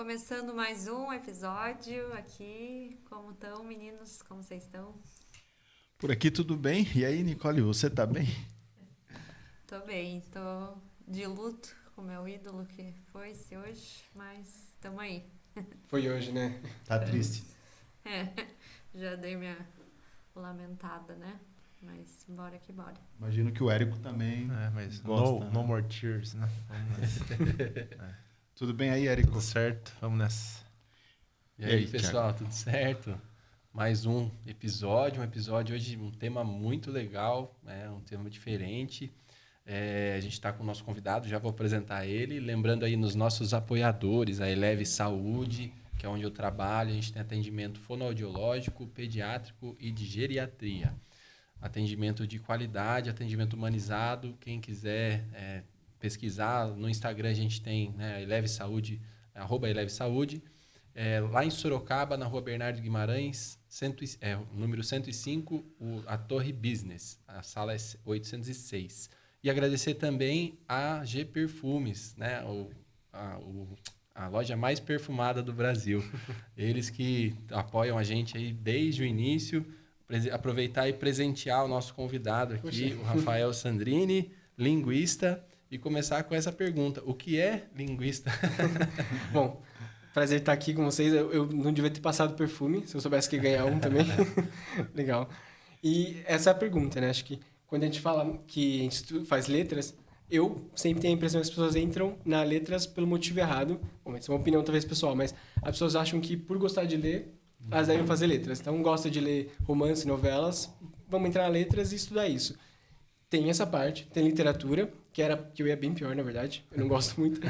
Começando mais um episódio aqui. Como estão, meninos? Como vocês estão? Por aqui tudo bem? E aí, Nicole, você tá bem? Tô bem, tô de luto com meu ídolo que foi-se hoje, mas tamo aí. Foi hoje, né? Tá triste. Já dei minha lamentada, né? Mas bora que bora. Imagino que o Érico também Mas gosta. no more tears, né? Vamos nessa. Tudo bem aí, Érico? Tudo certo? Vamos nessa. E aí, pessoal, tudo certo? Mais um episódio hoje, um tema muito legal, um tema diferente. A gente está com o nosso convidado, já vou apresentar ele. Lembrando aí nos nossos apoiadores, a Eleve Saúde, que é onde eu trabalho. A gente tem atendimento fonoaudiológico, pediátrico e de geriatria. Atendimento de qualidade, atendimento humanizado. Quem quiser pesquisar, no Instagram a gente tem, né, Eleve Saúde, @EleveSaúde. Lá em Sorocaba, na rua Bernardo Guimarães, número 105, a Torre Business, a sala é 806. E agradecer também a G Perfumes, né, a loja mais perfumada do Brasil. Eles que apoiam a gente aí desde o início. Aproveitar e presentear o nosso convidado aqui, o Rafael Sandrini, linguista, e começar com essa pergunta: o que é linguista? Bom, prazer estar aqui com vocês. Eu não devia ter passado perfume, se eu soubesse que ia ganhar um também. Legal. E essa é a pergunta, né? Acho que quando a gente fala que a gente faz letras, eu sempre tenho a impressão que as pessoas entram na letras pelo motivo errado. Bom, essa é uma opinião talvez pessoal, mas as pessoas acham que por gostar de ler, elas devem fazer letras. Então, gosta de ler romance, novelas, vamos entrar na letras e estudar isso. Tem essa parte, tem literatura, que eu ia bem pior, na verdade, eu não gosto muito.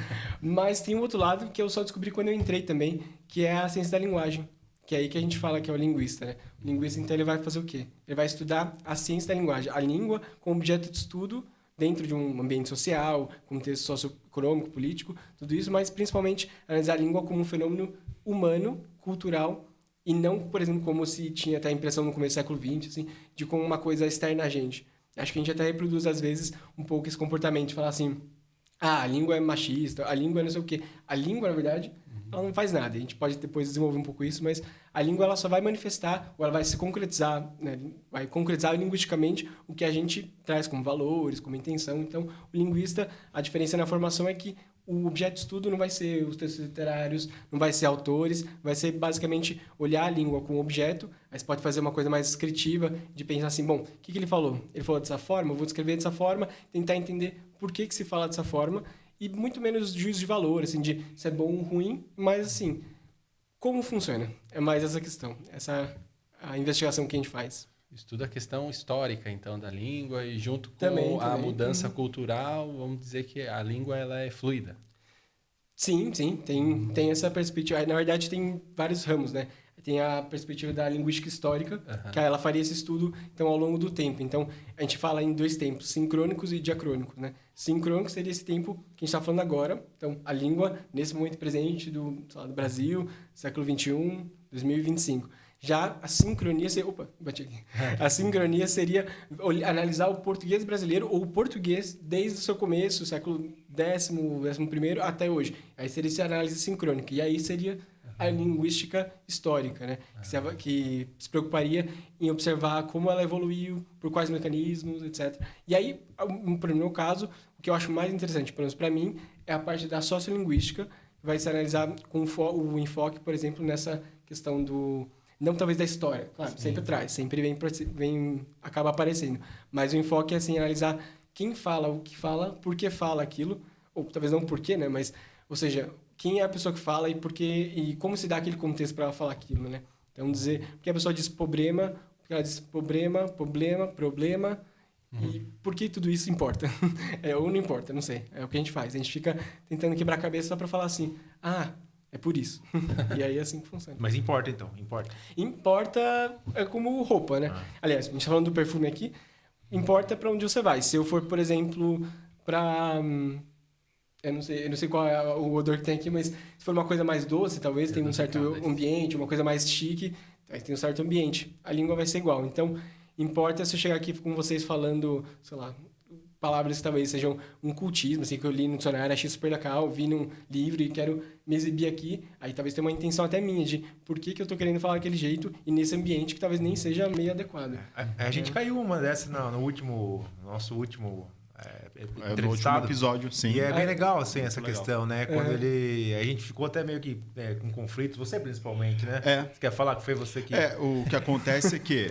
Mas tem um outro lado que eu só descobri quando eu entrei também, que é a ciência da linguagem, que é aí que a gente fala que é o linguista, né? O linguista, então, ele vai fazer o quê? Ele vai estudar a ciência da linguagem, a língua como objeto de estudo dentro de um ambiente social, contexto socioeconômico, político, tudo isso, mas principalmente analisar a língua como um fenômeno humano, cultural, e não, por exemplo, como se tinha até a impressão no começo do século XX, assim, de como uma coisa externa a gente. Acho que a gente até reproduz, às vezes, um pouco esse comportamento de falar assim, a língua é machista, a língua é não sei o quê. A língua, na verdade, ela não faz nada. A gente pode depois desenvolver um pouco isso, mas a língua ela só vai manifestar, ou ela vai se concretizar, né? Vai concretizar linguisticamente o que a gente traz como valores, como intenção. Então, o linguista, a diferença na formação é que o objeto de estudo não vai ser os textos literários, não vai ser autores, vai ser basicamente olhar a língua como objeto. Aí você pode fazer uma coisa mais descritiva, de pensar assim, bom, o que ele falou? Ele falou dessa forma, eu vou descrever dessa forma, tentar entender por que se fala dessa forma, e muito menos juízo de valor, assim, de se é bom ou ruim, mas assim, como funciona? É mais essa questão, essa a investigação que a gente faz. Estuda a questão histórica, então, da língua e junto com também. A mudança cultural, vamos dizer que a língua ela é fluida. Sim, tem essa perspectiva. Na verdade, tem vários ramos, né? Tem a perspectiva da linguística histórica, que ela faria esse estudo então, ao longo do tempo. Então, a gente fala em dois tempos, sincrônicos e diacrônicos, né? Sincrônico seria esse tempo que a gente está falando agora. Então, a língua, nesse momento presente do Brasil, século XXI, 2025. Já a sincronia seria... Opa, bati aqui. A sincronia seria analisar o português brasileiro ou o português desde o seu começo, século X, XI até hoje. Aí seria essa análise sincrônica. E aí seria a linguística histórica, né? Que se preocuparia em observar como ela evoluiu, por quais mecanismos, etc. E aí, no meu caso, o que eu acho mais interessante, pelo menos para mim, é a parte da sociolinguística, que vai se analisar com o enfoque, por exemplo, nessa questão do... Não talvez da história, claro, sempre traz, sempre acaba aparecendo. Mas o enfoque é assim, analisar quem fala o que fala, por que fala aquilo, ou talvez não por quê, né? Mas, ou seja, quem é a pessoa que fala e por quê, e como se dá aquele contexto para ela falar aquilo, né? Então, dizer, porque a pessoa diz problema, porque ela diz problema, e por que tudo isso importa? Ou não importa, não sei. É o que a gente faz. A gente fica tentando quebrar a cabeça só para falar assim, é por isso. E aí é assim que funciona. Mas importa, então? Importa? Importa como roupa, né? Aliás, a gente tá falando do perfume aqui. Importa para onde você vai. Se eu for, por exemplo, para... Eu não sei qual é o odor que tem aqui, mas se for uma coisa mais doce, talvez tem um certo ambiente, uma coisa mais chique, aí tem um certo ambiente. A língua vai ser igual. Então, importa se eu chegar aqui com vocês falando, sei lá, palavras que talvez sejam um cultismo, assim, que eu li no dicionário, achei super legal, vi num livro e quero me exibir aqui. Aí talvez tenha uma intenção até minha de por que eu tô querendo falar daquele jeito e nesse ambiente que talvez nem seja meio adequado. A gente caiu uma dessas no nosso último No último entrevistado. episódio, sim. E é bem legal, assim, essa Muito questão, né? Quando a gente ficou até meio que com conflitos, você principalmente, né? Você quer falar que foi você que... O que acontece é que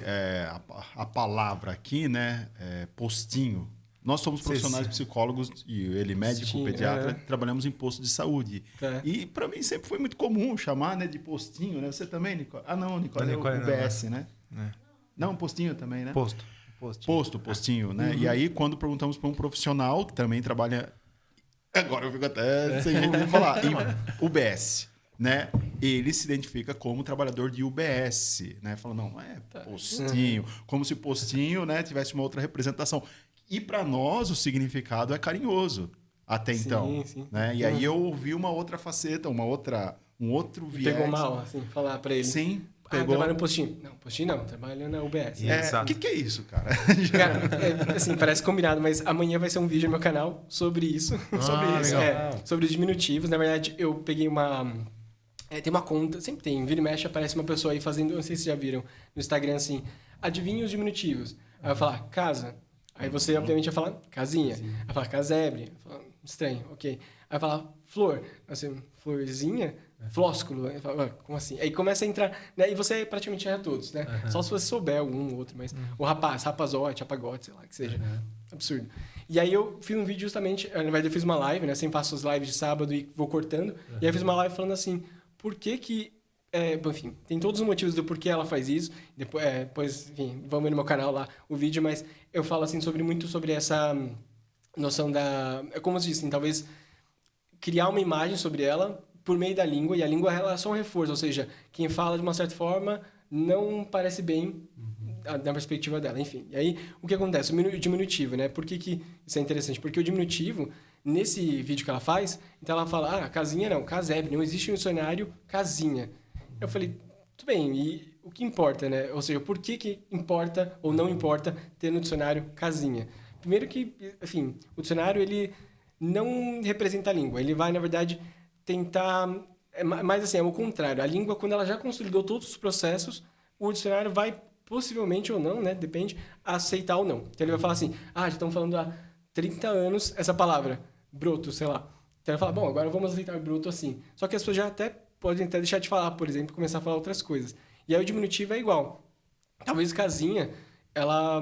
a palavra aqui, né, é postinho. Nós somos profissionais psicólogos e ele médico, Sim, pediatra, trabalhamos em posto de saúde. É. E para mim sempre foi muito comum chamar, né, de postinho, né? Você também, Nicole? Ah, não, Nicole, Nicole é o não, UBS, né? É. Não, postinho também, né? Postinho, né? E aí, quando perguntamos para um profissional que também trabalha... Agora eu fico até sem jeito de falar. Em UBS, né? Ele se identifica como trabalhador de UBS, né? Fala, não é postinho. Como se postinho, né, tivesse uma outra representação. E para nós, o significado é carinhoso até então. Sim. Né? E aí eu ouvi uma outra faceta, um outro viés. Pegou mal, assim, falar pra ele. Sim. Trabalha no postinho. Não, postinho não, trabalha na UBS. O que é isso, cara? Cara, assim, parece combinado, mas amanhã vai ser um vídeo no meu canal sobre isso. legal. Sobre os diminutivos. Na verdade, eu peguei uma... tem uma conta, sempre tem, vira e mexe, aparece uma pessoa aí fazendo, não sei se vocês já viram, no Instagram assim, adivinha os diminutivos. Aí vai falar, casa. Aí você, obviamente, vai falar, casinha. Aí vai falar, casebre. Vai falar, estranho, ok. Aí vai falar, flor. Assim, florzinha? Flósculo. Aí fala, como assim? Aí começa a entrar, né? E você praticamente erra todos, né? Só se você souber algum ou outro, mas... O rapazote, rapagote, sei lá, que seja. Absurdo. E aí eu fiz um vídeo justamente, na verdade eu fiz uma live, né? Sempre faço as lives de sábado e vou cortando. E aí eu fiz uma live falando assim, por que enfim, tem todos os motivos do porquê ela faz isso. Depois, enfim, vão ver no meu canal lá o vídeo, mas eu falo assim muito sobre essa noção da... Como eu disse, assim, talvez criar uma imagem sobre ela por meio da língua, e a língua ela é só um reforço, ou seja, quem fala de uma certa forma não parece bem na perspectiva dela, enfim. E aí, o que acontece? O diminutivo, né? Por que isso é interessante? Porque o diminutivo, nesse vídeo que ela faz, então ela fala, casinha não, casebre, não existe um dicionário casinha. Eu falei, tudo bem, e o que importa, né? Ou seja, por que importa ou não importa ter no dicionário casinha? Primeiro que, enfim, o dicionário, ele não representa a língua, ele vai, na verdade, tentar... Mas, assim, é o contrário. A língua, quando ela já consolidou todos os processos, o dicionário vai, possivelmente ou não, né? Depende, aceitar ou não. Então, ele vai falar assim, já estão falando há 30 anos essa palavra, broto, sei lá. Então, ele fala, bom, agora vamos aceitar broto assim. Só que as pessoas já podem até deixar de falar, por exemplo, e começar a falar outras coisas. E aí, o diminutivo é igual. Talvez casinha, ela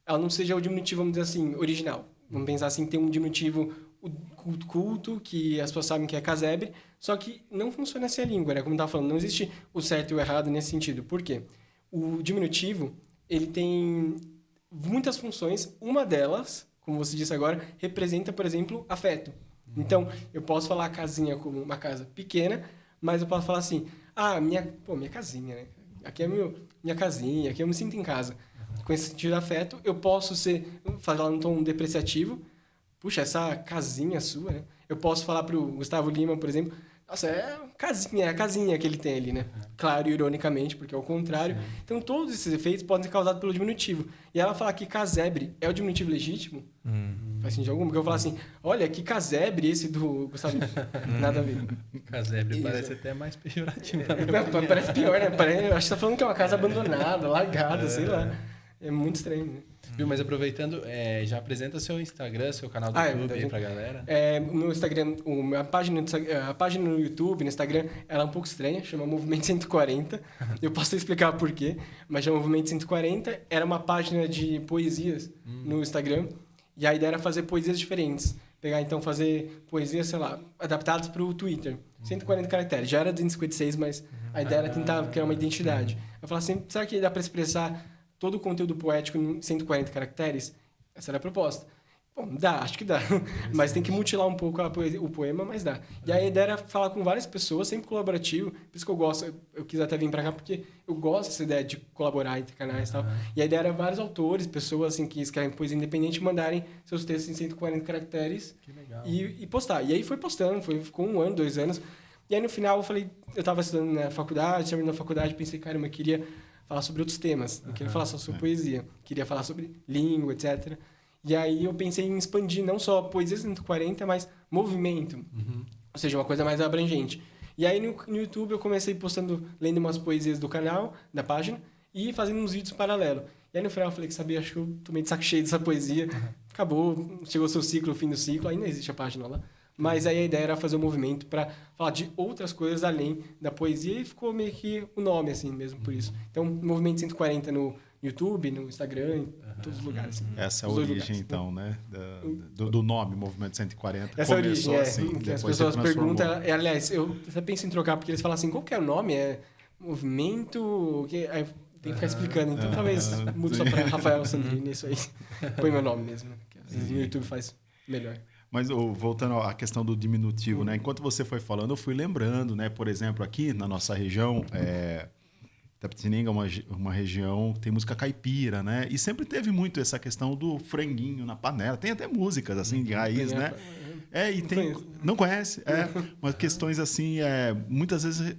não seja o diminutivo, vamos dizer assim, original. Vamos pensar assim, tem um diminutivo... culto, que as pessoas sabem que é casebre, só que não funciona assim a língua, né? Como eu estava falando, não existe o certo e o errado nesse sentido. Por quê? O diminutivo, ele tem muitas funções. Uma delas, como você disse agora, representa, por exemplo, afeto. Então, eu posso falar a casinha como uma casa pequena, mas eu posso falar assim, minha casinha, né? Aqui é minha casinha, aqui eu me sinto em casa. Com esse sentido de afeto, eu posso falar num tom depreciativo. Puxa, essa casinha sua, né? Eu posso falar pro Gustavo Lima, por exemplo, nossa, é a casinha que ele tem ali, né? Claro, ironicamente, porque é o contrário. Sim. Então, todos esses efeitos podem ser causados pelo diminutivo. E ela falar que casebre é o diminutivo legítimo, faz sentido algum? Porque eu falo assim, olha, que casebre esse do Gustavo Lima. Nada a ver. Casebre parece até mais pejorativo. Parece pior, né? Eu acho que tá falando que é uma casa abandonada, largada, sei lá. É muito estranho, né? Viu, mas aproveitando, já apresenta seu Instagram, seu canal do YouTube aí pra galera. No Instagram, a página no YouTube, no Instagram, ela é um pouco estranha, chama Movimento 140. Eu posso explicar por quê, mas chama Movimento 140. Era uma página de poesias no Instagram, e a ideia era fazer poesias diferentes. Então, fazer poesias, sei lá, adaptadas para o Twitter. 140 caracteres. Já era 256, mas a ideia era tentar criar uma identidade. Eu falava assim, será que dá para expressar todo o conteúdo poético em 140 caracteres? Essa era a proposta. Bom, dá, acho que dá. Mas tem que mutilar um pouco o poema, mas dá. E aí a ideia era falar com várias pessoas, sempre colaborativo. Por isso que eu gosto, eu quis até vir pra cá, porque eu gosto dessa ideia de colaborar entre canais e tal. E a ideia era vários autores, pessoas assim, que escrevem poesia independente, mandarem seus textos em 140 caracteres. Que legal. E postar. E aí foi postando, ficou 1 ano, 2 anos. E aí no final eu falei, eu tava estudando na faculdade, terminando a faculdade, pensei, caramba, eu queria falar sobre outros temas. Não queria falar só sobre poesia. Queria falar sobre língua, etc. E aí eu pensei em expandir não só poesia 140, mas movimento. Ou seja, uma coisa mais abrangente. E aí no YouTube eu comecei lendo umas poesias do canal, da página, e fazendo uns vídeos paralelos. E aí no final eu falei que sabia, acho que eu tomei de saco cheio dessa poesia. Acabou, chegou o seu ciclo, o fim do ciclo, ainda existe a página lá. Mas aí a ideia era fazer um movimento para falar de outras coisas além da poesia e ficou meio que o nome, assim, mesmo por isso. Então, Movimento 140 no YouTube, no Instagram, em todos os lugares. Assim. Essa é a origem, lugares, então, né? Do nome Movimento 140. Essa começou origem, assim. Que as pessoas perguntam... aliás, eu até penso em trocar, porque eles falam assim, qual que é o nome? É Movimento... Aí tem que ficar explicando. Então, talvez mude só para Rafael Sandrini, isso aí. Põe meu nome mesmo, né? Porque às vezes no YouTube faz melhor. Mas voltando à questão do diminutivo, né? Enquanto você foi falando, eu fui lembrando, né? Por exemplo, aqui na nossa região... Itapetininga é uma região que tem música caipira, né? E sempre teve muito essa questão do franguinho na panela. Tem até músicas, assim, de raiz, né? E tem... Não conhece? Mas questões, assim, muitas vezes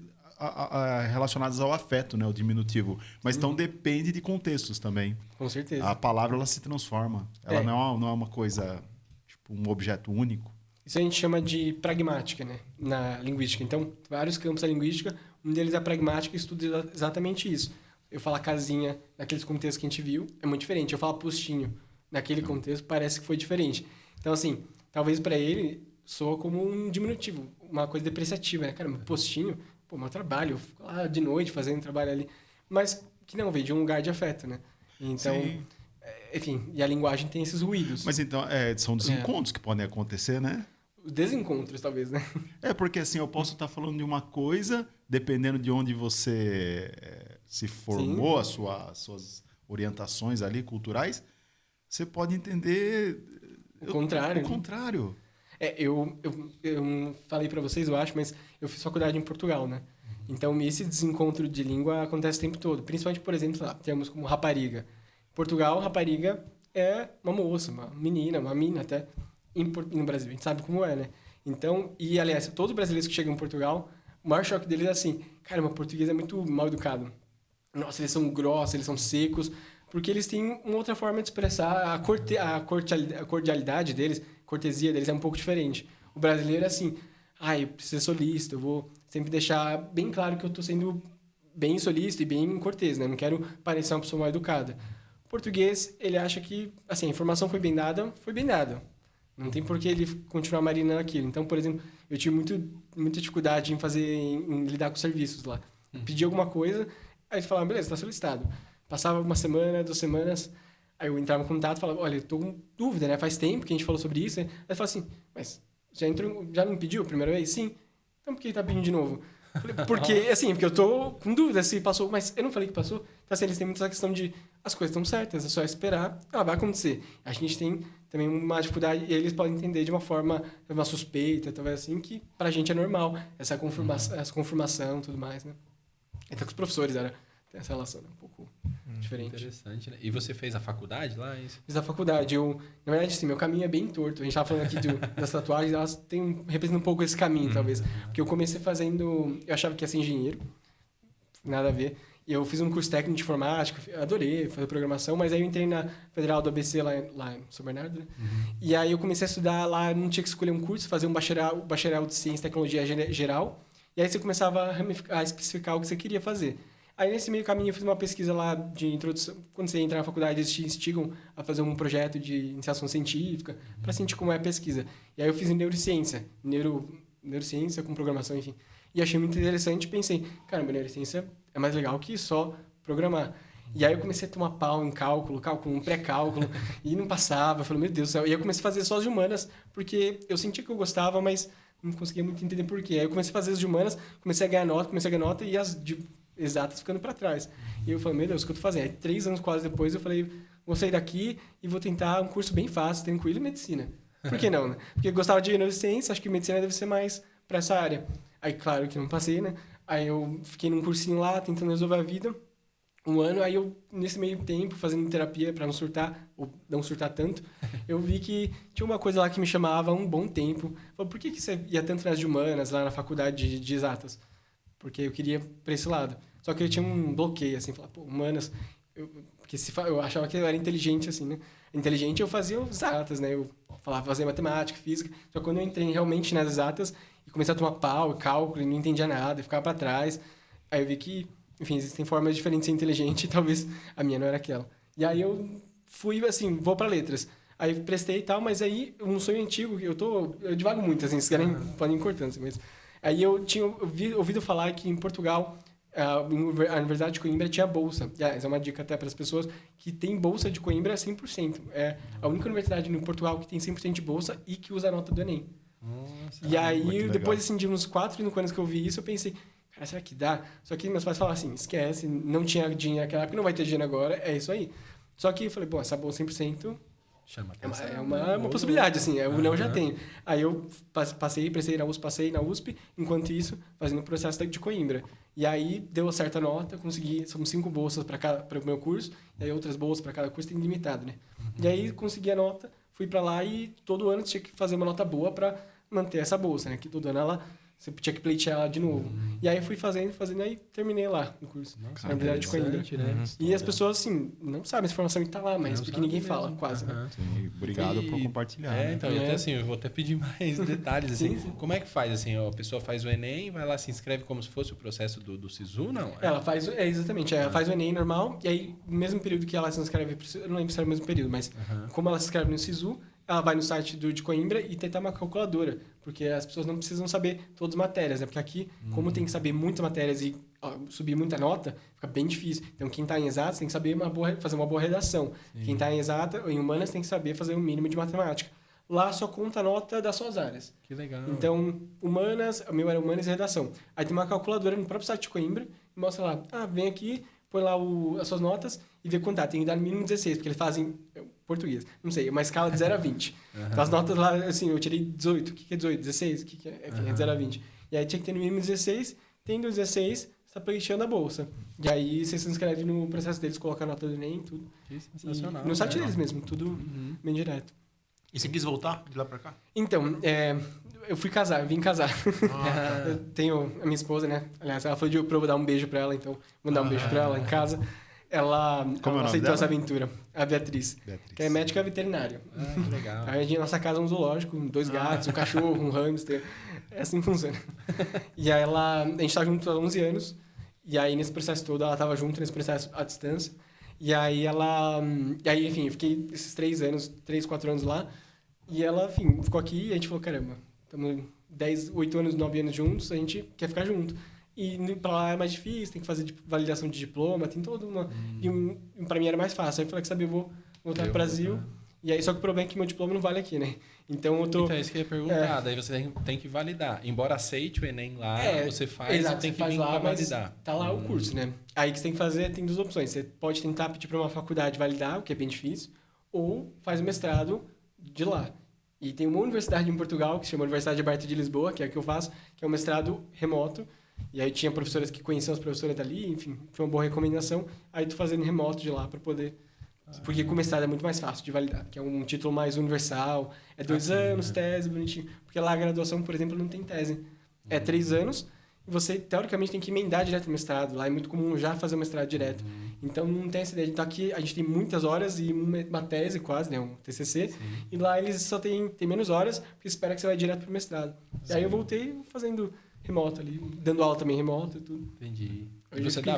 relacionadas ao afeto, né? O diminutivo. Mas então depende de contextos também. Com certeza. A palavra, ela se transforma. Ela não é uma coisa, tipo, um objeto único. Isso a gente chama de pragmática, né? Na linguística. Então, vários campos da linguística... Um deles é a pragmática, estuda exatamente isso. Eu falar casinha naqueles contextos que a gente viu é muito diferente. Eu falar postinho naquele contexto parece que foi diferente. Então, assim, talvez para ele soa como um diminutivo, uma coisa depreciativa, né? Cara, postinho, pô, meu trabalho, eu fico lá de noite fazendo trabalho ali. Mas que não, veio de um lugar de afeto, né? Então, enfim, e a linguagem tem esses ruídos. Mas então, são desencontros que podem acontecer, né? Desencontros, talvez, né? Porque assim, eu posso estar falando de uma coisa, dependendo de onde você se formou, as suas orientações ali culturais, você pode entender o contrário. O contrário. Eu falei para vocês, eu acho, mas eu fiz faculdade em Portugal, né? Então, esse desencontro de língua acontece o tempo todo. Principalmente, por exemplo, lá, termos como rapariga. Em Portugal, rapariga é uma moça, uma menina, uma mina até... no Brasil, a gente sabe como é, né? Então, e aliás, todos os brasileiros que chegam em Portugal, o maior choque deles é assim, cara, meu português é muito mal educado. Nossa, eles são grossos, eles são secos, porque eles têm uma outra forma de expressar a cordialidade deles, cortesia deles é um pouco diferente. O brasileiro é assim, eu preciso ser solícito, eu vou sempre deixar bem claro que eu estou sendo bem solícito e bem cortês, né? Não quero parecer uma pessoa mal educada. O português, ele acha que, assim, a informação foi bem dada, foi bem dada. Não tem por que ele continuar marinando aquilo. Então, por exemplo, eu tive muita dificuldade em lidar com serviços lá. Pedi alguma coisa, aí eles falavam, beleza, está solicitado. Passava uma semana, 2 semanas, aí eu entrava em contato e falava, olha, eu estou com dúvida, né? Faz tempo que a gente falou sobre isso. Aí ele falava assim, mas já não pediu a primeira vez? Sim. Então por que está pedindo de novo? Porque eu estou com dúvida se passou, mas eu não falei que passou. Então, assim, eles têm muito essa questão de as coisas estão certas, é só esperar, vai acontecer. A gente tem também uma dificuldade, e eles podem entender de uma forma, uma suspeita, talvez assim, que pra gente é normal, essa confirmação e tudo mais, né? Então, com os professores tem essa relação, né? Um pouco diferente. Interessante, né? E você fez a faculdade lá? Fiz a faculdade. Na verdade, sim, meu caminho é bem torto. A gente estava falando aqui das tatuagens, elas representam um pouco esse caminho, talvez. Porque eu comecei fazendo... Eu achava que ia ser engenheiro, nada a ver. E eu fiz um curso técnico de informática, adorei fazer programação, mas aí eu entrei na Federal do ABC lá em São Bernardo, né? E aí eu comecei a estudar lá, não tinha que escolher um curso, fazer um bacharel de Ciência e Tecnologia Geral, e aí você começava a especificar o que você queria fazer. Aí nesse meio caminho eu fiz uma pesquisa lá de introdução, quando você entra na faculdade eles te instigam a fazer um projeto de iniciação científica, para sentir como é a pesquisa. E aí eu fiz em neurociência, neurociência com programação, enfim. E achei muito interessante e pensei, caramba, neurociência é mais legal que só programar. E aí eu comecei a tomar pau em cálculo, um pré-cálculo, e não passava. Eu falei, meu Deus do céu. E aí eu comecei a fazer só as de humanas, porque eu sentia que eu gostava, mas não conseguia muito entender por quê. Aí eu comecei a fazer as de humanas, comecei a ganhar nota, e as de exatas ficando para trás. E eu falei, meu Deus, o que eu tô fazendo? Aí 3 anos quase depois eu falei, vou sair daqui e vou tentar um curso bem fácil, tranquilo, e medicina. Por que não, né? Porque eu gostava de neurociência, acho que medicina deve ser mais para essa área. Aí, claro que não passei, né? Aí eu fiquei num cursinho lá, tentando resolver a vida, 1 ano. Aí eu, nesse meio tempo, fazendo terapia para não surtar, ou não surtar tanto, eu vi que tinha uma coisa lá que me chamava há um bom tempo. Falei, por que você ia tanto nas de humanas, lá na faculdade de exatas? Porque eu queria para esse lado. Só que eu tinha um bloqueio, assim, falar, pô, humanas... Eu achava que eu era inteligente, assim, né? inteligente, eu fazia exatas, né? Eu fazia matemática, física. Só que quando eu entrei realmente nas exatas e comecei a tomar pau, cálculo, e não entendia nada, ficava para trás. Aí eu vi que, enfim, existem formas diferentes de ser inteligente e talvez a minha não era aquela. E aí eu fui, assim, vou para letras. Aí prestei e tal, mas aí um sonho antigo, eu divago muito, assim, se querem, podem ir cortando, mas... Aí eu tinha ouvido falar que em Portugal, a Universidade de Coimbra tinha bolsa. Essa é uma dica até para as pessoas, que tem bolsa de Coimbra 100%. É a única universidade no Portugal que tem 100% de bolsa e que usa a nota do Enem. Nossa, e aí, depois assim, de uns 4, 5 anos que eu vi isso, eu pensei, cara, será que dá? Só que meus pais falaram assim, esquece, não tinha dinheiro naquela época, não vai ter dinheiro agora, é isso aí. Só que eu falei, bom, essa bolsa 100%... Chama é uma possibilidade, assim, o não já tem. Aí eu passei na USP, enquanto isso, fazendo o processo de Coimbra. E aí deu certa nota, consegui, são 5 bolsas para o meu curso, e aí outras bolsas para cada curso tem limitado, né? E aí consegui a nota, fui para lá e todo ano tinha que fazer uma nota boa para manter essa bolsa, né? Que todo ano você tinha que pleitear ela de novo. E aí fui fazendo, aí terminei lá no curso. Nossa, na Universidade de Coimbra. Né? E as pessoas, assim, não sabem essa informação que tá lá, mas porque ninguém fala, quase. Né? Sim, obrigado por compartilhar. Né? Então, eu vou até pedir mais detalhes, assim. Sim. Como é que faz, assim? A pessoa faz o Enem, vai lá, se inscreve como se fosse o processo do SISU, não? Ela faz, exatamente. Ela faz o Enem normal, e aí, no mesmo período que ela se inscreve, eu não lembro se era o mesmo período, mas como ela se inscreve no SISU, ela vai no site de Coimbra e tentar uma calculadora, porque as pessoas não precisam saber todas as matérias, né? Porque aqui, como tem que saber muitas matérias e subir muita nota, fica bem difícil. Então, quem está em exatas tem que saber fazer uma boa redação. Sim. Quem está em exata ou em humanas tem que saber fazer o mínimo de matemática. Lá só conta a nota das suas áreas. Que legal. Então, humanas, o meu era humanas e redação. Aí tem uma calculadora no próprio site de Coimbra e mostra lá, vem aqui, põe lá as suas notas e vê quanto tá. Tem que dar no mínimo 16, porque eles fazem português. Não sei, uma escala de 0 a 20. Então, as notas lá, assim, eu tirei 18. O que é 18? 16? O que é? Enfim, é 0 a 20. E aí tinha que ter no mínimo 16. Tendo 16, você está pleiteando a bolsa. E aí você se inscreve no processo deles, coloca a nota do Enem, tudo. Que sensacional. E no site deles mesmo, tudo bem direto. E você quis voltar de lá pra cá? Então, eu vim casar. Eu tenho a minha esposa, né? Aliás, ela falou pra eu dar um beijo pra ela, então vou dar um beijo pra ela em casa. Ela aceitou essa aventura, a Beatriz, que é médica veterinária. Que legal. A gente, nossa casa é um zoológico, 2 gatos, um cachorro, um hamster. É assim que funciona. E aí a gente tá junto há 11 anos, e aí nesse processo todo ela tava junto nesse processo à distância. E aí enfim, eu fiquei esses 3, 4 anos lá, e ela, enfim, ficou aqui e a gente falou, caramba, estamos 8 anos, 9 anos juntos, a gente quer ficar junto. E pra lá é mais difícil, tem que fazer validação de diploma, tem toda uma... E pra mim era mais fácil. Aí eu falei que sabe, eu vou voltar pro Brasil. E aí, só que o problema é que meu diploma não vale aqui, né? Então eu tô... Então, isso que eu ia perguntar. Daí você tem que validar. Embora aceite o Enem lá, você faz, exato, você tem que vir lá, validar. Tá lá o curso, né? Aí o que você tem que fazer, tem 2 opções. Você pode tentar pedir pra uma faculdade validar, o que é bem difícil, ou faz o mestrado de lá. E tem uma universidade em Portugal, que se chama Universidade Aberta de Lisboa, que é a que eu faço, que é um mestrado remoto. E aí tinha professoras que conheciam as professoras dali, enfim, foi uma boa recomendação. Aí tô fazendo remoto de lá para poder... Porque com mestrado é muito mais fácil de validar, que é um título mais universal. É 2 anos, tese, bonitinho. Porque lá a graduação, por exemplo, não tem tese. É 3 anos e você, teoricamente, tem que emendar direto no mestrado. Lá é muito comum já fazer o mestrado direto. Então, não tem essa ideia. Então, aqui a gente tem muitas horas e uma tese quase, né? Um TCC. Sim. E lá eles só tem menos horas, porque espera que você vai direto pro mestrado. Sim. E aí eu voltei fazendo... remoto ali, dando aula também remoto e tudo. Entendi. E você dá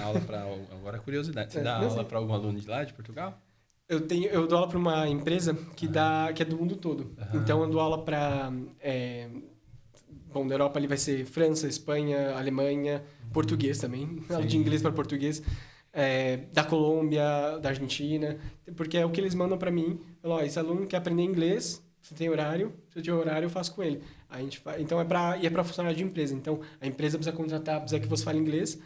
aula para... Agora é curiosidade. Você dá aula para algum aluno de lá, de Portugal? Eu dou aula para uma empresa que é do mundo todo. Então, eu dou aula para... Bom, da Europa ali vai ser França, Espanha, Alemanha, português também. Aula de inglês para português. Da Colômbia, da Argentina. Porque é o que eles mandam para mim. Falam, esse aluno quer aprender inglês, você tem horário, se eu tiver horário, eu faço com ele. A gente então, é para funcionário de empresa. Então, a empresa precisa contratar, precisa que você fale inglês,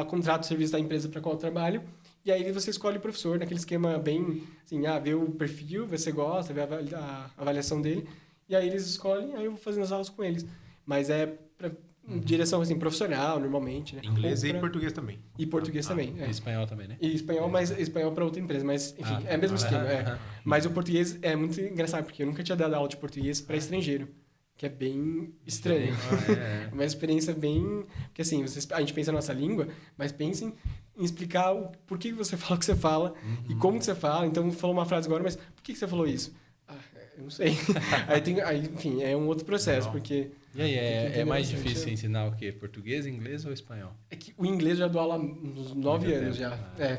contrata o serviço da empresa para qual eu trabalho, e aí você escolhe o professor, naquele esquema bem, assim, vê o perfil, vê se você gosta, vê a avaliação dele, e aí eles escolhem, aí eu vou fazendo as aulas com eles. Mas é para direção, assim, profissional, normalmente, né? Inglês e português também. E português também. E espanhol também, né? E espanhol, mas espanhol para outra empresa. Mas, enfim, é o mesmo esquema. Mas o português é muito engraçado, porque eu nunca tinha dado aula de português para estrangeiro. que é bem estranho. Uma experiência bem... Porque assim, a gente pensa na nossa língua, mas pensem em explicar o porquê que você fala o que você fala e como que você fala. Então, falou uma frase agora, mas por que você falou isso? Eu não sei. Enfim, é um outro processo, porque... E aí, é mais difícil ensinar o quê? Português, inglês ou espanhol? É que o inglês eu já dou aula há uns 9 anos já.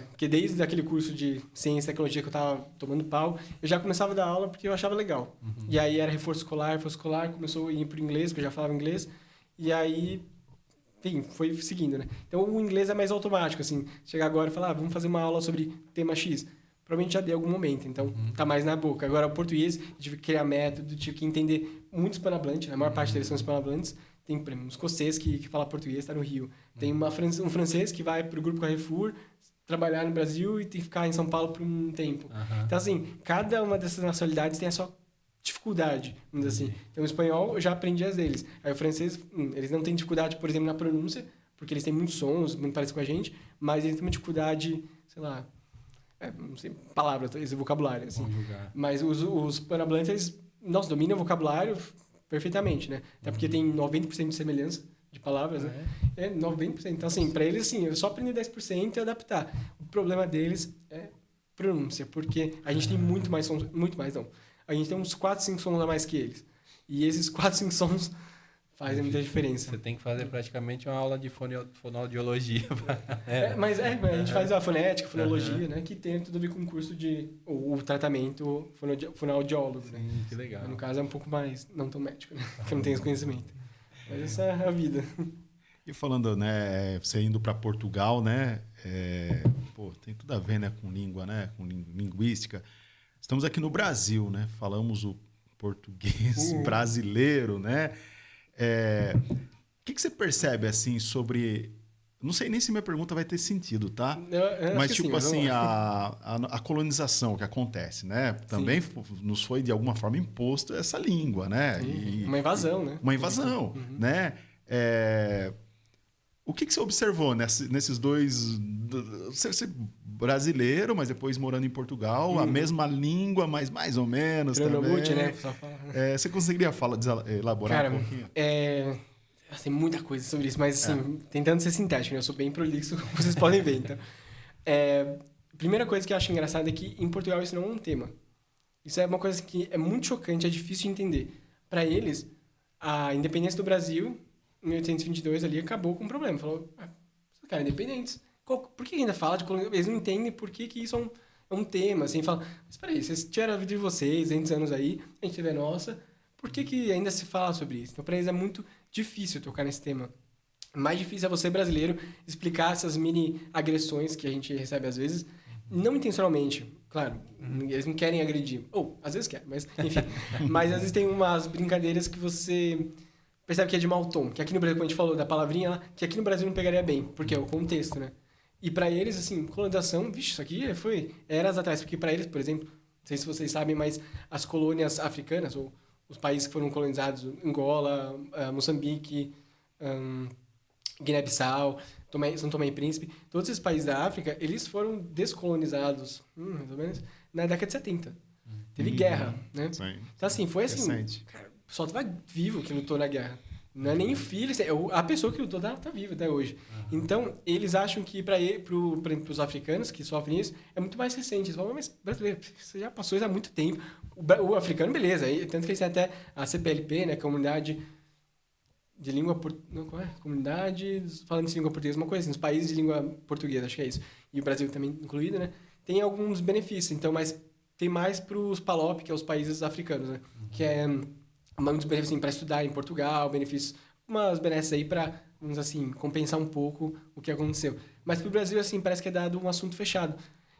Porque desde aquele curso de ciência e tecnologia que eu estava tomando pau, eu já começava a dar aula porque eu achava legal. E aí era reforço escolar, começou a ir para o inglês, porque eu já falava inglês. E aí, enfim, foi seguindo, né? Então, o inglês é mais automático, assim. Chegar agora e falar, vamos fazer uma aula sobre tema X. Provavelmente já dei algum momento, então tá mais na boca. Agora, o português, eu tive que criar método, tive que entender muito hispanohablante, né? A maior parte deles são hispanohablantes. Tem, por exemplo, um escocês que fala português, está no Rio. Tem um francês que vai para o grupo Carrefour trabalhar no Brasil e tem que ficar em São Paulo por um tempo. Então, assim, cada uma dessas nacionalidades tem a sua dificuldade, vamos dizer assim. Então, o espanhol, eu já aprendi as deles. Aí, o francês, eles não têm dificuldade, por exemplo, na pronúncia, porque eles têm muitos sons, muito parecidos com a gente, mas eles têm uma dificuldade, sei lá... não sei, palavras, esse vocabulário, assim. Mas os hispanohablantes, eles, dominam o vocabulário perfeitamente, né? Até porque tem 90% de semelhança de palavras, né? 90%. Então, assim, para eles, assim, eu só aprendi 10% e adaptar. O problema deles é pronúncia, porque a gente tem muito mais sons, a gente tem uns 4, 5 sons a mais que eles. E esses 4, 5 sons... fazem muita diferença. Você tem que fazer praticamente uma aula de fonoaudiologia. Mas a gente faz a fonética, fonologia, né? Que tem tudo a ver com o curso de... o tratamento fonoaudiólogo, né? Sim, que legal. No caso é um pouco mais... não tão médico, né? Porque eu não tenho esse conhecimento. Mas essa é a vida. E falando, né? Você indo para Portugal, né? Tem tudo a ver, né? Com língua, né? Com linguística. Estamos aqui no Brasil, né? Falamos o português brasileiro, né? O que você percebe, assim, sobre... Não sei nem se minha pergunta vai ter sentido, tá? Mas, tipo assim, a colonização que acontece, né? Também nos foi, de alguma forma, imposto essa língua, né? Uma invasão, né? Uma invasão, né? O que você observou nesses dois... Você brasileiro, mas depois morando em Portugal, a mesma língua, mas mais ou menos também. Né? Você conseguiria elaborar um pouquinho? Tem muita coisa sobre isso, mas assim, tentando ser sintético, né? Eu sou bem prolixo, como vocês podem ver. Então, primeira coisa que eu acho engraçada é que em Portugal isso não é um tema. Isso é uma coisa que é muito chocante, é difícil de entender. Para eles, a independência do Brasil, em 1822, ali, acabou com um problema. Falou, os caras independentes. Por que ainda fala de colonização? Eles não entendem por que isso é um tema. Assim, fala, mas peraí, vocês tiveram a vida de vocês, 200 anos aí, a gente teve a nossa, por que ainda se fala sobre isso? Então, para eles é muito difícil tocar nesse tema. Mais difícil é você, brasileiro, explicar essas mini agressões que a gente recebe às vezes, não intencionalmente, claro, eles não querem agredir. Ou, às vezes querem, mas enfim. Mas às vezes tem umas brincadeiras que você percebe que é de mau tom. Que aqui no Brasil, como a gente falou da palavrinha, que aqui no Brasil não pegaria bem, porque é o contexto, né? E para eles, assim, colonização, vixe, isso aqui foi eras atrás. Porque para eles, por exemplo, não sei se vocês sabem, mas as colônias africanas, ou os países que foram colonizados, Angola, Moçambique, Guiné-Bissau, São Tomé e Príncipe, todos esses países da África, eles foram descolonizados, mais ou menos, na década de 70. Teve guerra, né? Sim. Então, assim, foi assim, cara, o pessoal estava vivo que lutou na guerra. Não é nem o filho, a pessoa que lutou tá viva até hoje. Então, eles acham que para os africanos que sofrem isso, é muito mais recente. Eles falam, mas brasileiro, você já passou isso há muito tempo. O africano, beleza. Tanto que eles têm até a CPLP, né, Comunidade de Língua... Comunidade falando de língua portuguesa, uma coisa assim, nos países de língua portuguesa, acho que é isso. E o Brasil também incluído, né? Tem alguns benefícios, então, mas tem mais para os PALOP, que é os países africanos, né? Que é... muitos benefícios para estudar em Portugal, benefícios, umas benesses aí para, vamos assim, compensar um pouco o que aconteceu. Mas para o Brasil, assim, parece que é dado um assunto fechado.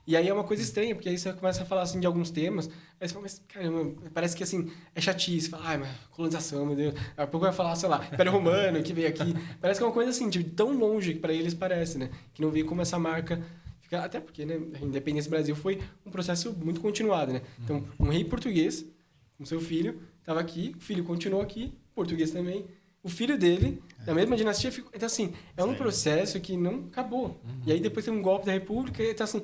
E aí é uma coisa estranha, porque aí você começa a falar, assim, de alguns temas, aí você fala, mas, caramba, parece que, assim, é chatice. Fala, ai, mas colonização, meu Deus. Daqui a pouco vai falar, sei lá, Império Romano, que veio aqui. Parece que é uma coisa, assim, de tão longe que para eles parece, né? Que não vê como essa marca... Até porque, né, a independência do Brasil foi um processo muito continuado, né? Então, um rei português, com seu filho... estava aqui, o filho continuou aqui, português também. O filho dele, da mesma dinastia, ficou... Então, assim, é um processo que não acabou. E aí, depois tem um golpe da República. Então, assim,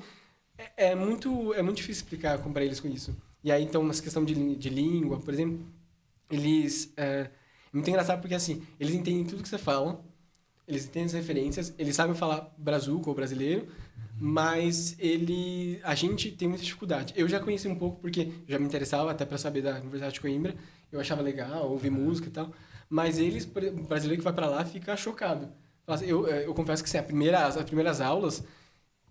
é muito difícil explicar para eles com isso. E aí, então, essa questão de língua, por exemplo, eles Muito engraçado porque, assim, eles entendem tudo que você fala, eles entendem as referências, eles sabem falar brazuca ou brasileiro, mas a gente tem muita dificuldade. Eu já conheci um pouco porque já me interessava até para saber da Universidade de Coimbra, eu achava legal, ouvir música e tal, mas o brasileiro que vai para lá fica chocado. Eu confesso que, assim, as primeiras aulas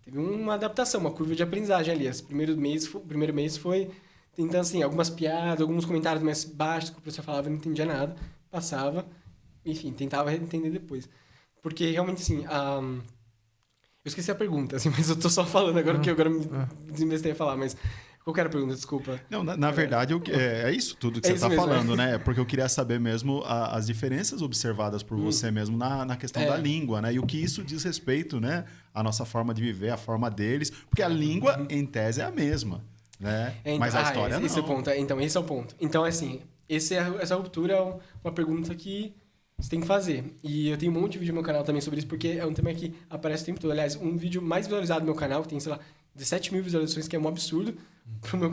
teve uma adaptação, uma curva de aprendizagem ali. O primeiro mês foi tentando, assim, algumas piadas, alguns comentários mais baixos que o professor falava, eu não entendia nada, passava, enfim, tentava entender depois. Porque, realmente, assim, eu esqueci a pergunta, assim, mas eu tô só falando agora, porque agora me desinvestei a falar, mas qual que era a pergunta? Desculpa. Não, na verdade, é isso tudo que você está falando, né? Porque eu queria saber mesmo as diferenças observadas por você mesmo na questão da língua, né? E o que isso diz respeito, né? A nossa forma de viver, a forma deles. Porque a língua, em tese, é a mesma, né? Então, mas a história não. Esse é o ponto. Então, esse é o ponto. Então, assim, essa ruptura é uma pergunta que você tem que fazer. E eu tenho um monte de vídeo no meu canal também sobre isso, porque é um tema que aparece o tempo todo. Aliás, um vídeo mais visualizado no meu canal, que tem, sei lá, 17 mil visualizações, que é um absurdo.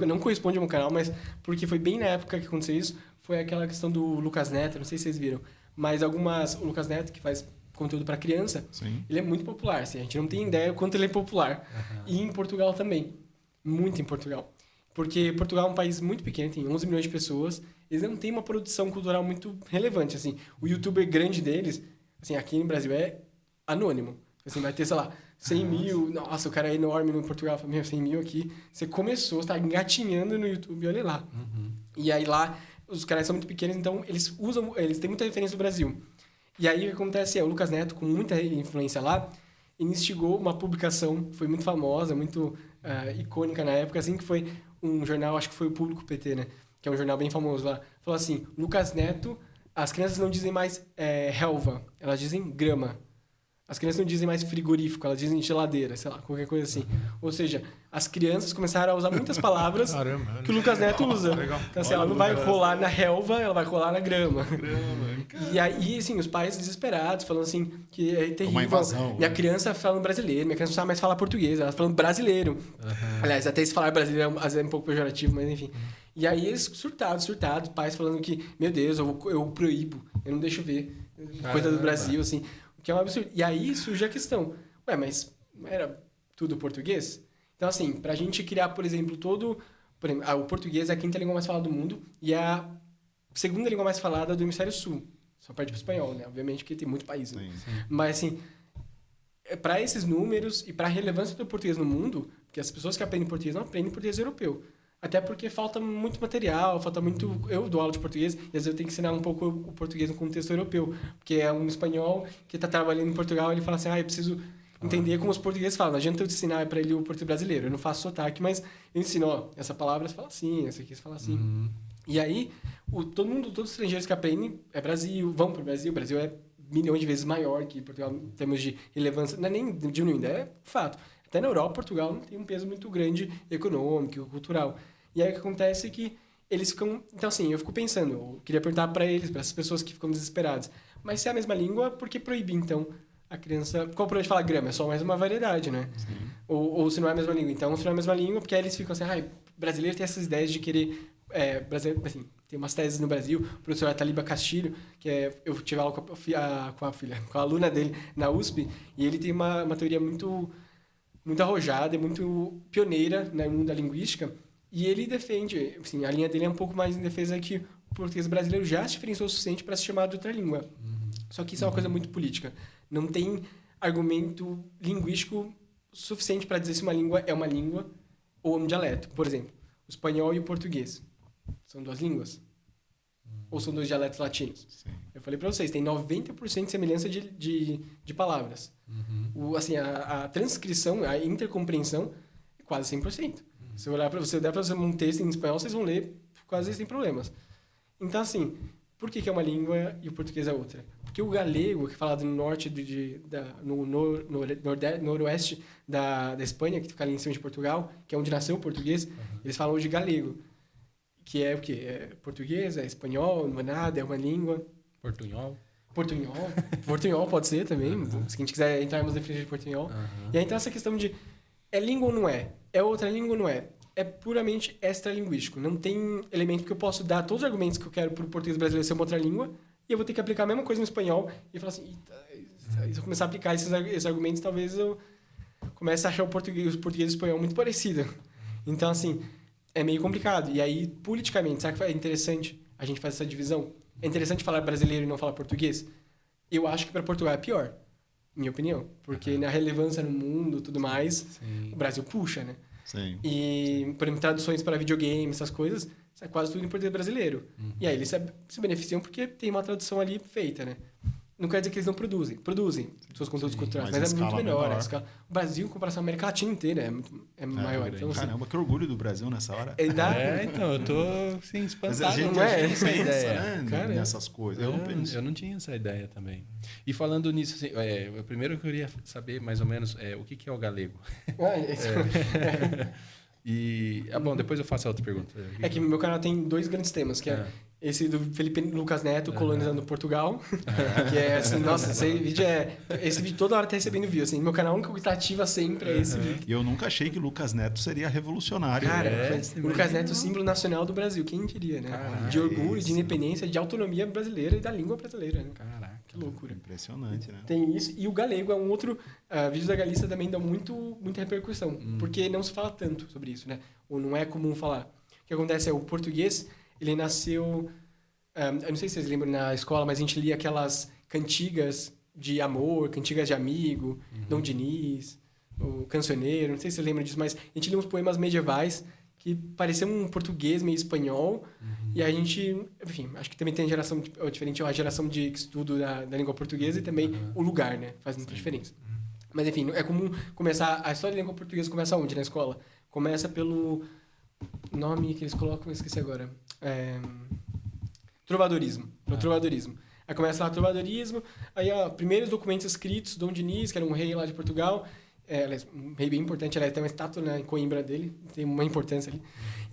Não corresponde ao meu canal, mas porque foi bem na época que aconteceu isso, foi aquela questão do Lucas Neto, não sei se vocês viram, mas o Lucas Neto, que faz conteúdo para criança, Sim. Ele é muito popular, assim, a gente não tem ideia do quanto ele é popular. E em Portugal também, muito em Portugal. Porque Portugal é um país muito pequeno, tem 11 milhões de pessoas, eles não têm uma produção cultural muito relevante, assim. O youtuber grande deles, assim, aqui no Brasil é anônimo. Assim, vai ter, sei lá, 100 mil, nossa, o cara é enorme no Portugal, meu, 100 mil aqui, você começou, você tá engatinhando no YouTube, olha lá. E aí lá, os canais são muito pequenos, então eles têm muita referência do Brasil. E aí o que acontece o Lucas Neto, com muita influência lá, instigou uma publicação, foi muito famosa, muito icônica na época, assim, que foi um jornal, acho que foi o Público PT, né? Que é um jornal bem famoso lá. Falou assim, Lucas Neto, as crianças não dizem mais relva, elas dizem grama. As crianças não dizem mais frigorífico, elas dizem geladeira, sei lá, qualquer coisa assim. Ou seja, as crianças começaram a usar muitas palavras que o Lucas Neto usa. Legal. Então, assim, ela não vai rolar na relva, ela vai rolar na grama. E aí, assim, os pais desesperados, falando assim, que é terrível. Uma invasão. Minha criança falando brasileiro, minha criança não sabe mais falar português, ela falando brasileiro. Aliás, até se falar brasileiro às vezes é um pouco pejorativo, mas enfim. E aí eles surtados, pais falando que, meu Deus, eu proíbo, eu não deixo ver. Coisa do Brasil, assim. Que é um absurdo. E aí surge a questão. Ué, mas não era tudo português? Então, assim, pra gente criar, por exemplo, o português é a quinta língua mais falada do mundo e é a segunda língua mais falada do Hemisfério Sul. Só perde pro espanhol, né? Obviamente, porque tem muito país. Né? Sim. Mas, assim, para esses números e para a relevância do português no mundo, porque as pessoas que aprendem português não aprendem português europeu. Até porque falta muito material, falta muito... Eu dou aula de português e às vezes eu tenho que ensinar um pouco o português no contexto europeu. Porque é um espanhol que está trabalhando em Portugal e ele fala assim, eu preciso entender como os portugueses falam. Não adianta eu te ensinar para ele o português brasileiro. Eu não faço sotaque, mas eu ensino, essa palavra você fala assim, essa aqui você fala assim. E aí, todos os estrangeiros que aprendem vão para o Brasil. O Brasil é milhões de vezes maior que Portugal em termos de relevância. Não é nem diminuindo, é fato. Até na Europa, Portugal não tem um peso muito grande econômico, cultural. E aí o que acontece é que eles ficam... Então, assim, eu fico pensando, eu queria perguntar para eles, para essas pessoas que ficam desesperadas, mas se é a mesma língua, por que proibir, então, a criança... Qual o problema de falar grama? É só mais uma variedade, né? Ou se não é a mesma língua. Então, se não é a mesma língua, porque aí eles ficam assim, brasileiro tem essas ideias de querer... brasileiro, assim, tem umas teses no Brasil, o professor Ataliba Castilho, eu tive aula com a aluna dele na USP, e ele tem uma teoria muito arrojada e muito pioneira no mundo da linguística. E ele defende, assim, a linha dele é um pouco mais em defesa que o português brasileiro já se diferenciou o suficiente para se chamar de outra língua. Só que isso é uma coisa muito política. Não tem argumento linguístico suficiente para dizer se uma língua é uma língua ou um dialeto. Por exemplo, o espanhol e o português. São duas línguas? Ou são dois dialetos latinos? Sim. Eu falei para vocês, tem 90% de semelhança de palavras. Assim, a transcrição, a intercompreensão é quase 100%. Se eu der para você um texto em espanhol, vocês vão ler quase sem problemas. Então, assim, por que é uma língua e o português é outra? Porque o galego, que é falado no norte, noroeste da Espanha, que fica ali em cima de Portugal, que é onde nasceu o português, eles falam de galego. Que é o quê? É português, é espanhol, não é nada, é uma língua. Portunhol pode ser também, se a gente quiser entrar nas definições de portunhol. E aí, então, essa questão de é língua ou não é? É outra língua ou não é? É puramente extralinguístico. Não tem elemento que eu posso dar todos os argumentos que eu quero para o português brasileiro ser uma outra língua e eu vou ter que aplicar a mesma coisa no espanhol e falar assim, se eu começar a aplicar esses argumentos, talvez eu comece a achar os português e o espanhol muito parecido. Então, assim, é meio complicado. E aí, politicamente, será que é interessante a gente fazer essa divisão? É interessante falar brasileiro e não falar português? Eu acho que para Portugal é pior, minha opinião. Porque na relevância no mundo e tudo mais, o Brasil puxa, né? Sim. E, por exemplo, traduções para videogame, essas coisas, é quase tudo em português brasileiro. E aí eles se beneficiam porque tem uma tradução ali feita, né? Não quer dizer que eles não produzem. Produzem seus conteúdos culturais, mas é muito menor. O Brasil, em comparação à América Latina inteira, é maior. Então, assim, caramba, que orgulho do Brasil nessa hora. Então, eu tô assim, espantado. A gente não é pensa, ideia. Né, nessas coisas. Eu não penso. Eu não tinha essa ideia também. E falando nisso, assim, o primeiro que eu queria saber, mais ou menos, o que é o galego? Bom, depois eu faço a outra pergunta. É que meu canal tem 2 grandes temas, que é esse do Felipe Lucas Neto colonizando Portugal, que é assim, nossa, esse vídeo toda hora tá recebendo view, assim, meu canal, a única coisa que tá ativa sempre é esse vídeo. E eu nunca achei que Lucas Neto seria revolucionário. Cara, o Lucas Neto é o símbolo nacional do Brasil, quem diria, né? Caraca, de orgulho, de independência, de autonomia brasileira e da língua brasileira, né? Caraca, que loucura. Impressionante, né? Tem isso, e o galego é um outro... vídeos da Galícia também dão muita repercussão, porque não se fala tanto sobre isso, né? Ou não é comum falar. O que acontece é, o português, ele nasceu... eu não sei se vocês lembram na escola, mas a gente lia aquelas cantigas de amor, cantigas de amigo, Dom Diniz, o Cancioneiro, não sei se vocês lembram disso, mas a gente lia uns poemas medievais que pareciam um português meio espanhol, e a gente, enfim, acho que também tem a geração diferente, a geração de estudo da língua portuguesa e também o lugar, né? Faz muita diferença. Mas, enfim, é comum começar... A história da língua portuguesa começa onde na escola? Começa pelo nome que eles colocam, eu esqueci agora. Trovadorismo. Pelo trovadorismo. Aí começa lá o trovadorismo, aí, primeiros documentos escritos, Dom Diniz, que era um rei lá de Portugal, um rei bem importante, tem uma estátua, né, em Coimbra dele, tem uma importância ali.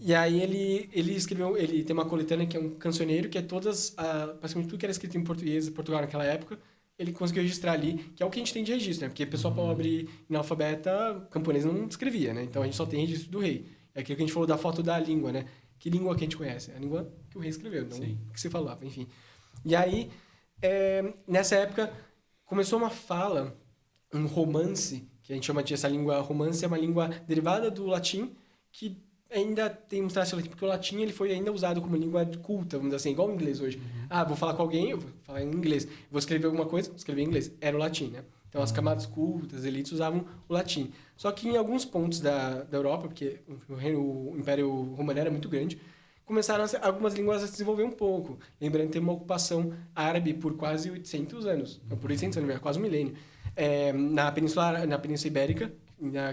E aí ele escreveu, ele tem uma coletânea que é um cancioneiro, que é praticamente tudo que era escrito em português de Portugal naquela época, ele conseguiu registrar ali, que é o que a gente tem de registro, né? Porque pessoa pobre, analfabeta, camponês não escrevia, né? Então a gente só tem registro do rei. É aquilo que a gente falou da foto da língua, né? Que língua que a gente conhece? A língua que o rei escreveu, não o que se falava, enfim. E aí, nessa época, começou uma fala, um romance, que a gente chama de essa língua romance, é uma língua derivada do latim, que ainda tem um traço latim, porque o latim ele foi ainda usado como língua culta, vamos dizer assim, igual o inglês hoje. Vou falar com alguém, eu vou falar em inglês. Vou escrever alguma coisa, vou escrever em inglês. Era o latim, né? Então, as camadas cultas, as elites usavam o latim. Só que em alguns pontos da Europa, porque o Império Romano era muito grande, começaram algumas línguas a se desenvolver um pouco. Lembrando que teve uma ocupação árabe por quase 800 anos. Não, por 800 anos, quase um milênio. Na Península Ibérica,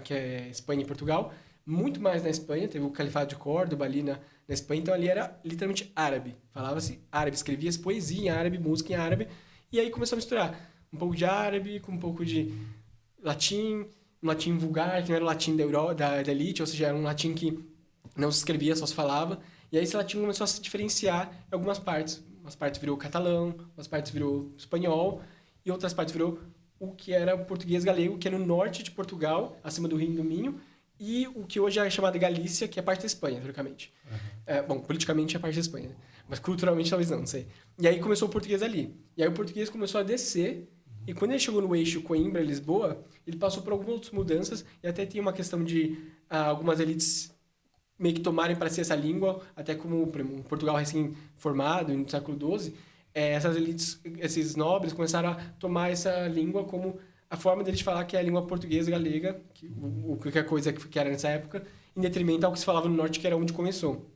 que é Espanha e Portugal, muito mais na Espanha, teve o Califado de Córdoba ali na Espanha, então ali era literalmente árabe. Falava-se árabe, escrevia-se poesia em árabe, música em árabe, e aí começou a misturar um pouco de árabe com um pouco de latim, um latim vulgar, que não era o latim da elite, ou seja, era um latim que não se escrevia, só se falava. E aí esse latim começou a se diferenciar em algumas partes. Umas partes virou catalão, umas partes virou espanhol, e outras partes virou o que era o português galego, que é no norte de Portugal, acima do Rio e do Minho, e o que hoje é chamado de Galícia, que é parte da Espanha, teoricamente. Bom, politicamente é parte da Espanha, né? Mas culturalmente talvez não sei. E aí começou o português ali. E aí o português começou a descer, e quando ele chegou no eixo Coimbra-Lisboa, ele passou por algumas outras mudanças, e até tem uma questão de algumas elites meio que tomarem para si essa língua, até como Portugal recém-formado, no século XII, essas elites, esses nobres começaram a tomar essa língua como a forma deles falar que é a língua portuguesa galega, qualquer coisa que era nessa época, em detrimento ao que se falava no norte, que era onde começou.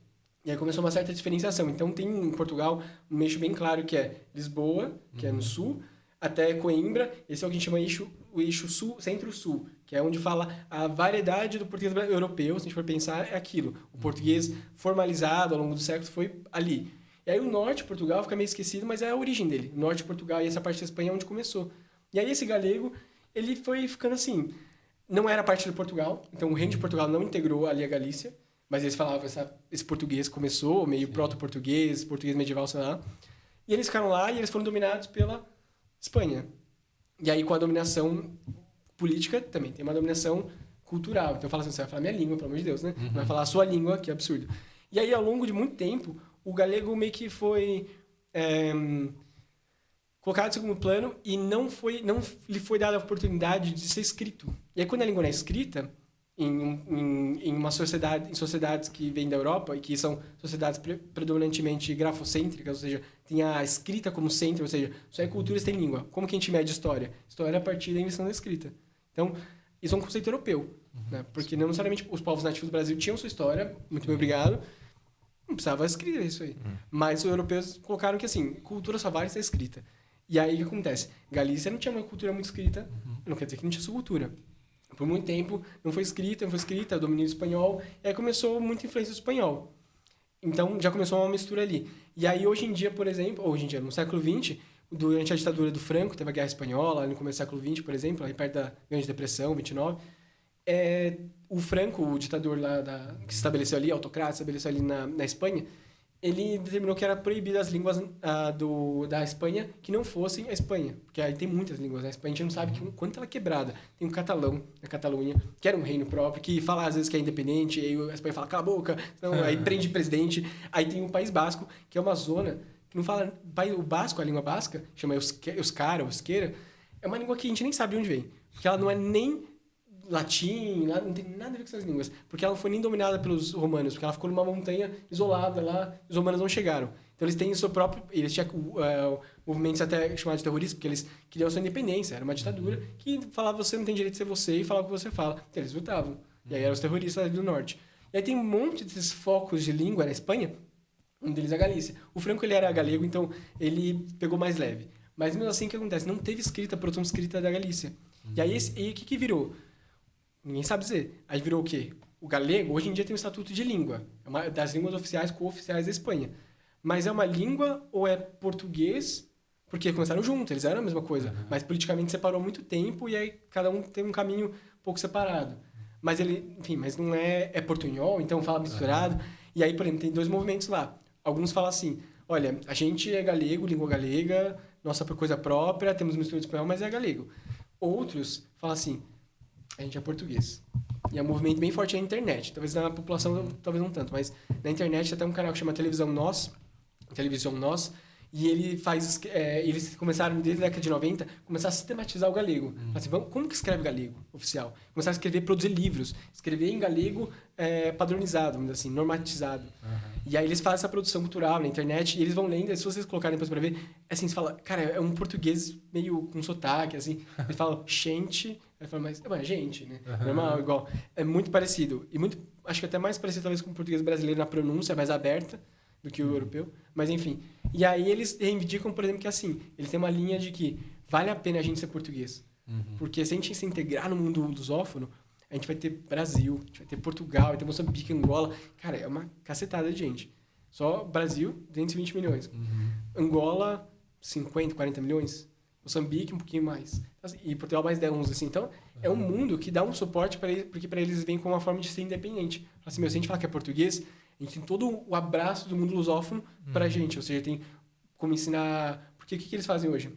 E aí começou uma certa diferenciação. Então tem em Portugal um eixo bem claro que é Lisboa, que é no sul, até Coimbra. Esse é o que a gente chama o eixo sul, centro-sul, que é onde fala a variedade do português europeu, se a gente for pensar, é aquilo. O português formalizado ao longo dos séculos foi ali. E aí o norte de Portugal fica meio esquecido, mas é a origem dele. O norte de Portugal e essa parte da Espanha é onde começou. E aí esse galego, ele foi ficando assim, não era parte de Portugal, então o reino de Portugal não integrou ali a Galícia, mas eles falavam esse português começou, meio proto-português, português medieval, sei lá. E eles ficaram lá e eles foram dominados pela Espanha. E aí com a dominação política também tem uma dominação cultural. Então fala assim, você vai falar minha língua, pelo amor de Deus, né? Vai falar a sua língua, que absurdo. E aí ao longo de muito tempo, o galego meio que foi colocado em segundo plano e não lhe foi dada a oportunidade de ser escrito. E aí, quando a língua não é escrita, em sociedades que vêm da Europa e que são sociedades predominantemente grafocêntricas, ou seja, tem a escrita como centro, ou seja, só é cultura sem língua. Como que a gente mede história? História é a partir da invenção da escrita. Então, isso é um conceito europeu, né? Porque não necessariamente os povos nativos do Brasil tinham sua história, muito bem obrigado, não precisava escrever isso aí. Mas os europeus colocaram que, assim, cultura só vale ser escrita. E aí, o que acontece? Galícia não tinha uma cultura muito escrita, não quer dizer que não tinha sua cultura. Por muito tempo, não foi escrita, domínio espanhol, e aí começou muita influência do espanhol. Então, já começou uma mistura ali. E aí, hoje em dia, por exemplo, no século XX, durante a ditadura do Franco, teve a Guerra Espanhola, no começo do século XX, por exemplo, aí perto da Grande Depressão, 29, o Franco, o ditador lá que se estabeleceu ali, autocrata, se estabeleceu ali na Espanha, ele determinou que era proibido as línguas da Espanha que não fossem a Espanha. Porque aí tem muitas línguas. A Espanha a gente não sabe quanto ela é quebrada. Tem o catalão, na Catalunha, que era um reino próprio, que fala às vezes que é independente, e aí a Espanha fala, cala a boca, então, aí prende presidente. Aí tem o País Basco, que é uma zona que não fala... O basco, a língua basca, chama euskara, euskera, é uma língua que a gente nem sabe de onde vem. Porque ela não é nem latim, não tem nada a ver com essas línguas. Porque ela não foi nem dominada pelos romanos, porque ela ficou numa montanha isolada lá, e os romanos não chegaram. Então eles têm o seu próprio... Eles tinham movimentos até chamados de terroristas, porque eles queriam sua independência. Era uma ditadura que falava você não tem direito de ser você e falava o que você fala. Então eles lutavam. E aí eram os terroristas do norte. E aí tem um monte desses focos de língua na Espanha, um deles é a Galícia. O Franco, ele era galego, então ele pegou mais leve. Mas mesmo assim, o que acontece? Não teve produção escrita da Galícia. E aí, o que virou? Ninguém sabe dizer. Aí virou o quê? O galego, hoje em dia, tem um estatuto de língua. É uma das línguas oficiais cooficiais da Espanha. Mas é uma língua ou é português? Porque começaram juntos, eles eram a mesma coisa. Mas politicamente separou há muito tempo e aí cada um tem um caminho um pouco separado. Mas mas não é portunhol, então fala misturado. E aí, por exemplo, tem 2 movimentos lá. Alguns falam assim, olha, a gente é galego, língua galega, nossa coisa própria, temos mistura de espanhol, mas é galego. Outros falam assim, a gente é português. E é um movimento bem forte na internet. Talvez na população, talvez não tanto, mas na internet tem até um canal que chama Televisão Nós, e ele eles começaram, desde a década de 90, começar a sistematizar o galego. Assim, como que escreve galego oficial? Começaram a escrever, produzir livros. Escrever em galego padronizado, vamos dizer assim, normatizado. E aí eles fazem essa produção cultural na internet, e eles vão lendo, e se vocês colocarem depois para ver, assim, você fala, cara, é um português meio com sotaque, assim. Eles falam, gente... Aí fala, mas gente, né? Normal, igual. É muito parecido. E acho que até mais parecido, talvez, com o português brasileiro na pronúncia, mais aberta do que o europeu. Mas, enfim. E aí eles reivindicam, por exemplo, que assim, eles têm uma linha de que vale a pena a gente ser português. Porque se a gente se integrar no mundo lusófono, a gente vai ter Brasil, a gente vai ter Portugal, vai ter Moçambique, Angola. Cara, é uma cacetada de gente. Só Brasil, 220 milhões. Angola, 50, 40 milhões. Moçambique, um pouquinho mais. E Portugal mais 10, assim. Então, é um mundo que dá um suporte para eles, porque para eles vem com uma forma de ser independente. Assim, se a gente falar que é português, a gente tem todo o abraço do mundo lusófono para a gente. Ou seja, tem como ensinar... Porque o que eles fazem hoje?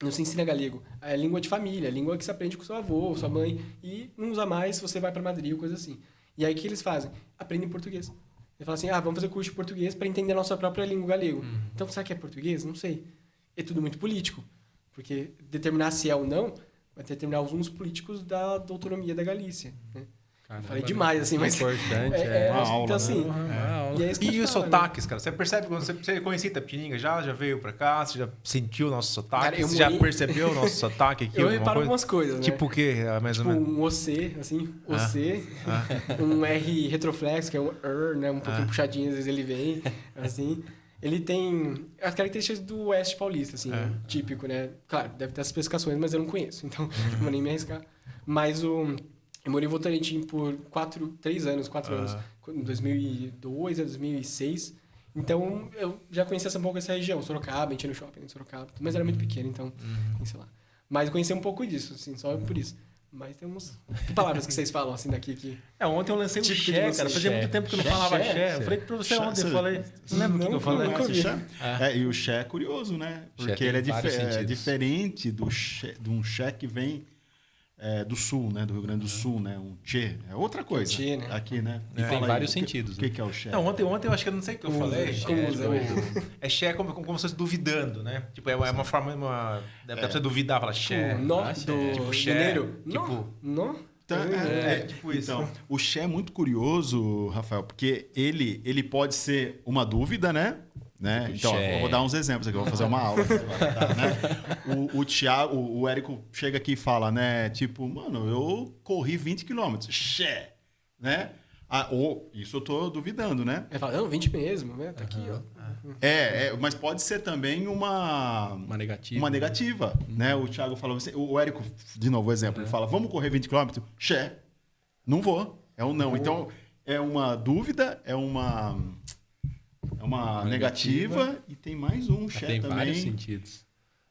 Não se ensina galego. É língua de família, é língua que se aprende com seu avô, sua mãe, e não usa mais se você vai para Madrid ou coisa assim. E aí, o que eles fazem? Aprendem português. Eles falam assim, vamos fazer curso de português para entender a nossa própria língua galego. Então, será que é português? Não sei. É tudo muito político. Porque determinar se é ou não vai determinar os rumos políticos da autonomia da Galícia, né? Caramba, falei demais, assim, mas... Importante, uma aula, então, assim... E os sotaques, cara? Você percebe quando você conhecia Itapetininga? Já veio pra cá? Você já sentiu o nosso sotaque? Cara, você já percebeu o nosso sotaque aqui? Eu reparo algumas coisas, né? Tipo o quê, mais ou menos? Um OC, assim, um R retroflexo, que é um né? Um pouquinho puxadinho, às vezes ele vem, assim... Ele tem as características do Oeste Paulista, assim, típico, né? Claro, deve ter as especificações, mas eu não conheço, então não vou nem me arriscar. Mas eu morei em Votorantim por 4 anos, em 2002 a 2006. Então, eu já conhecia um pouco essa região, Sorocaba, a gente ia no shopping em Sorocaba, mas era muito pequeno, então, sei lá. Mas eu conhecia um pouco disso, assim, só por isso. Mas tem umas palavras que vocês falam, assim, daqui que... Ontem eu lancei um xé, cara. Fazia muito tempo que eu não falava xé. Eu falei pra você ontem, eu falei... Não lembro o que eu falei. E o xé é curioso, né? Porque ele é diferente de um xé que vem do Sul, né? Do Rio Grande do Sul, né? Um tchê. É outra coisa. Tchê, né? Aqui, né? E tem vários sentidos. O que é o tchê? Não, ontem eu acho que eu não sei o que eu falei. Xé é como se fosse duvidando, né? Tipo, é uma forma... Deve pra você duvidar, falar xé. Tipo, xé. Mineiro. Tipo... Não? Tipo isso. Então, o Xé é muito curioso, Rafael, porque ele pode ser uma dúvida, né? Então, eu vou dar uns exemplos aqui, eu vou fazer uma aula aqui agora, tá, né? O Thiago, o Érico chega aqui e fala, né? Tipo, mano, eu corri 20 quilômetros. Xé! Né? Isso eu tô duvidando, né? Ele fala, não, 20 mesmo, né? Tá aqui, ó. Mas pode ser também uma negativa. Uma negativa, né? O Thiago falou, o Érico, de novo, o exemplo, ele fala, vamos correr 20 km? Xé. Não vou. É um não. Então, é uma dúvida, é uma negativa e tem mais um xé também. Tem vários sentidos.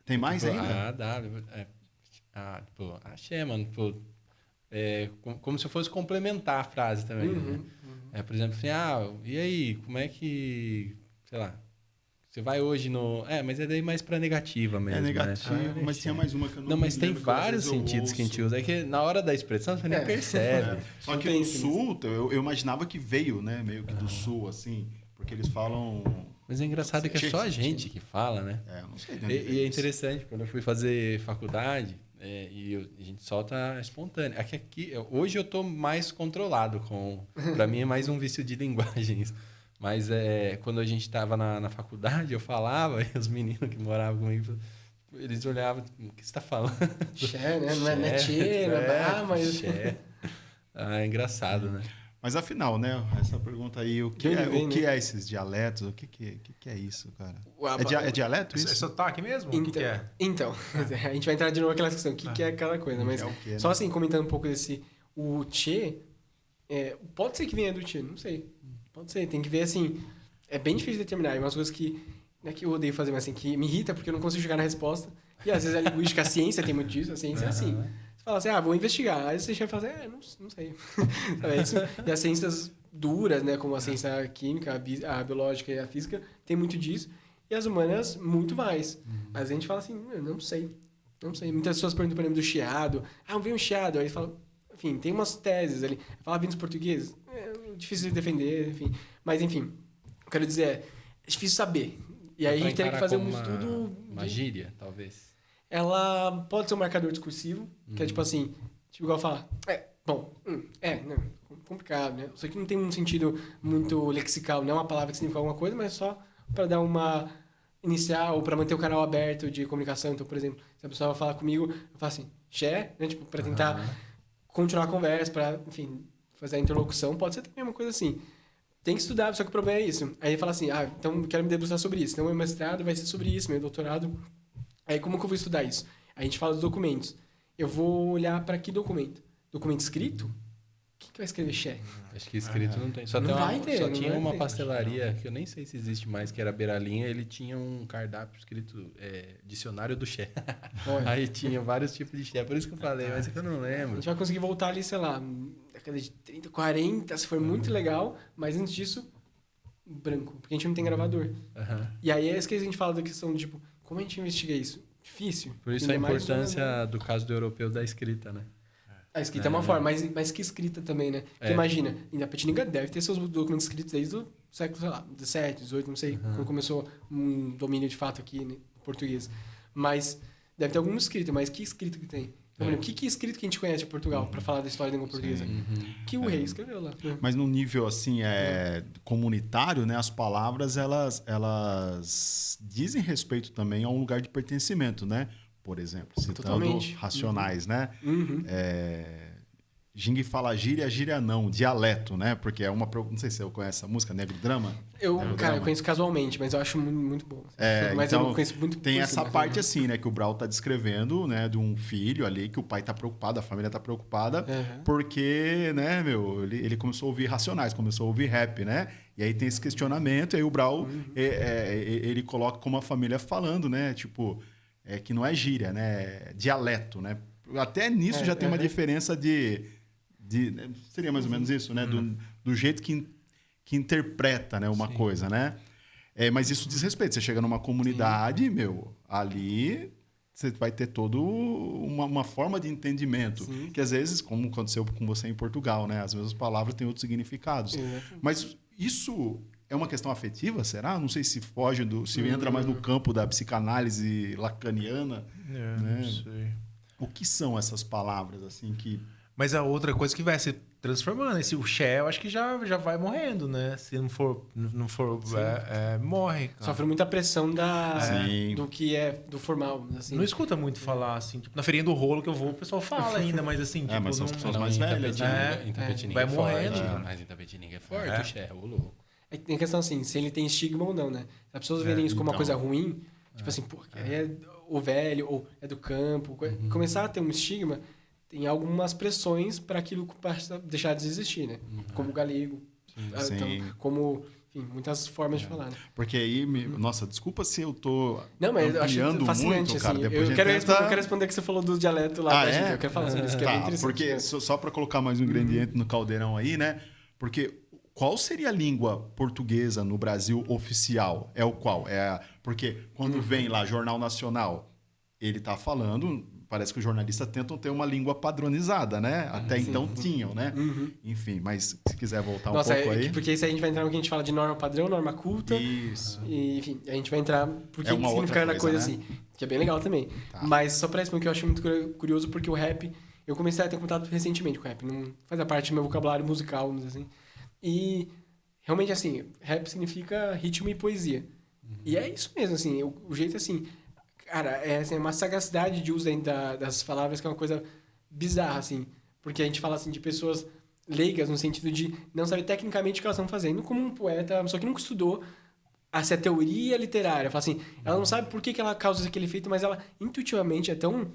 Tem mais ainda? Dá. Xé, mano, como se eu fosse complementar a frase também. Né? Por exemplo, assim, e aí, como é que, sei lá, você vai hoje no... mas é daí mais pra negativa mesmo. É negativa, né? Mas tinha mais uma que eu não Não, mas tem lembro, vários sentidos que a gente usa. É que na hora da expressão você nem percebe. Só que no Sul, eu imaginava que veio, né? Meio que do Sul, assim, porque eles falam... Mas é engraçado que é só a gente que fala, né? Eu não sei. E é interessante, quando eu fui fazer faculdade... a gente solta espontâneo. Hoje eu tô mais controlado para mim é mais um vício de linguagens. Mas quando a gente estava na faculdade, eu falava, e os meninos que moravam comigo, eles olhavam, o que você está falando? Xé, né? Não é tchê, mas... Xé. É engraçado, né? Mas afinal, né? Essa pergunta aí, o que é esses dialetos? O que é isso, cara? É dialeto isso? É sotaque mesmo? O que é? Então, a gente vai entrar de novo naquela questão. O que é aquela coisa? Mas né? só assim, comentando um pouco desse... O tchê, pode ser que venha do tchê, não sei. Pode ser, tem que ver assim... É bem difícil de determinar. É umas coisas que... Não é que eu odeio fazer, mas assim, que me irrita porque eu não consigo chegar na resposta. E às vezes a linguística, a ciência tem muito disso. A ciência é assim. Você fala assim, vou investigar. Aí você chega e fala assim, não sei. Isso. E as ciências duras, né, como a ciência química, a biológica e a física, tem muito disso. E as humanas, muito mais. Mas a gente fala assim, não sei. Não sei. Muitas pessoas perguntam, por exemplo, do chiado. Vem um chiado. Aí fala, enfim, tem umas teses ali. Fala, vem dos portugueses. É difícil de defender, enfim. Mas, enfim, eu quero dizer, é difícil saber. E aí a gente teria que fazer um estudo... Uma gíria, talvez. Ela pode ser um marcador discursivo, que é tipo assim, igual falar, complicado, né? Isso aqui não tem um sentido muito lexical, não é uma palavra que significa alguma coisa, mas só para dar uma inicial ou para manter o canal aberto de comunicação. Então, por exemplo, se a pessoa vai falar comigo, eu falo assim, xé, né? Tipo, para tentar continuar a conversa, para, enfim, fazer a interlocução, pode ser também uma coisa assim. Tem que estudar, só que o problema é isso. Aí ele fala assim, então eu quero me debruçar sobre isso. Então, meu mestrado vai ser sobre isso, meu doutorado... Aí, como que eu vou estudar isso? A gente fala dos documentos. Eu vou olhar para que documento? Documento escrito? Quem que vai escrever xé? Acho que escrito não tem. Só tinha uma pastelaria, que eu nem sei se existe mais, que era Beiralinha, ele tinha um cardápio escrito dicionário do xé. Aí tinha vários tipos de xé, por isso que eu falei, mas é que eu não lembro. A gente vai conseguir voltar ali, sei lá, década de 30, 40, se for muito legal, mas antes disso, branco, porque a gente não tem gravador. E aí é isso que a gente fala da questão de, tipo, como a gente investiga isso? Difícil. Por isso a importância do caso do europeu da escrita, né? A escrita é uma forma, mas que escrita também, né? Porque imagina, a Petininga deve ter seus documentos escritos desde o século, sei lá, 17, 18, não sei, quando começou um domínio de fato aqui, né, em português. Mas deve ter algum escrito, mas que escrito que tem? Então, o que escrito que a gente conhece de Portugal para falar da história da língua portuguesa? Que o rei escreveu lá. Mas no nível assim comunitário, né, as palavras elas dizem respeito também a um lugar de pertencimento, né? Por exemplo, citando Racionais, né? Jing fala gíria não, dialeto, né? Porque é uma... Não sei se você conhece essa música, Negro Drama. Eu conheço casualmente, mas eu acho muito, muito bom. Mas então, eu não conheço muito. Tem essa parte assim, né? Que o Brau tá descrevendo, né? De um filho ali, que o pai tá preocupado, a família tá preocupada, porque, né, ele começou a ouvir Racionais, começou a ouvir rap, né? E aí tem esse questionamento, e aí o Brau, ele coloca como a família falando, né? Tipo, que não é gíria, né? Dialeto, né? Até nisso já tem uma diferença seria mais ou menos isso, né? Do jeito que interpreta, né, uma coisa, né? Mas isso diz respeito. Você chega numa comunidade, ali você vai ter toda uma forma de entendimento. Sim. Que às vezes, como aconteceu com você em Portugal, né? As mesmas palavras têm outros significados. Mas isso é uma questão afetiva, será? Não sei se foge se entra mais no campo da psicanálise lacaniana. Né? Não sei. O que são essas palavras, assim, que... Mas a outra coisa que vai se transformando, o Xé, eu acho que já vai morrendo, né? Se não for morre. Cara. Sofre muita pressão do que é do formal. Assim. Não escuta muito falar, assim. Tipo, na ferinha do rolo que eu vou, o pessoal fala ainda, mas assim... tipo, mas são as pessoas mais velhas. Vai morrendo. Mas em Tapetininga é forte, o Xé, o louco. Tem questão assim, se ele tem estigma ou não, né? Se as pessoas verem isso como uma coisa ruim, tipo assim, pô, é o velho, ou é do campo, começar a ter um estigma... Tem algumas pressões para aquilo deixar de existir, né? Como o galego. Sim. Então, como... Enfim, muitas formas de falar, né? Porque aí... Nossa, desculpa se eu tô não, mas eu acho fascinante, muito, cara. Assim. Eu quero responder que você falou do dialeto lá da gente. Eu quero falar sobre isso, que é bem interessante. Porque, só para colocar mais um ingrediente no caldeirão aí, né? Porque qual seria a língua portuguesa no Brasil oficial? É o qual? Porque quando vem lá Jornal Nacional, ele tá falando... Parece que os jornalistas tentam ter uma língua padronizada, né? Até então tinham, né? Enfim, mas se quiser voltar um pouco aí... Porque isso aí a gente vai entrar no que a gente fala de norma padrão, norma culta. Isso. E, enfim, a gente vai entrar... Por que significa cada coisa, né? Assim. Que é bem legal também. Tá. Mas só para responder que eu acho muito curioso, porque o rap... Eu comecei a ter contato recentemente com o rap. Não faz parte do meu vocabulário musical, vamos dizer assim. E, realmente, assim, rap significa ritmo e poesia. E é isso mesmo, assim. O jeito, assim... Cara, é uma sagacidade de uso das palavras que é uma coisa bizarra, assim. Porque a gente fala, assim, de pessoas leigas no sentido de não saber tecnicamente o que elas estão fazendo, como um poeta, uma pessoa que nunca estudou essa teoria literária. Fala assim, ela não sabe por que ela causa aquele efeito, mas ela intuitivamente é tão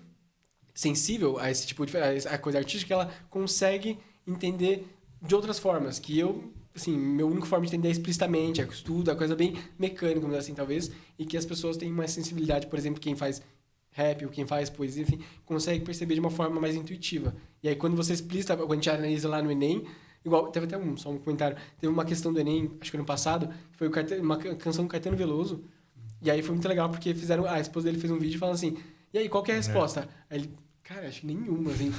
sensível a esse tipo de a coisa artística que ela consegue entender de outras formas, que eu... Assim, meu único forma de entender é explicitamente, é estudo, é coisa bem mecânica, vamos dizer assim, talvez, e que as pessoas têm mais sensibilidade, por exemplo, quem faz rap ou quem faz poesia, enfim, consegue perceber de uma forma mais intuitiva. E aí, quando você explicita, quando a gente analisa lá no Enem, igual, teve até só um comentário, teve uma questão do Enem, acho que ano passado, foi uma canção do Caetano Veloso, e aí foi muito legal, porque a esposa dele fez um vídeo falando assim, e aí, qual que é a resposta? Aí ele... Cara, acho que nenhuma, assim.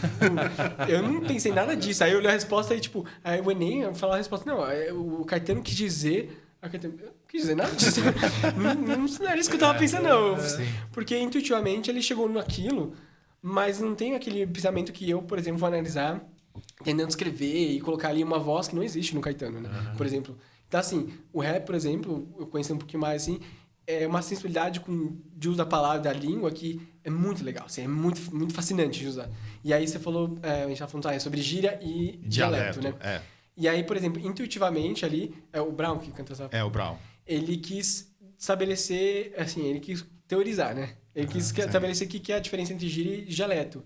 Eu não pensei nada disso. Aí eu olhei a resposta e, tipo... Aí o Enem, eu falava a resposta... Não, o Caetano quis dizer... Eu não quis dizer nada disso. Não era isso que eu tava pensando, não. Porque, intuitivamente, ele chegou naquilo... Mas não tem aquele pensamento que eu, por exemplo, vou analisar... Tentando escrever e colocar ali uma voz que não existe no Caetano, né? Por exemplo. Então, assim... O rap, por exemplo... Eu conheci um pouquinho mais, assim... É uma sensibilidade de uso da palavra, da língua, que é muito legal, assim, é muito, muito fascinante de usar. E aí você falou, a gente estava falando sobre gíria e dialeto, né? É. E aí, por exemplo, intuitivamente ali, é o Brown que canta essa... É o Brown. Ele quis estabelecer, assim, ele quis teorizar, né? Ele quis estabelecer o que é a diferença entre gíria e dialeto.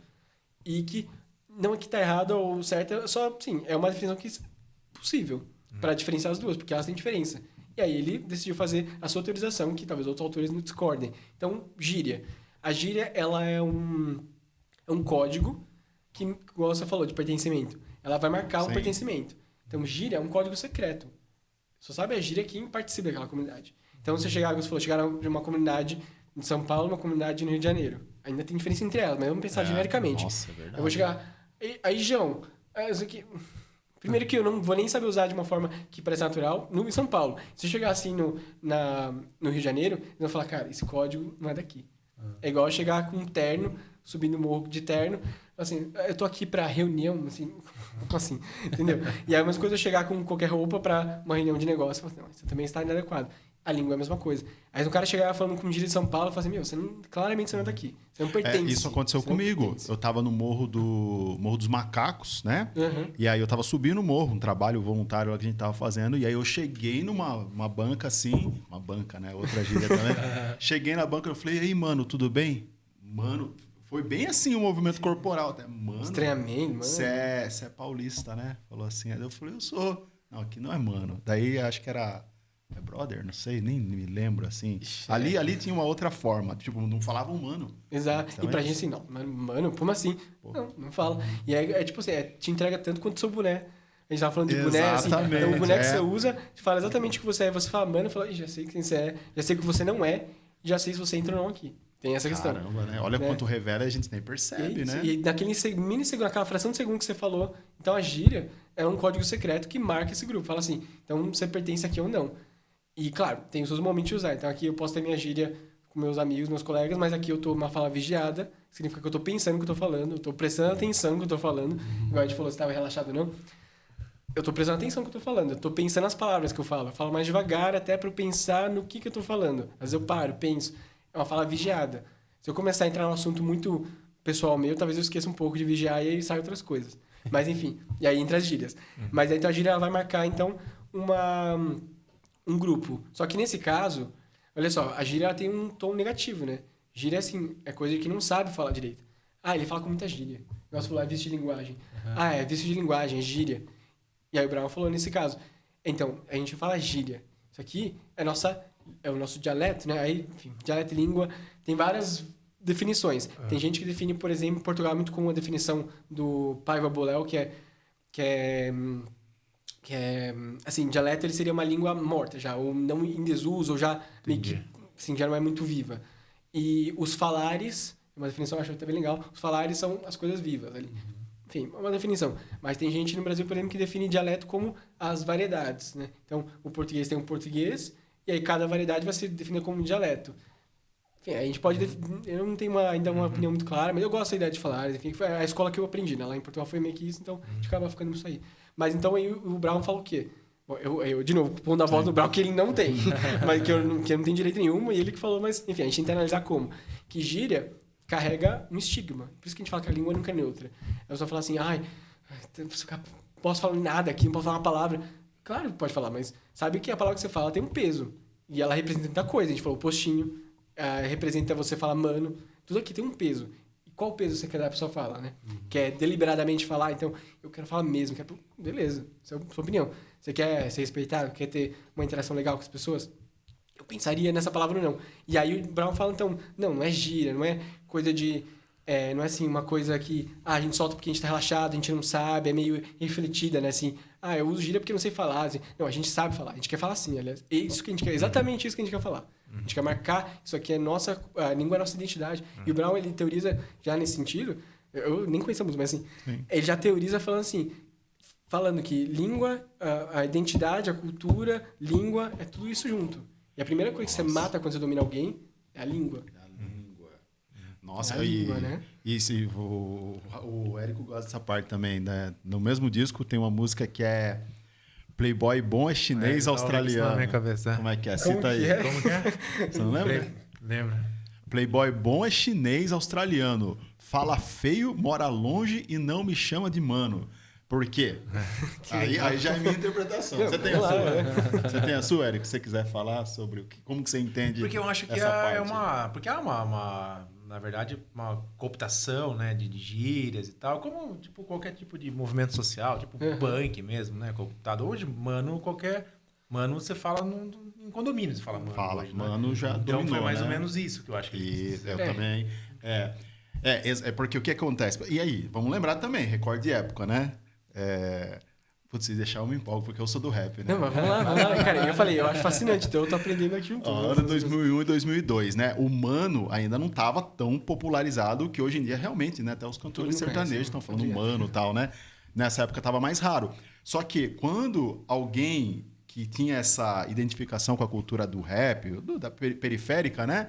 E que não é que está errado ou certo, é só, sim, é uma definição que é possível para diferenciar as duas, porque elas têm diferença. E aí ele decidiu fazer a sua teorização, que talvez outros autores não discordem. Então, gíria. A gíria, ela é um código que, como você falou, de pertencimento. Ela vai marcar um pertencimento. Então, gíria é um código secreto. Só sabe a gíria quem participa daquela comunidade. Então, você chegar de uma comunidade em São Paulo, uma comunidade no Rio de Janeiro. Ainda tem diferença entre elas, mas vamos pensar genericamente. Nossa, é verdade. Eu vou chegar... Aí, João... Isso aqui... Primeiro que eu não vou nem saber usar de uma forma que parece natural em São Paulo. Se eu chegar assim no Rio de Janeiro, eles vão falar, cara, esse código não é daqui. É igual eu chegar com um terno, subindo o morro de terno, assim, eu tô aqui pra reunião, assim, entendeu? E aí a mesma coisa eu chegar com qualquer roupa pra uma reunião de negócio, eu falo, não, isso também está inadequado. A língua é a mesma coisa. Aí o cara chegar falando com um gíria de São Paulo e fala assim, claramente você não é daqui. Você não pertence. Isso aconteceu comigo. Eu tava no Morro dos Macacos, né? E aí eu tava subindo o morro, um trabalho voluntário lá que a gente tava fazendo. E aí eu cheguei numa banca assim... Uma banca, né? Outra gíria também. Cheguei na banca e eu falei, ei, mano, tudo bem? Mano, foi bem assim o movimento corporal. Até, mano... Estranhamento, mano. Você é paulista, né? Falou assim. Aí eu falei, eu sou. Não, aqui não é mano. Daí acho que era... É brother, não sei, nem me lembro, assim. Ixi, ali tinha uma outra forma. Tipo, não falavam mano. Exato. E pra gente, assim, não. Mano, como assim? Pô. Não fala. E aí, tipo assim, te entrega tanto quanto o seu boné. A gente tava falando de boné, assim. Então, o boné que você usa, te fala exatamente o que você é. Você fala, mano, fala, já sei quem você é, já sei o que você não é, já sei se você entra ou não aqui. Tem essa questão. Caramba, né? Olha quanto revela, a gente nem percebe, né? E naquele mini segundo, naquela fração de segundo que você falou, então a gíria é um código secreto que marca esse grupo. Fala assim, então você pertence aqui ou não. E, claro, tem os seus momentos de usar. Então aqui eu posso ter minha gíria com meus amigos, meus colegas, mas aqui eu tô uma fala vigiada, significa que eu tô pensando no que eu tô falando, eu tô prestando atenção no que eu tô falando. Igual a gente falou, você estava relaxado ou não. Eu tô prestando atenção no que eu tô falando, eu tô pensando nas palavras que eu falo. Eu falo mais devagar até para eu pensar no que eu tô falando. Às vezes eu paro, penso. É uma fala vigiada. Se eu começar a entrar num assunto muito pessoal meu, talvez eu esqueça um pouco de vigiar e aí saem outras coisas. Mas enfim, e aí entra as gírias. Mas aí então a gíria ela vai marcar então um grupo. Só que nesse caso, olha só, a gíria ela tem um tom negativo, né? Gíria assim, é coisa que não sabe falar direito. Ah, ele fala com muita gíria. O negócio falou, é vício de linguagem. Ah, é vício de linguagem, é gíria. E aí o Brown falou nesse caso. Então, a gente fala gíria. Isso aqui é o nosso dialeto, né? Aí, enfim, dialeto e língua tem várias definições. Tem gente que define, por exemplo, em Portugal muito com a definição do Paiva Boléu, que é assim, dialeto ele seria uma língua morta já, ou não em desuso, ou já meio que, assim, já não é muito viva. E os falares, uma definição eu acho até bem legal, os falares são as coisas vivas ali. Enfim, uma definição. Mas tem gente no Brasil, por exemplo, que define dialeto como as variedades, né? Então, o português tem um português, e aí cada variedade vai se definir como um dialeto. Enfim, a gente pode... Eu não tenho ainda uma opinião muito clara, mas eu gosto da ideia de falar. Enfim, foi a escola que eu aprendi, né? Lá em Portugal foi meio que isso, então a gente acaba ficando nisso aí. Mas então aí o Brown fala o quê? Bom, eu de novo, pondo a voz do Brown que ele não tem. Mas que eu não tenho direito nenhum, e ele que falou, mas enfim, a gente tem que analisar como. Que gíria carrega um estigma. Por isso que a gente fala que a língua nunca é neutra. Eu só falo assim, posso falar nada aqui, não posso falar uma palavra. Claro que pode falar, mas sabe que a palavra que você fala tem um peso. E ela representa muita coisa. A gente falou postinho, representa você falar mano. Tudo aqui tem um peso. E qual peso você quer dar pra pessoa falar, né? Quer deliberadamente falar, então, eu quero falar mesmo. Beleza, essa é a sua opinião. Você quer ser respeitado? Quer ter uma interação legal com as pessoas? Eu pensaria nessa palavra ou não. E aí o Brown fala, então, não é gíria, não é coisa de... não é assim, uma coisa que a gente solta porque a gente tá relaxado, a gente não sabe, é meio refletida, né? Assim, eu uso gíria porque eu não sei falar. Assim. Não, a gente sabe falar, a gente quer falar assim, aliás. É isso que a gente quer, exatamente isso que a gente quer falar. A gente quer marcar, isso aqui é a língua é nossa identidade. E o Brown, ele teoriza já nesse sentido, eu nem conheço a música, mas assim, ele já teoriza falando que língua, a identidade, a cultura, língua, é tudo isso junto. E a primeira coisa que você mata quando você domina alguém é a língua. Nossa, né? O Érico gosta dessa parte também, né? No mesmo disco tem uma música que é Playboy bom é chinês australiano. Na minha cabeça. Como é que é? Cita aí. Como que é? Você não lembra? Lembra. Playboy bom é chinês australiano. Fala feio, mora longe e não me chama de mano. Por quê? Aí já é minha interpretação. Você tem a sua? Você tem a sua, Érico? Se você quiser falar sobre como que você entende. Porque eu acho que porque é na verdade, uma cooptação, né, de gírias e tal, como tipo qualquer tipo de movimento social, tipo punk mesmo, né, cooptado. Hoje, mano, você fala em condomínio, você fala mano. Fala, hoje, mano, né? já então dominou, foi mais né? ou menos isso que eu acho que eu também. É porque o que acontece? E aí, vamos lembrar também, recorde de época, né? Putz, se deixar eu me empolgo, porque eu sou do rap, né? Não, mas vamos lá. Cara, eu falei, eu acho fascinante, então eu tô aprendendo aqui um pouco. Ano 2001 e 2002, né? O mano ainda não estava tão popularizado que hoje em dia realmente, né? Até os cantores sertanejos estão falando mano e tal, né? Nessa época estava mais raro. Só que quando alguém que tinha essa identificação com a cultura do rap, da periférica, né?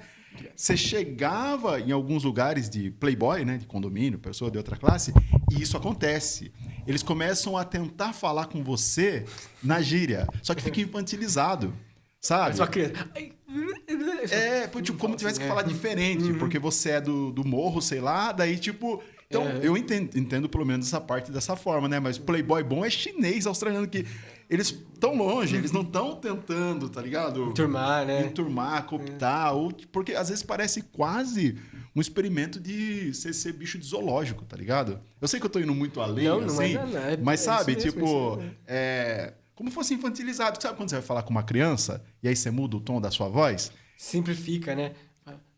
Você chegava em alguns lugares de playboy, né? De condomínio, pessoa de outra classe, e isso acontece. Eles começam a tentar falar com você na gíria, só que fica infantilizado, sabe? Só criança. Tipo, como tivesse que falar diferente, porque você é do morro, sei lá, daí tipo... Então, eu entendo pelo menos essa parte dessa forma, né? Mas playboy bom é chinês, australiano, que eles estão longe, eles não estão tentando, tá ligado? Enturmar, né? Enturmar, cooptar, porque às vezes parece quase um experimento de ser bicho de zoológico, tá ligado? Eu sei que eu tô indo muito além, assim, mas sabe, tipo, como fosse infantilizado. Sabe quando você vai falar com uma criança e aí você muda o tom da sua voz? Simplifica, né?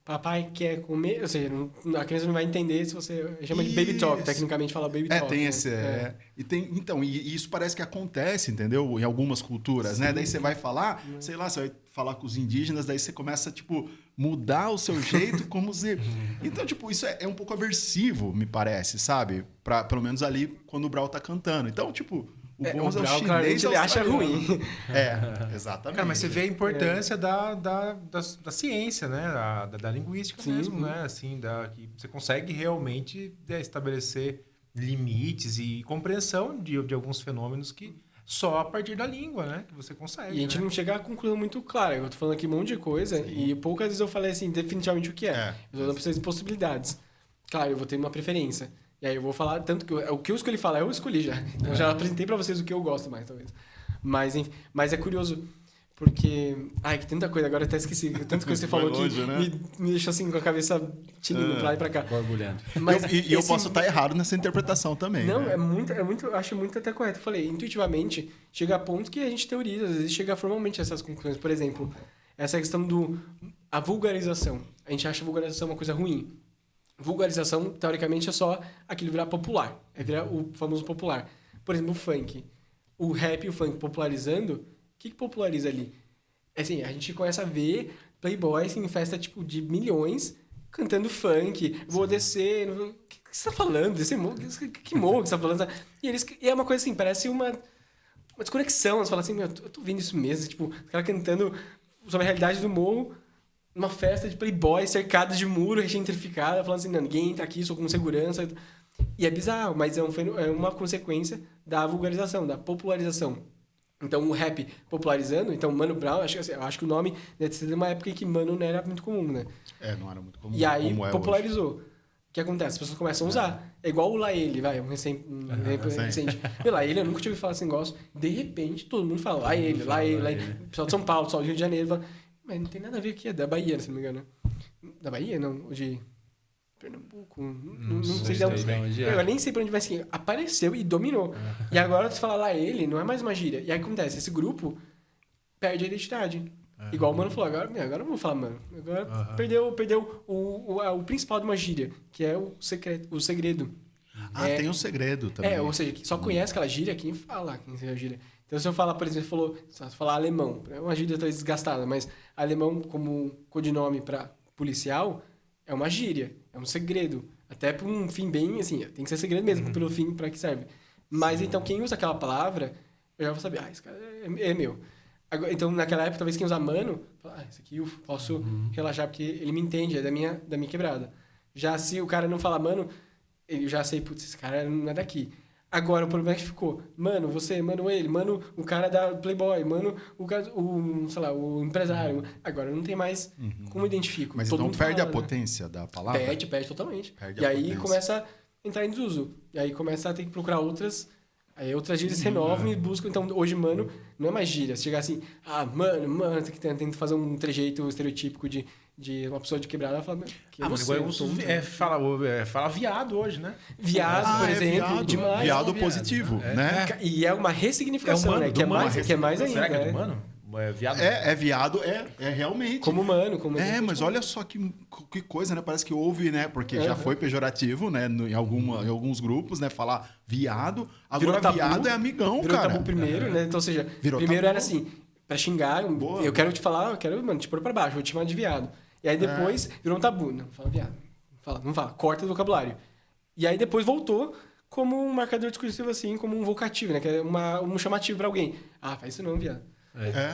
Papai quer comer, ou seja, a criança não vai entender se você chama de baby talk, tecnicamente fala baby talk. Tem né? esse... Então, e isso parece que acontece, entendeu? Em algumas culturas, né? Daí você vai falar, sei lá, você vai falar com os indígenas, daí você começa, tipo, mudar o seu jeito como se... Então, tipo, isso é um pouco aversivo, me parece, sabe? Pelo menos ali, quando o Brau tá cantando. Então, tipo... O Bonzo é o chinês, ele acha ruim. Exatamente. Cara, mas você vê a importância da ciência, né? Da linguística mesmo, né? Assim, que você consegue realmente estabelecer limites e compreensão de alguns fenômenos que só a partir da língua, né? Que você consegue. E a gente não chega a conclusão muito clara. Eu tô falando aqui um monte de coisa e poucas vezes eu falei assim, definitivamente o que é. Eu tô dando pra vocês possibilidades. Claro, eu vou ter uma preferência. E aí eu vou falar, tanto que o que eu escolhi falar, eu escolhi já. Então eu já apresentei pra vocês o que eu gosto mais, talvez. Mas, enfim, mas é curioso, porque... Ai, que tanta coisa, agora eu até esqueci. Tanta coisa que você falou longe, que né? me deixou assim com a cabeça tinindo pra lá e pra cá. Borbulhando. Mas eu posso estar errado nessa interpretação também. Não, né? é muito, eu acho muito até correto. Eu falei, intuitivamente, chega a ponto que a gente teoriza, às vezes chega formalmente a essas conclusões. Por exemplo, essa questão a vulgarização. A gente acha a vulgarização uma coisa ruim. Vulgarização, teoricamente, é só aquilo virar popular. É virar o famoso popular. Por exemplo, o funk. O rap e o funk popularizando, o que populariza ali? Assim, a gente começa a ver playboys em festa tipo, de milhões cantando funk. Vou descer... O que você tá falando? Descer morro? Que morro que você tá falando? E é uma coisa assim, parece uma desconexão. Você fala assim, eu tô vendo isso mesmo. Tipo, os caras cantando sobre a realidade do morro... Uma festa de playboy cercada de muro, gentrificada, falando assim, não, ninguém entra aqui, sou com segurança. E é bizarro, mas é uma consequência da vulgarização, da popularização. Então, o rap popularizando, então, Mano Brown, eu acho que o nome deve ser de uma época em que Mano não era muito comum, né? Não era muito comum. E aí, como popularizou. O que acontece? As pessoas começam a usar. É igual o La Ele, vai, um recente. O La Ele, eu nunca tive falado esse negócio. De repente, todo mundo fala, La Ele. O pessoal de São Paulo, o pessoal do Rio de Janeiro, fala... Mas não tem nada a ver aqui, é da Bahia, se não me engano. Da Bahia, não? De Pernambuco? Não sei de onde é. Eu nem sei pra onde vai assim. Apareceu e dominou. E agora você fala lá ele, não é mais uma gíria. E aí acontece, esse grupo perde a identidade. Igual o Mano falou, agora eu não vou falar Mano. Agora perdeu o principal de uma gíria, que é o segredo. Tem um segredo também. Ou seja, só conhece aquela gíria quem fala, quem seja a gíria. Então, se eu falar, por exemplo, se falar alemão, é uma gíria talvez desgastada, mas alemão como codinome para policial é uma gíria, é um segredo. Até por um fim bem, assim, tem que ser segredo mesmo, pelo fim para que serve. Mas, então, quem usa aquela palavra, eu já vou saber, esse cara é meu. Agora, então, naquela época, talvez quem usa mano, fala, esse aqui eu posso relaxar porque ele me entende, é da minha quebrada. Já se o cara não fala mano, eu já sei, putz, esse cara não é daqui. Agora, o problema é que ficou, mano, você, mano, ele, mano, o cara da Playboy, mano, o empresário. Agora não tem mais como identifico. Mas todo então mundo perde fala, a potência da palavra? Perde totalmente. Perde e a aí potência. começa a entrar em desuso. E aí começa a ter que procurar outras gírias se renovam e buscam. Então, hoje, mano, não é mais gíria. Se chegar assim, mano, tem que fazer um trejeito estereotípico de uma pessoa de quebrada, ela fala, fala viado hoje, né? Viado, por exemplo, viado, demais. Viado positivo, né? E é uma ressignificação, mano, né? Que é mais ainda. Será que é do mano? Viado? Viado, realmente. Como mano. Mas olha só que coisa, né? Parece que houve, né? Porque já foi pejorativo, né? Em alguns grupos, né? Falar viado. Agora viado é amigão, virou cara. Virou tabu primeiro, né? Então, ou seja, primeiro era assim, pra xingar, eu quero te falar, eu quero, mano, te pôr pra baixo, vou te chamar de viado. E aí depois virou um tabu. Não, fala viado. Não fala. Corta o vocabulário. E aí depois voltou como um marcador discursivo, assim, como um vocativo, né? Que é um chamativo pra alguém. Faz isso não, viado.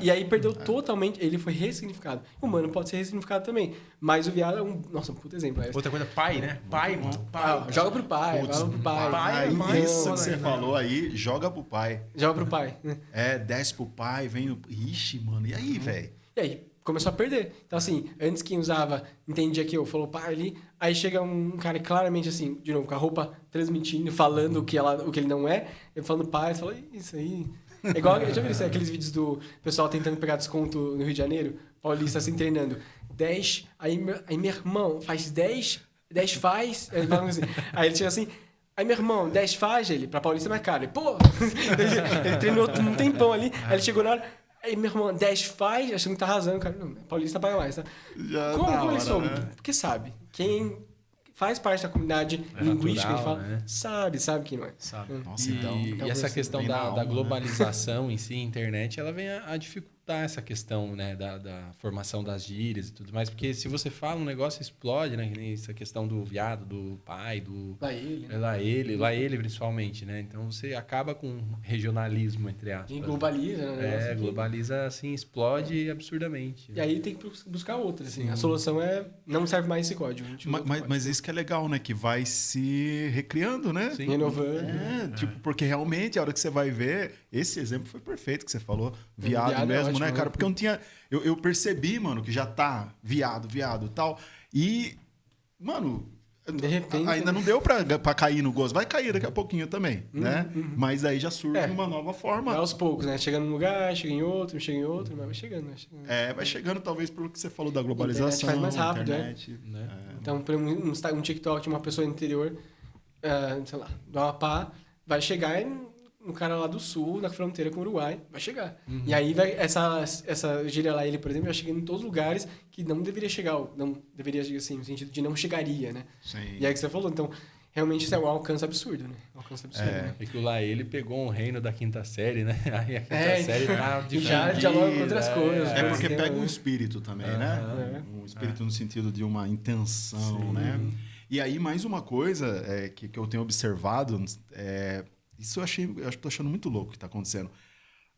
E aí perdeu totalmente, ele foi ressignificado. O mano pode ser ressignificado também. Mas o viado é um puto exemplo. Outra coisa, pai, né? Pai, mano. Joga pro pai, joga pro pai. Isso que você falou aí, joga pro pai. Joga pro pai. Desce pro pai, vem no... Ixi, mano, e aí, velho? E aí, começou a perder. Então, assim, antes quem usava, entendia que eu falou pai ali, aí chega um cara claramente assim, de novo, com a roupa transmitindo, falando o que ele não é, ele falando pai, você fala, isso aí... É igual, já viu aqueles vídeos do pessoal tentando pegar desconto no Rio de Janeiro? Paulista assim, treinando. 10, aí meu irmão faz 10 faz... Ele fala assim, aí ele chega assim... Aí, meu irmão, 10 faz, ele, pra Paulista é mais caro. Ele treinou um tempão ali, aí ele chegou na hora... Aí, meu irmão, 10 faz, achando que tá arrasando, cara. Não, Paulista paga mais, tá? Como ele soube? Né? Porque sabe. Quem faz parte da comunidade linguística, natural, a gente fala, sabe quem não é. Sabe. Nossa, e essa questão da globalização em si, internet, ela vem a dificultar dificultar essa questão, né, da formação das gírias e tudo mais, porque se você fala um negócio, explode, né? Que nem essa questão do viado, do pai, do... Lá ele principalmente, né? Então você acaba com regionalismo, entre aspas. E globaliza, né? Globaliza, assim, explode absurdamente. E aí tem que buscar outra, assim. A solução não serve mais esse código. Mas isso que é legal, né? Que vai se recriando, né? Sim. Renovando. Tipo, porque realmente a hora que você vai ver, esse exemplo foi perfeito que você falou, viado mesmo, ótimo, né, cara? Porque eu não tinha, eu percebi, mano, que já tá viado e tal, e, mano, de repente, ainda não deu pra cair no gosto, vai cair daqui a pouquinho também, né? Mas aí já surge uma nova forma. Vai aos poucos, né? Chega num lugar, chega em outro, mas vai chegando. Vai chegando talvez pelo que você falou da globalização. Faz mais rápido, internet, né? Então, por um TikTok de uma pessoa do interior, sei lá, do Amapá, vai chegar no cara lá do sul, na fronteira com o Uruguai, vai chegar. E aí essa gíria lá, ele, por exemplo, vai chegando em todos os lugares que não deveria chegar, não deveria, assim, no sentido de não chegaria, né? Sim. E aí que você falou, então, realmente isso é um alcance absurdo, né? Né? É que o lá ele pegou um reino da quinta série, né? Aí a quinta série tá já dialoga com outras coisas. Porque pega um espírito também, né? Um espírito no sentido de uma intenção, né? E aí, mais uma coisa que eu tenho observado, isso eu estou achando muito louco o que está acontecendo.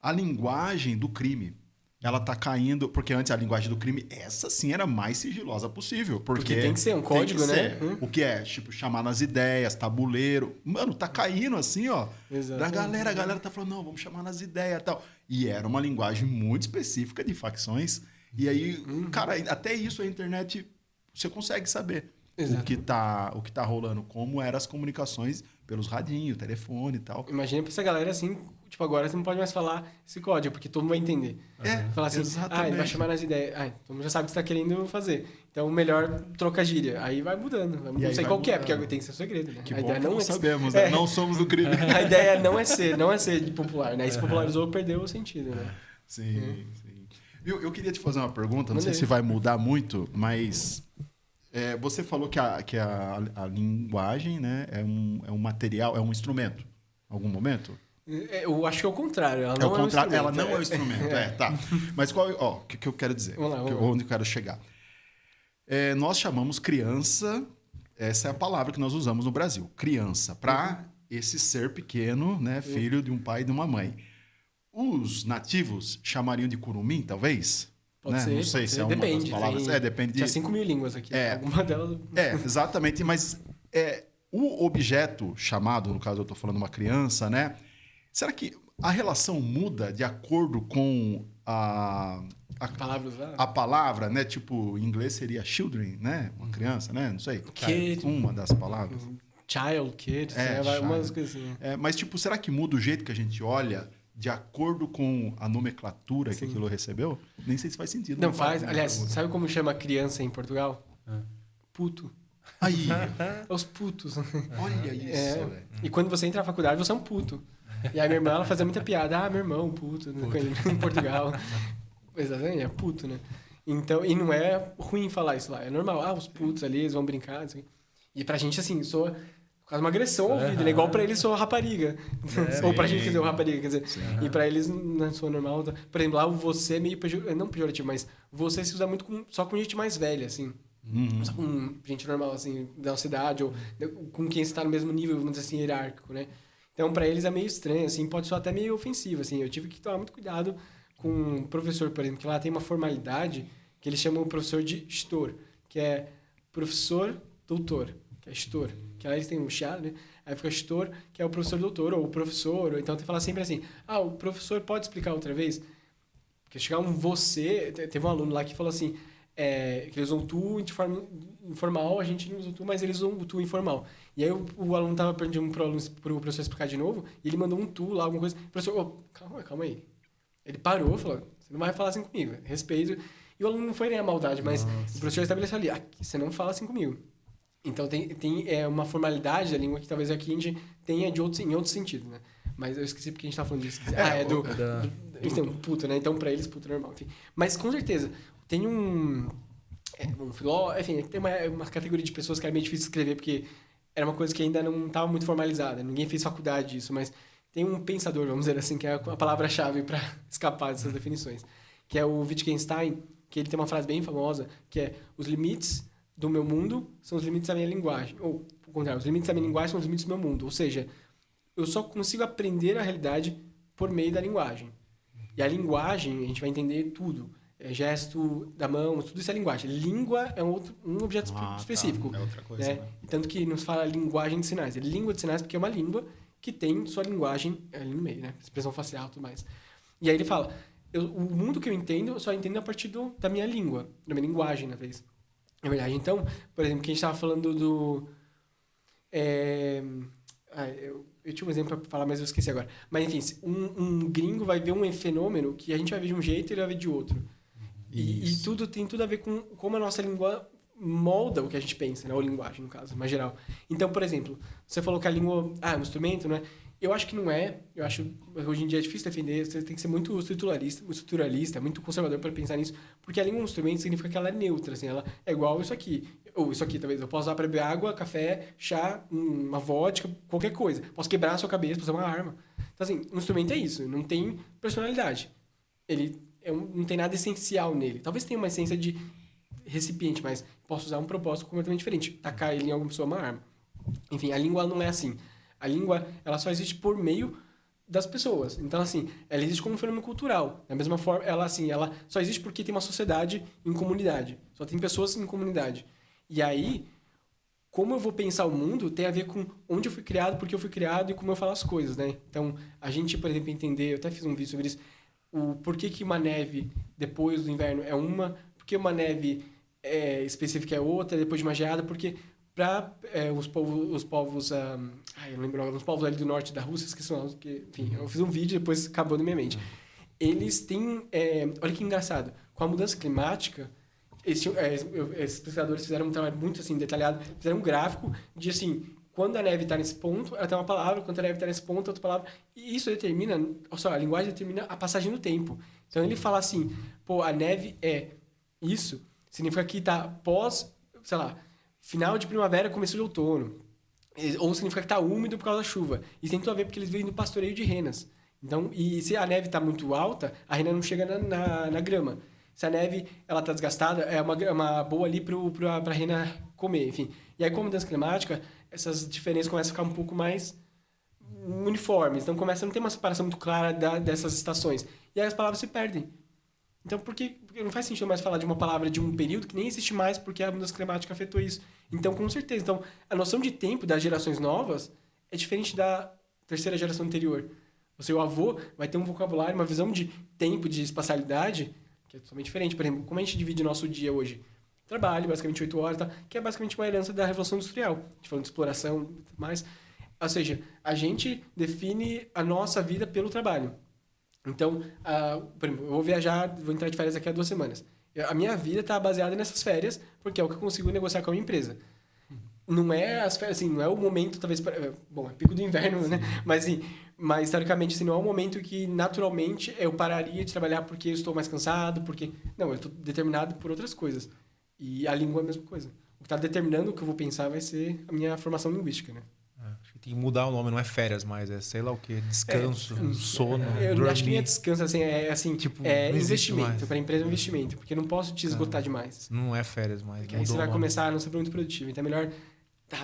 A linguagem do crime, ela está caindo... Porque antes a linguagem do crime, essa sim era mais sigilosa possível. Porque tem que ser um código, né? O que é? Tipo, chamar nas ideias, tabuleiro. Mano, tá caindo assim, ó. Exatamente. A galera tá falando, não, vamos chamar nas ideias e tal. E era uma linguagem muito específica de facções. E aí, cara, até isso a internet, você consegue saber. O que tá rolando, como eram as comunicações pelos radinhos, telefone e tal. Imagina pra essa galera assim, tipo, agora você não pode mais falar esse código, porque todo mundo vai entender. Falar assim, ele vai chamar nas ideias. Todo mundo já sabe o que você tá querendo fazer. Então, melhor troca gíria. Aí vai mudando. Não sei qual que é, porque tem que ser segredo, né? Que a ideia não sabemos, né? Não somos do crime. A ideia não é ser de popular, né? Se popularizou, perdeu o sentido, né? Sim. Eu queria te fazer uma pergunta, não sei se vai mudar muito, mas... você falou que a linguagem, né, é um material, é um instrumento, em algum momento? Eu acho que é o contrário. Ela não é um instrumento. Ela não é um instrumento, tá. Mas o que eu quero dizer? Vamos lá. Onde eu quero chegar? Nós chamamos criança, essa é a palavra que nós usamos no Brasil, criança, para esse ser pequeno, né, filho de um pai e de uma mãe. Os nativos chamariam de curumim, talvez? Pode ser. Não sei se é uma das palavras. Depende. Tinha 5.000 línguas aqui. Alguma delas... exatamente. Mas o objeto chamado, no caso eu estou falando uma criança, né? Será que a relação muda de acordo com a palavra, né? Tipo, em inglês seria children, né? Uma criança, né? Não sei. Kid. Uma das palavras. Child, kid. Umas coisas assim. Mas, tipo, será que muda o jeito que a gente olha de acordo com a nomenclatura que aquilo recebeu? Nem sei se faz sentido. Não faz. Aliás, sabe como chama criança em Portugal? Puto. Aí. Os putos. Olha isso, velho. E quando você entra na faculdade, você é um puto. E aí minha irmã, ela fazia muita piada. Meu irmão, puto. Em Portugal. Exatamente, é puto, né? Então, e não é ruim falar isso lá. É normal. Os putos ali, eles vão brincar. Assim. E pra gente, assim, soa... quase uma agressão ao ouvido, né? Igual pra eles soa rapariga. Ou pra gente, quer dizer, o rapariga, quer dizer. E pra eles não soa normal. Por exemplo, lá o você é meio não pejorativo, mas você se usa muito só com gente mais velha, assim. Só com gente normal, assim, da nossa idade, ou com quem está no mesmo nível, vamos dizer assim, hierárquico, né? Então, pra eles é meio estranho, assim, pode soar até meio ofensivo, assim. Eu tive que tomar muito cuidado com um professor, por exemplo, que lá tem uma formalidade que eles chamam o professor de Stor, que é professor doutor, que é Stor. Que aí eles têm um chá, né? Aí fica Stor, que é o professor doutor, ou o professor, ou então tem que falar sempre assim, o professor pode explicar outra vez? Porque chegar um você, teve um aluno lá que falou assim, que eles usam tu de forma informal, a gente não usa tu, mas eles usam o tu informal. E aí o aluno tava pedindo pro professor explicar de novo, e ele mandou um tu lá, alguma coisa, o professor, calma aí. Ele parou, falou, você não vai falar assim comigo, respeito. E o aluno não foi nem a maldade, mas o professor estabeleceu ali, você não fala assim comigo. Então, tem uma formalidade da língua que talvez aqui a gente tenha em outro sentido, né? Mas eu esqueci porque a gente tá falando disso. Então, puto, né? Então, pra eles, puto é normal, enfim. Mas, com certeza, tem um filósofo... Enfim, tem uma categoria de pessoas que era meio difícil de escrever, porque era uma coisa que ainda não estava muito formalizada. Ninguém fez faculdade disso, mas tem um pensador, vamos dizer assim, que é a palavra-chave para escapar dessas definições. que é o Wittgenstein, que ele tem uma frase bem famosa, que é: os limites do meu mundo são os limites da minha linguagem. Ou, ao contrário, os limites da minha linguagem são os limites do meu mundo. Ou seja, eu só consigo aprender a realidade por meio da linguagem. E a linguagem, a gente vai entender tudo. É gesto da mão, tudo isso é linguagem. Língua é um objeto específico. Tá. É outra coisa. Né? Tanto que nos fala linguagem de sinais. É língua de sinais porque é uma língua que tem sua linguagem ali no meio, né? Expressão facial e tudo mais. E aí ele fala, o mundo que eu entendo, eu só entendo a partir da minha língua, da minha linguagem, na vez. É verdade. Então, por exemplo, que a gente estava falando do... Eu tinha um exemplo para falar, mas eu esqueci agora. Mas, enfim, um gringo vai ver um fenômeno que a gente vai ver de um jeito e ele vai ver de outro. E tudo tem tudo a ver com como a nossa língua molda o que a gente pensa, né? Ou linguagem, no caso, mais geral. Então, por exemplo, você falou que a língua é um instrumento, né? Eu acho que não é. Eu acho hoje em dia é difícil defender. Você tem que ser muito estruturalista, muito conservador para pensar nisso. Porque a língua é um instrumento significa que ela é neutra, assim, ela é igual isso aqui. Ou isso aqui, talvez. Eu posso usar para beber água, café, chá, uma vodka, qualquer coisa. Posso quebrar a sua cabeça, posso usar uma arma. Então, assim, um instrumento é isso. Não tem personalidade. Ele não tem nada essencial nele. Talvez tenha uma essência de recipiente, mas posso usar um propósito completamente diferente. Tacar ele em alguma pessoa, uma arma. Enfim, a língua não é assim. A língua, ela só existe por meio das pessoas. Então, assim, ela existe como um fenômeno cultural. Da mesma forma, ela só existe porque tem uma sociedade em comunidade. Só tem pessoas em comunidade. E aí, como eu vou pensar o mundo tem a ver com onde eu fui criado, por que eu fui criado e como eu falo as coisas, né? Então, a gente, por exemplo, entender... Eu até fiz um vídeo sobre isso. O porquê que uma neve depois do inverno é uma, porque uma neve específica é outra, depois de uma geada, porque para os povos eu não lembro agora, os povos ali do norte da Rússia, esqueci o nome, enfim, eu fiz um vídeo e depois acabou na minha mente. Eles têm, olha que engraçado, com a mudança climática, esses pesquisadores fizeram um trabalho muito assim, detalhado, fizeram um gráfico de assim, quando a neve está nesse ponto, ela tem uma palavra, quando a neve está nesse ponto, outra palavra. E isso determina, a linguagem determina a passagem do tempo. Então, ele fala assim, a neve é isso, significa que está pós, sei lá, final de primavera, começo de outono. Ou significa que está úmido por causa da chuva. Isso tem tudo a ver porque eles vêm do pastoreio de renas. Então, e se a neve está muito alta, a rena não chega na grama. Se a neve está desgastada, é uma boa ali para a rena comer, enfim. E aí, com a mudança climática, essas diferenças começam a ficar um pouco mais uniformes. Então, começa a não ter uma separação muito clara dessas estações. E aí as palavras se perdem. Então, porque não faz sentido mais falar de uma palavra de um período que nem existe mais porque a mudança climática afetou isso. Então, com certeza. Então, a noção de tempo das gerações novas é diferente da terceira geração anterior. O seu avô vai ter um vocabulário, uma visão de tempo, de espacialidade, que é totalmente diferente. Por exemplo, como a gente divide nosso dia hoje? Trabalho, basicamente 8 horas, tá? Que é basicamente uma herança da Revolução Industrial. A gente falando de exploração e tudo mais. Ou seja, a gente define a nossa vida pelo trabalho. Então, por exemplo, eu vou viajar, vou entrar de férias daqui a 2 semanas. A minha vida está baseada nessas férias, porque é o que eu consigo negociar com a minha empresa. Não é as férias, assim, não é o momento, talvez... Bom, é pico do inverno, né? Mas, assim, historicamente, assim, não é um momento que, naturalmente, eu pararia de trabalhar porque eu estou mais cansado, porque... Não, eu estou determinado por outras coisas. E a língua é a mesma coisa. O que está determinando o que eu vou pensar vai ser a minha formação linguística, né? Acho que tem que mudar o nome, não é férias mais, é sei lá o quê, descanso, sono, eu dormir. acho que nem é descanso, assim, tipo, investimento. Para a empresa é um investimento, porque eu não posso te esgotar demais. Não é férias mais. Porque aí você vai começar a não ser muito produtivo. Então é melhor...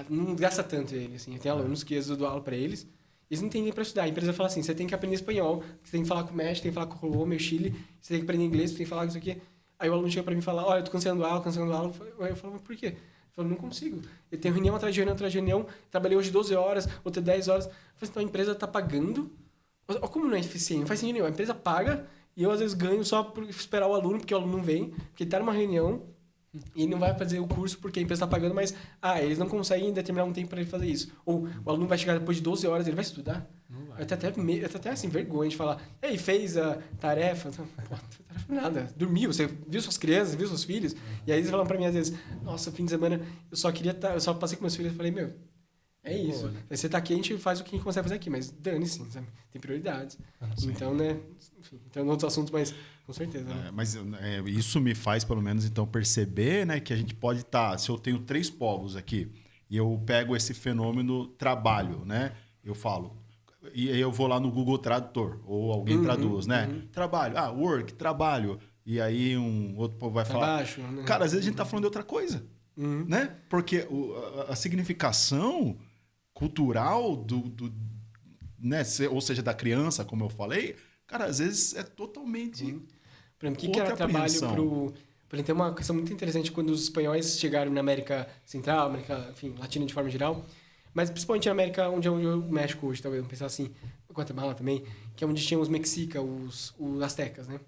não gasta tanto ele, assim. Eu tenho alunos que eu dou aula para eles, eles não têm nem para estudar. A empresa fala assim, você tem que aprender espanhol, você tem que falar com o México, tem que falar com o Colômbia, o Chile, você tem que aprender inglês, você tem que falar isso aqui. Aí o aluno chega para mim e fala, olha, eu tô cancelando aula. Eu falo, mas por quê? Eu falo, não consigo. Eu tenho reunião atrás de reunião, trabalhei hoje 12 horas, outra 10 horas. Eu falo, então a empresa está pagando. Olha como não é eficiente, não faz sentido nenhum. A empresa paga e eu às vezes ganho só por esperar o aluno, porque o aluno não vem, porque ele está numa reunião e não vai fazer o curso porque a empresa está pagando, mas eles não conseguem determinar um tempo para ele fazer isso. Ou o aluno vai chegar depois de 12 horas, ele vai estudar. Não vai. Eu tenho até assim, vergonha de falar, ei, fez a tarefa? Pô, tarefa nada. Dormiu, você viu suas crianças, viu seus filhos? E aí eles falam para mim às vezes, nossa, fim de semana eu só passei com meus filhos e falei, meu, é isso. Boa, né? Você tá aqui, a gente faz o que a gente consegue fazer aqui, mas dane-se, sabe? Tem prioridades. Então, né? Enfim, então, em outros assuntos, mas com certeza. Né? Mas isso me faz, pelo menos, então, perceber, né, que a gente pode estar... Se eu tenho 3 povos aqui e eu pego esse fenômeno trabalho, né? Eu falo... E aí eu vou lá no Google Tradutor, ou alguém traduz, né? Trabalho, work, trabalho. e aí um outro povo vai falar... Baixo, né? Cara, às vezes a gente tá falando de outra coisa, né? Porque a significação cultural né? Ou seja, da criança, como eu falei, cara, às vezes é totalmente... Por exemplo, o que era trabalho Por exemplo, tem uma questão muito interessante quando os espanhóis chegaram na América Central, América, enfim, Latina de forma geral, mas principalmente na América onde é o México hoje, talvez, vamos pensar assim, Guatemala também, que é onde tinham os mexicas, os aztecas, né?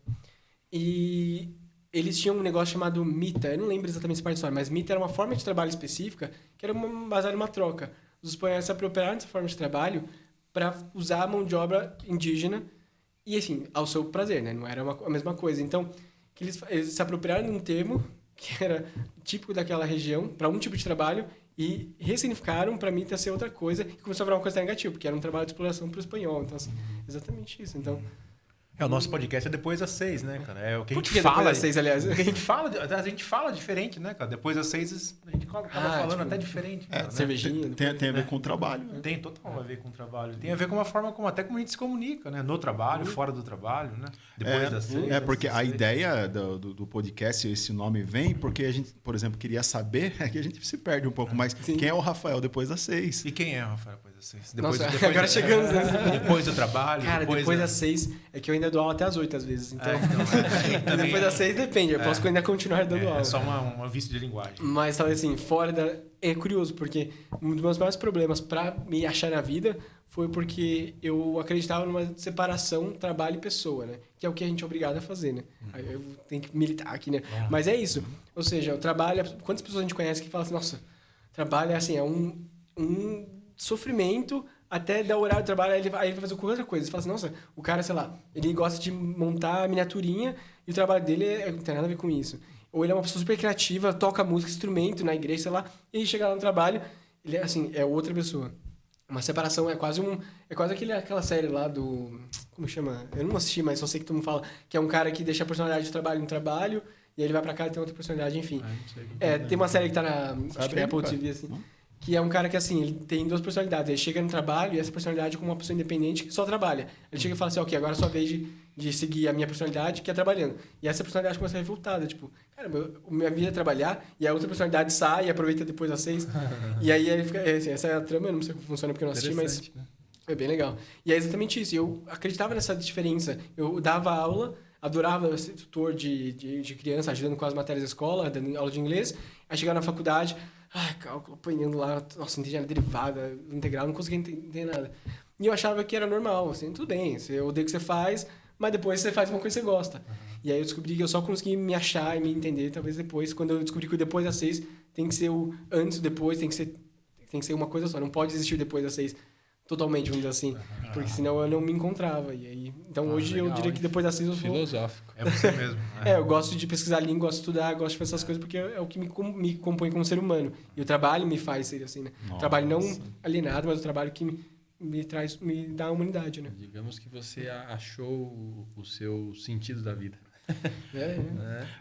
E eles tinham um negócio chamado mita, eu não lembro exatamente essa parte da história, mas mita era uma forma de trabalho específica que era baseada em uma troca. Os espanhóis se apropriaram dessa forma de trabalho para usar a mão de obra indígena e, assim, ao seu prazer, né? Não era a mesma coisa. Então, que eles se apropriaram de um termo que era típico daquela região para um tipo de trabalho e ressignificaram para mim ser outra coisa e começou a virar uma coisa negativa, porque era um trabalho de exploração para o espanhol. Então, assim, exatamente isso. Então... O nosso podcast é depois das 6, né, cara? É o que a gente fala. Depois das 6, aliás? O que a gente fala diferente, né, cara? Depois das 6 a gente acaba falando tipo, até diferente. Cara, né? Cervejinha. Tem a ver com o trabalho. Né? Tem total a ver com o trabalho. Tem a ver com a forma até como a gente se comunica, né? No trabalho, fora do trabalho, né? Depois das 6. Porque a ideia do podcast, esse nome vem porque a gente, por exemplo, queria saber, que a gente se perde um pouco mais. Quem é o Rafael depois das 6? E quem é o Rafael depois das 6? Nossa, agora chegamos. Depois do trabalho. Cara, depois das 6 é que eu ainda dou aula até as 8 às vezes. Então, também, depois das 6 depende. Eu posso ainda continuar dando aula. É só uma vício de linguagem. Mas, talvez assim, fora da... É curioso, porque um dos meus maiores problemas para me achar na vida foi porque eu acreditava numa separação trabalho e pessoa, né? Que é o que a gente é obrigado a fazer, né? Aí eu tenho que militar aqui, né? Mas é isso. Ou seja, o trabalho... Quantas pessoas a gente conhece que falam assim, nossa, trabalho é assim, é um sofrimento... Até dar o horário de trabalho, aí ele vai fazer qualquer outra coisa. Você fala assim, nossa, o cara, sei lá, ele gosta de montar miniaturinha e o trabalho dele não tem nada a ver com isso. Ou ele é uma pessoa super criativa, toca música, instrumento na igreja, sei lá, e ele chega lá no trabalho, ele é assim, é outra pessoa. Uma separação, é quase aquela série lá do... Como chama? Eu não assisti, mas só sei que todo mundo fala que é um cara que deixa a personalidade de trabalho no trabalho, e aí ele vai pra cá e tem outra personalidade, enfim. Tem uma série que tá na acho que é Apple TV, assim... Que é um cara que, assim, ele tem duas personalidades. Ele chega no trabalho e essa personalidade como uma pessoa independente que só trabalha. Ele chega e fala assim, ok, agora é a sua vez de seguir a minha personalidade, que é trabalhando. E essa personalidade começa a revoltada. Tipo, cara, minha vida é trabalhar, e a outra personalidade sai e aproveita depois das 6. E aí ele fica... essa é a trama, eu não sei como funciona porque eu não assisti, mas é bem legal. E é exatamente isso. Eu acreditava nessa diferença. Eu dava aula... Adorava ser tutor de criança, ajudando com as matérias da escola, dando aula de inglês. Aí chegava na faculdade, cálculo, apanhando lá, nossa, não entendia derivada, integral, não conseguia entender nada. E eu achava que era normal, assim, tudo bem, você odeia o que você faz, mas depois você faz uma coisa que você gosta. E aí eu descobri que eu só consegui me achar e me entender, talvez depois, quando eu descobri que o depois das 6 tem que ser o antes e depois, tem que ser uma coisa só, não pode existir o depois das 6. Totalmente, vamos dizer assim. Porque senão eu não me encontrava. E aí, então hoje legal, eu diria que depois das 6 eu sou... Filosófico. É você mesmo. Eu gosto de pesquisar língua, gosto de estudar, gosto de fazer essas coisas porque é o que me compõe como ser humano. E o trabalho me faz ser assim, né? O trabalho não alienado, mas o trabalho que me dá a humanidade, né? Digamos que você achou o seu sentido da vida.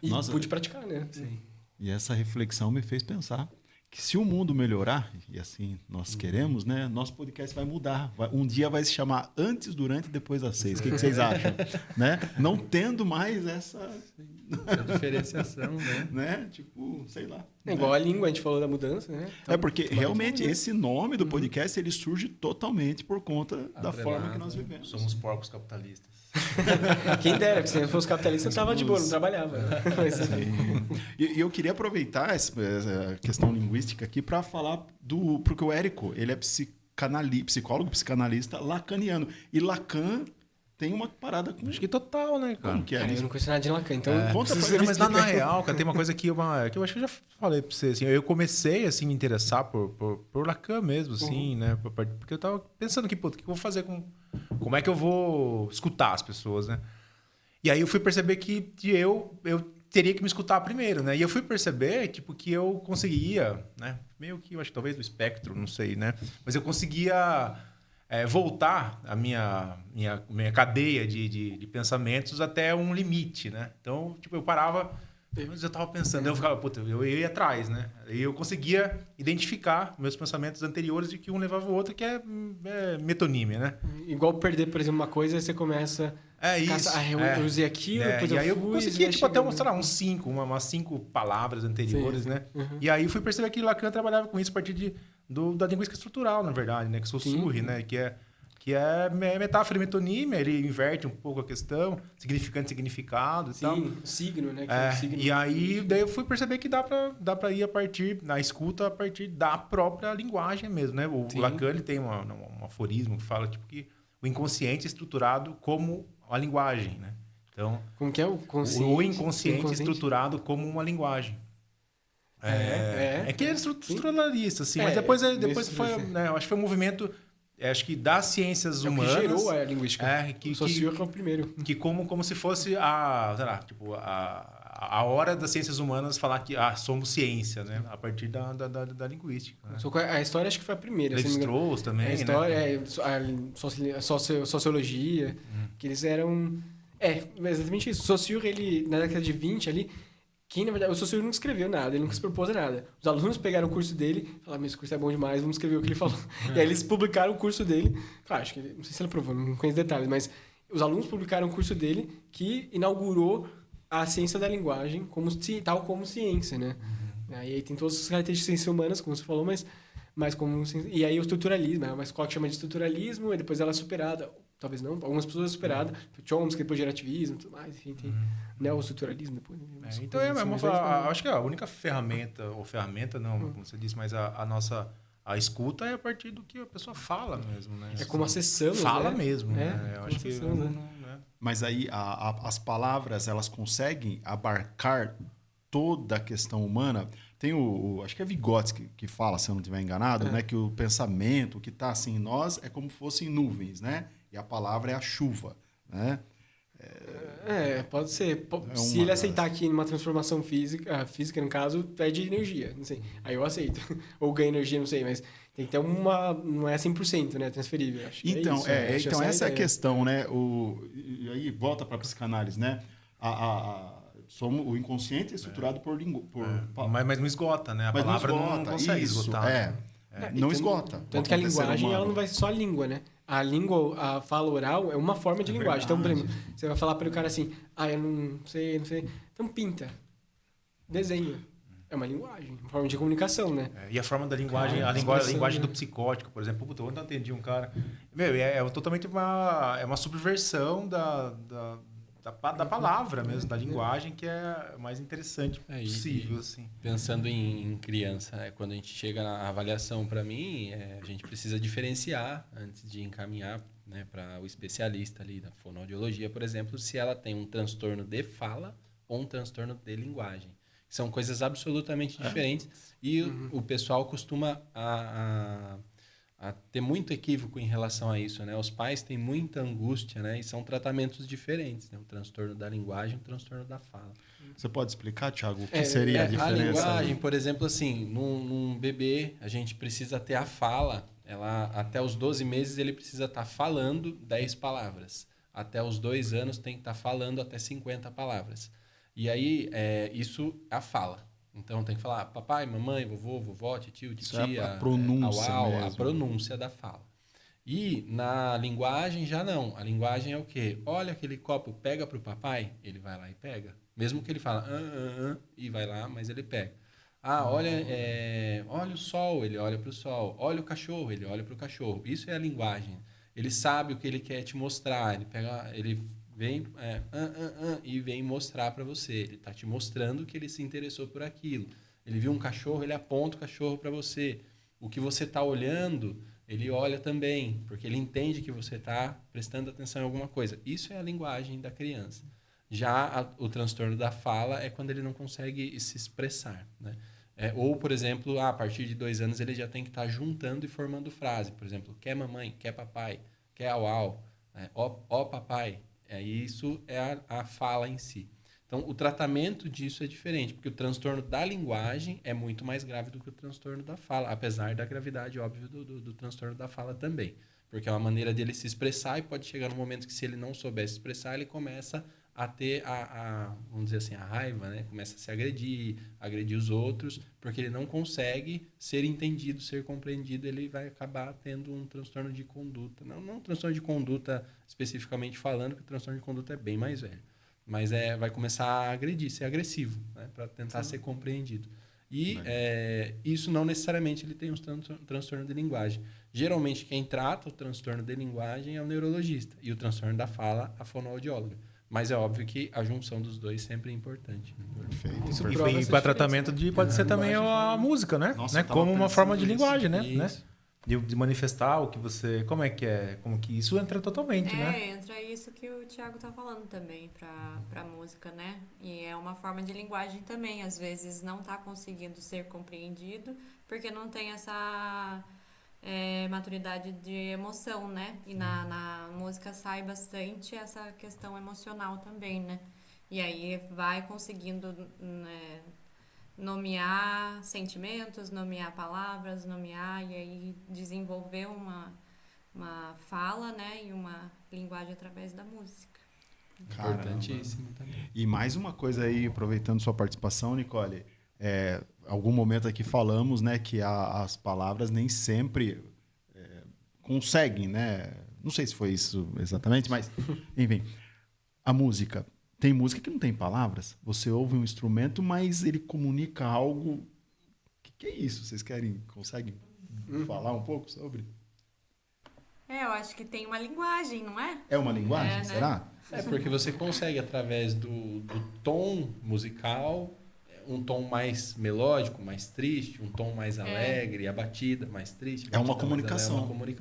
E pude praticar, né? Sim. E essa reflexão me fez pensar que se o mundo melhorar, e assim nós queremos, né? Nosso podcast vai mudar. Um dia vai se chamar Antes, Durante e Depois das 6. O que vocês acham? Né? Não tendo mais essa diferenciação, né? Tipo, sei lá. É igual a língua, a gente falou da mudança, né? Então, porque realmente esse nome do podcast ele surge totalmente por conta da forma que nós vivemos. Somos porcos capitalistas. Quem dera, porque se eu fosse capitalista eu estava de boa, não trabalhava. E eu queria aproveitar essa questão linguística aqui para falar porque o Érico, ele é psicólogo, psicanalista lacaniano. E Lacan tem uma parada com... Acho que total, né, cara? Como que é? Eu não conheço nada de Lacan, então... Conta pra mas na real, cara, tem uma coisa que eu acho que eu já falei pra você, assim, eu comecei, assim, me interessar por Lacan mesmo, assim, né? Porque eu tava pensando que, o que eu vou fazer como é que eu vou escutar as pessoas, né? E aí eu fui perceber que eu teria que me escutar primeiro, né? E eu fui perceber, tipo, que eu conseguia, né? Meio que, eu acho que talvez do espectro, não sei, né? Mas eu conseguia... voltar a minha cadeia de pensamentos até um limite, né? Então, tipo, eu parava, mas eu estava pensando, eu ficava, eu ia atrás, né? E eu conseguia identificar meus pensamentos anteriores de que um levava o outro, que é metonímia, né? Igual perder, por exemplo, uma coisa, aí você começa É isso. Eu usei aquilo, depois e aí eu fui, consegui, tipo, até umas 5 palavras anteriores, né? E aí fui perceber que Lacan trabalhava com isso a partir da linguística estrutural, na verdade, né? Que Saussure, né? Que é metáfora e metonímia, ele inverte um pouco a questão, significante, significado e tal. Sim, signo, né? E aí, daí eu fui perceber que dá pra ir na escuta, a partir da própria linguagem mesmo, né? O Lacan, ele tem um aforismo que fala, tipo, que o inconsciente é estruturado como a linguagem, né? Então, como que é o consciente? O inconsciente estruturado como uma linguagem. É que ele é estruturalista, assim, mas depois foi, né, eu acho que foi um movimento, acho que das ciências humanas. Que gerou a linguística. O Saussure é o primeiro. Que como se fosse sei lá, tipo, a hora das ciências humanas falar que somos ciência, né? A partir da linguística. Né? A história acho que foi a primeira. Levi-Strauss também, a história, né? A sociologia, que eles eram... exatamente isso. Saussure, ele, na década de 20 ali, que na verdade o Saussure nunca escreveu nada, ele nunca se propôs a nada. Os alunos pegaram o curso dele e falaram, esse curso é bom demais, vamos escrever o que ele falou. E aí eles publicaram o curso dele. Claro, acho que não sei se ele aprovou, não conheço detalhes, mas os alunos publicaram o curso dele que inaugurou a ciência da linguagem tal como ciência, né? Aí tem todas as características de ciências humanas, como você falou, mas como... E aí o estruturalismo, uma escola que chama de estruturalismo, e depois ela é superada. Talvez não, algumas pessoas é superada. Chomsky, depois relativismo, tudo mais, enfim, tem neoestruturalismo depois. Então, acho que a única ferramenta, não, como você disse, mas a escuta é a partir do que a pessoa fala mesmo, né? É como acessamos, fala né? mesmo, né? Eu acho que... Mas aí as palavras, elas conseguem abarcar toda a questão humana. Tem acho que é Vygotsky que fala, se eu não estiver enganado, né? Que o pensamento, o que está assim em nós, é como fossem nuvens, né? E a palavra é a chuva, né? Pode ser. Se ele aceitar que numa transformação física, no caso, é de energia, não sei. Aí eu aceito. Ou ganha energia, não sei, mas tem que ter não é 100%, né? Transferível. Acho então, então essa é a questão, né? E aí volta para a psicanálise, né? O inconsciente é estruturado por mas não esgota, né? A palavra não consegue esgotar. Não esgota. Tanto que a linguagem, ela não vai ser só a língua, né? A língua, a fala oral é uma forma de linguagem. Então, por exemplo, você vai falar para o cara assim, eu não sei. Então, pinta. Desenha. É uma linguagem, uma forma de comunicação, né? E a forma da linguagem, a linguagem do psicótico, por exemplo. Ontem eu atendi um cara... totalmente uma subversão da palavra mesmo, da linguagem, que é mais interessante possível. Assim. Pensando em criança, né? Quando a gente chega na avaliação, para mim, a gente precisa diferenciar antes de encaminhar, né, para o especialista ali da fonoaudiologia, por exemplo, se ela tem um transtorno de fala ou um transtorno de linguagem. São coisas absolutamente diferentes e o pessoal costuma a ter muito equívoco em relação a isso, né? Os pais têm muita angústia, né? E são tratamentos diferentes, né? O transtorno da linguagem e o transtorno da fala. Você pode explicar, Thiago, o que seria a diferença? A linguagem, por exemplo, assim, num bebê, a gente precisa ter a fala. Até os 12 meses, ele precisa estar falando 10 palavras. Até os 2 anos, tem que estar falando até 50 palavras. E aí, isso é a fala. Então, tem que falar papai, mamãe, vovô, vovó, tio, titia. Isso é a pronúncia mesmo. A pronúncia da fala. E na linguagem já não. A linguagem é o quê? Olha aquele copo, pega para o papai, ele vai lá e pega. Mesmo que ele fala e vai lá, mas ele pega. Olha o sol, ele olha para o sol. Olha o cachorro, ele olha para o cachorro. Isso é a linguagem. Ele sabe o que ele quer te mostrar. Ele vem e vem mostrar para você. Ele está te mostrando que ele se interessou por aquilo. Ele viu um cachorro, ele aponta o cachorro para você. O que você está olhando, ele olha também, porque ele entende que você está prestando atenção em alguma coisa. Isso é a linguagem da criança. Já o transtorno da fala é quando ele não consegue se expressar, né? Ou, por exemplo, a partir de 2 anos ele já tem que estar juntando e formando frase. Por exemplo, quer mamãe, quer papai, quer au-au, ó papai. Isso é a fala em si. Então, o tratamento disso é diferente, porque o transtorno da linguagem é muito mais grave do que o transtorno da fala, apesar da gravidade, óbvio, do transtorno da fala também. Porque é uma maneira dele se expressar e pode chegar no momento que, se ele não souber se expressar, ele começa a ter vamos dizer assim, a raiva, né? Começa a se agredir os outros, porque ele não consegue ser entendido, ser compreendido, ele vai acabar tendo um transtorno de conduta. Não um transtorno de conduta especificamente falando, porque o transtorno de conduta é bem mais velho. Mas vai começar a agredir, ser agressivo, né? Para tentar ser compreendido. E isso não necessariamente ele tem um transtorno de linguagem. Geralmente, quem trata o transtorno de linguagem é o neurologista. E o transtorno da fala, a fonoaudióloga. Mas é óbvio que a junção dos dois sempre é importante. Perfeito. E para tratamento pode ser também a música, né? Nossa, como uma forma de linguagem, né? Isso. De manifestar o que você... Como é que é? Como que isso entra totalmente, né? Entra isso que o Thiago tá falando também pra música, né? E é uma forma de linguagem também. Às vezes não tá conseguindo ser compreendido porque não tem essa maturidade de emoção, né? E na música sai bastante essa questão emocional também, né? E aí vai conseguindo... né, nomear sentimentos, nomear palavras, e aí desenvolver uma fala, né, e uma linguagem através da música. Importantíssimo também. E mais uma coisa aí, aproveitando sua participação, Nicole, algum momento aqui falamos, né, que as palavras nem sempre conseguem, né? Não sei se foi isso exatamente, mas enfim, a música. Tem música que não tem palavras. Você ouve um instrumento, mas ele comunica algo. O que é isso? Vocês conseguem falar um pouco sobre? Eu acho que tem uma linguagem, não é? É uma linguagem, né? será? Porque você consegue, através do tom musical, um tom mais melódico, mais triste, um tom mais alegre, a batida mais triste. É uma comunicação.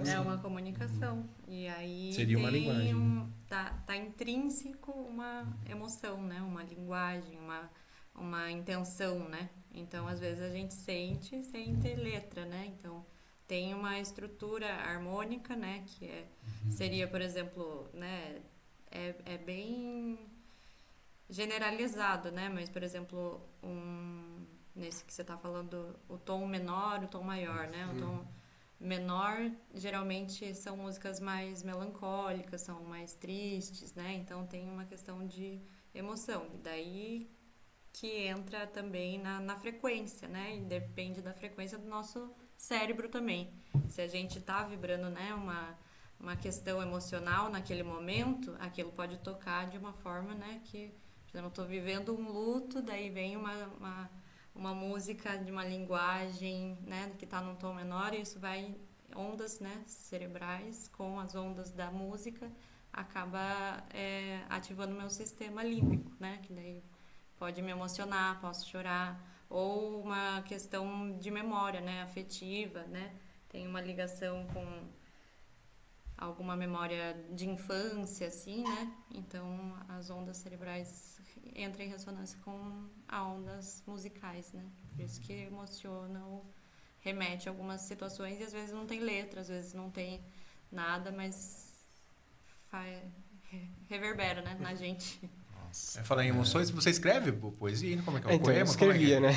É uma comunicação. E aí seria uma linguagem. Tá intrínseco uma emoção, né? Uma linguagem, uma intenção, né? Então, às vezes, a gente sente sem ter letra, né? Então, tem uma estrutura harmônica, né? Que seria, por exemplo, né? É bem generalizado, né? Mas, por exemplo, nesse que você está falando, o tom menor, o tom maior, né? O tom menor, geralmente, são músicas mais melancólicas, são mais tristes, né? Então, tem uma questão de emoção. E daí que entra também na frequência, né? E depende da frequência do nosso cérebro também. Se a gente está vibrando, né? Uma questão emocional naquele momento, aquilo pode tocar de uma forma, né? Que eu não estou vivendo um luto, daí vem uma música de uma linguagem, né, que está num tom menor, e isso vai, ondas, né, cerebrais com as ondas da música, acaba ativando o meu sistema límbico, né, que daí pode me emocionar, posso chorar, ou uma questão de memória, né, afetiva, né, tem uma ligação com alguma memória de infância, assim, né, então as ondas cerebrais entra em ressonância com as ondas musicais, né? Por isso que emociona ou remete a algumas situações e às vezes não tem letra, às vezes não tem nada, mas reverbera, né, na gente. Falar em emoções, você escreve poesia, né? Como é que é? Então, Poema? eu escrevia, né?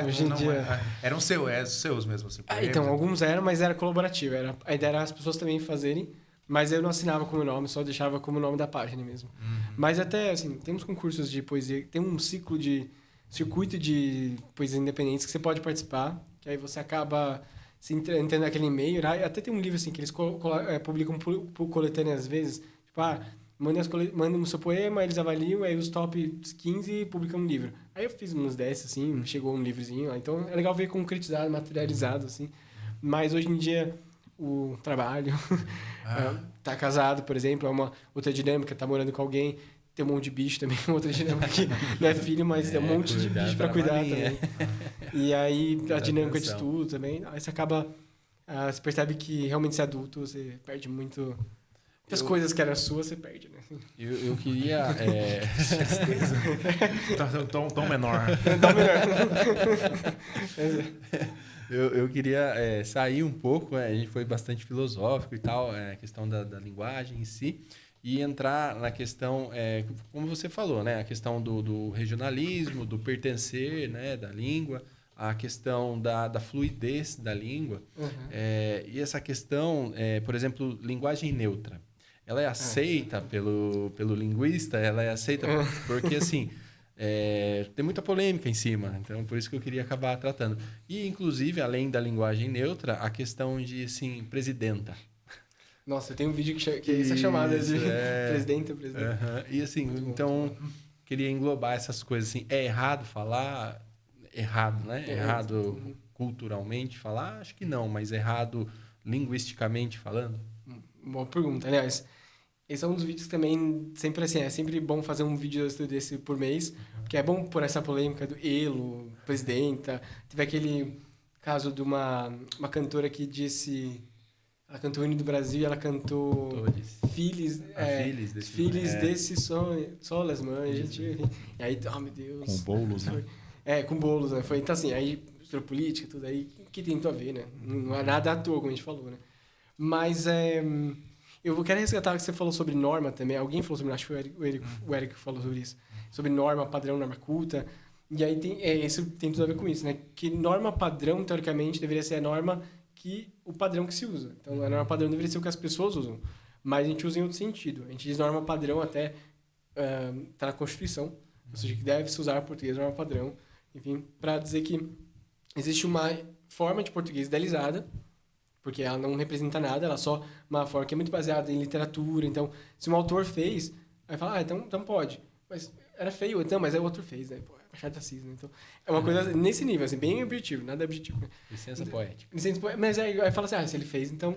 Hoje em dia... Eram seus mesmo, assim, poemas, então, alguns eram, mas era colaborativo. A ideia era as pessoas também fazerem, mas eu não assinava como nome, só deixava como nome da página mesmo. Mas até, assim, temos concursos de poesia, tem um circuito de poesia independentes que você pode participar, que aí você acaba se entrando naquele e-mail. Até tem um livro, assim, que eles publicam por coletânea às vezes. Tipo, mandem o seu poema, eles avaliam, aí os top 15 publicam um livro. Aí eu fiz uns 10, assim, chegou um livrozinho. Então é legal ver concretizado, materializado, assim. Mas hoje em dia... o trabalho, tá casado, por exemplo, é uma outra dinâmica, tá morando com alguém, tem um monte de bicho também, outra dinâmica que não é filho, mas tem um monte de bicho para cuidar também. E aí a dinâmica de estudo também, aí você acaba, você percebe que realmente ser adulto, você perde muitas coisas que eram suas, você perde, né? Eu queria... Tom menor. Tom menor. Eu queria sair um pouco, a gente foi bastante filosófico e tal, a questão da linguagem em si, e entrar na questão, como você falou, né, a questão do regionalismo, do pertencer, né, da língua, a questão da fluidez da língua, e essa questão, por exemplo, linguagem neutra. ela é aceita pelo linguista, ela é aceita porque, assim, tem muita polêmica em cima. Então, por isso que eu queria acabar tratando. E, inclusive, além da linguagem neutra, a questão de, assim, presidenta. Nossa, tem um vídeo que é essa chamada de presidente. E, assim, então, queria englobar essas coisas, assim. É errado falar? Errado, né? Errado culturalmente falar? Acho que não, mas errado linguisticamente falando? Boa pergunta. Aliás, esse é um dos vídeos que também, sempre assim, é sempre bom fazer um vídeo desse por mês, porque é bom por essa polêmica do elo, presidenta. Teve aquele caso de uma cantora que disse... Ela cantou o hino do Brasil e ela cantou... Filhos desse sonho, solas, mãe, gente... E aí, meu Deus... Com bolos, né? Com bolos, né? Então, assim, aí, história política, tudo aí, que tem tudo a ver, né? Não é nada à toa, como a gente falou, né? Mas, eu quero resgatar que você falou sobre norma também. Alguém falou sobre, acho que o Eric falou sobre isso. Sobre norma padrão, norma culta. E aí, isso tem tudo a ver com isso, né? Que norma padrão, teoricamente, deveria ser a norma o padrão que se usa. Então, a norma padrão deveria ser o que as pessoas usam. Mas a gente usa em outro sentido. A gente diz norma padrão até... Está na Constituição. Ou seja, que deve-se usar português norma padrão. Enfim, para dizer que existe uma forma de português idealizada, porque ela não representa nada, ela é só uma forma que é muito baseada em literatura. Então, se um autor fez, vai falar, então pode. Mas era feio, então, mas o autor fez, né? Pô, é Machado de Assis, né? Então, é uma coisa nesse nível, assim, bem objetivo, nada objetivo. Né? Licença poética. Mas aí fala assim, se ele fez, então,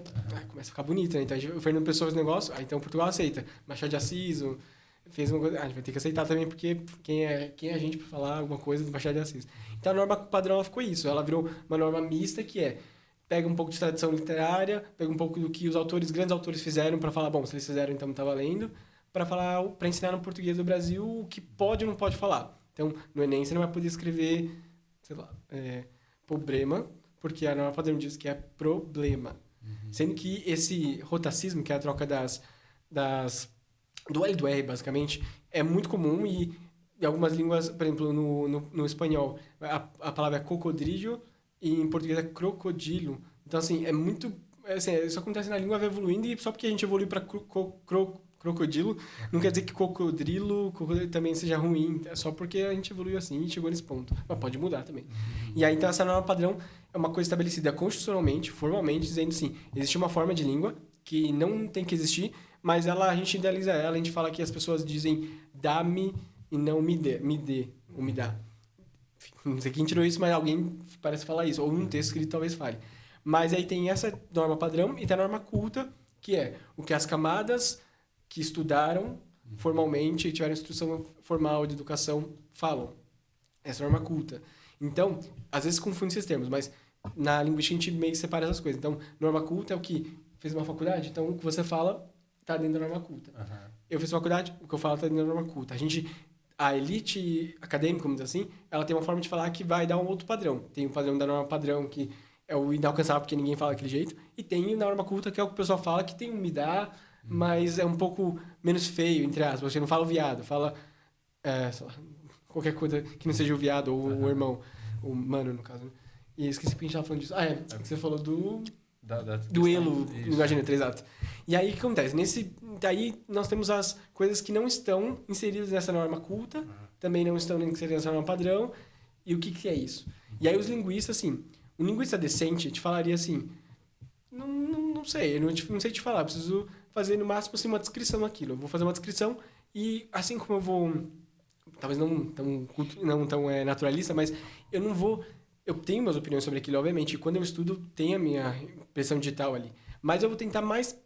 começa a ficar bonito, né? Então, o Fernando Pessoa fez um negócio, então Portugal aceita. Machado de Assis, fez uma coisa... a gente vai ter que aceitar também, porque quem é a gente para falar alguma coisa do Machado de Assis? Então, a norma padrão ela ficou isso. Ela virou uma norma mista, que pega um pouco de tradição literária, pega um pouco do que os grandes autores fizeram para falar, bom, se eles fizeram, então tá valendo, para ensinar no português do Brasil o que pode ou não pode falar. Então, no Enem, você não vai poder escrever, sei lá, problema, porque a norma padrão diz que é problema. Sendo que esse rotacismo, que é a troca do L e do R, basicamente, é muito comum e em algumas línguas, por exemplo, no espanhol, a palavra é cocodrilho e em português é crocodilo. Então, assim, é muito... Assim, isso acontece na língua, vai evoluindo e só porque a gente evolui para crocodilo, não quer dizer que cocodrilo também seja ruim. É só porque a gente evoluiu assim e chegou nesse ponto. Mas pode mudar também. E aí, então, essa norma padrão é uma coisa estabelecida constitucionalmente, formalmente, dizendo assim, existe uma forma de língua que não tem que existir, mas a gente idealiza ela, a gente fala que as pessoas dizem dá-me e não me dê, ou me dá. Não sei quem tirou isso, mas alguém parece falar isso, ou num texto escrito talvez fale. Mas aí tem essa norma padrão e tem a norma culta, que é o que as camadas que estudaram formalmente e tiveram instrução formal de educação falam. Essa é a norma culta. Então, às vezes confunde esses termos, mas na linguística a gente meio que separa essas coisas. Então, norma culta é o que fez uma faculdade, então o que você fala está dentro da norma culta. Eu fiz faculdade, o que eu falo está dentro da norma culta. A elite acadêmica, vamos dizer assim, ela tem uma forma de falar que vai dar um outro padrão. Tem o padrão da norma padrão, que é o inalcançável, porque ninguém fala daquele jeito. E tem na norma culta, que é o que o pessoal fala, que tem um me dá, mas é um pouco menos feio, entre aspas. Você não fala o viado, fala sei lá, qualquer coisa que não seja o viado ou o irmão, o mano, no caso. Né? E esqueci porque a gente estava falando disso. Você falou do elo, linguagem neutra, exato. E aí, o que acontece? Daí, nós temos as coisas que não estão inseridas nessa norma culta, também não estão inseridas nessa norma padrão. E o que é isso? E aí, os linguistas, assim... Um linguista decente te falaria assim... Não sei, eu não sei te falar. Preciso fazer, no máximo, assim, uma descrição daquilo. Eu vou fazer uma descrição e, assim como eu vou... Talvez não tão naturalista, mas eu não vou... Eu tenho minhas opiniões sobre aquilo, obviamente. E quando eu estudo, tem a minha impressão digital ali. Mas eu vou tentar mais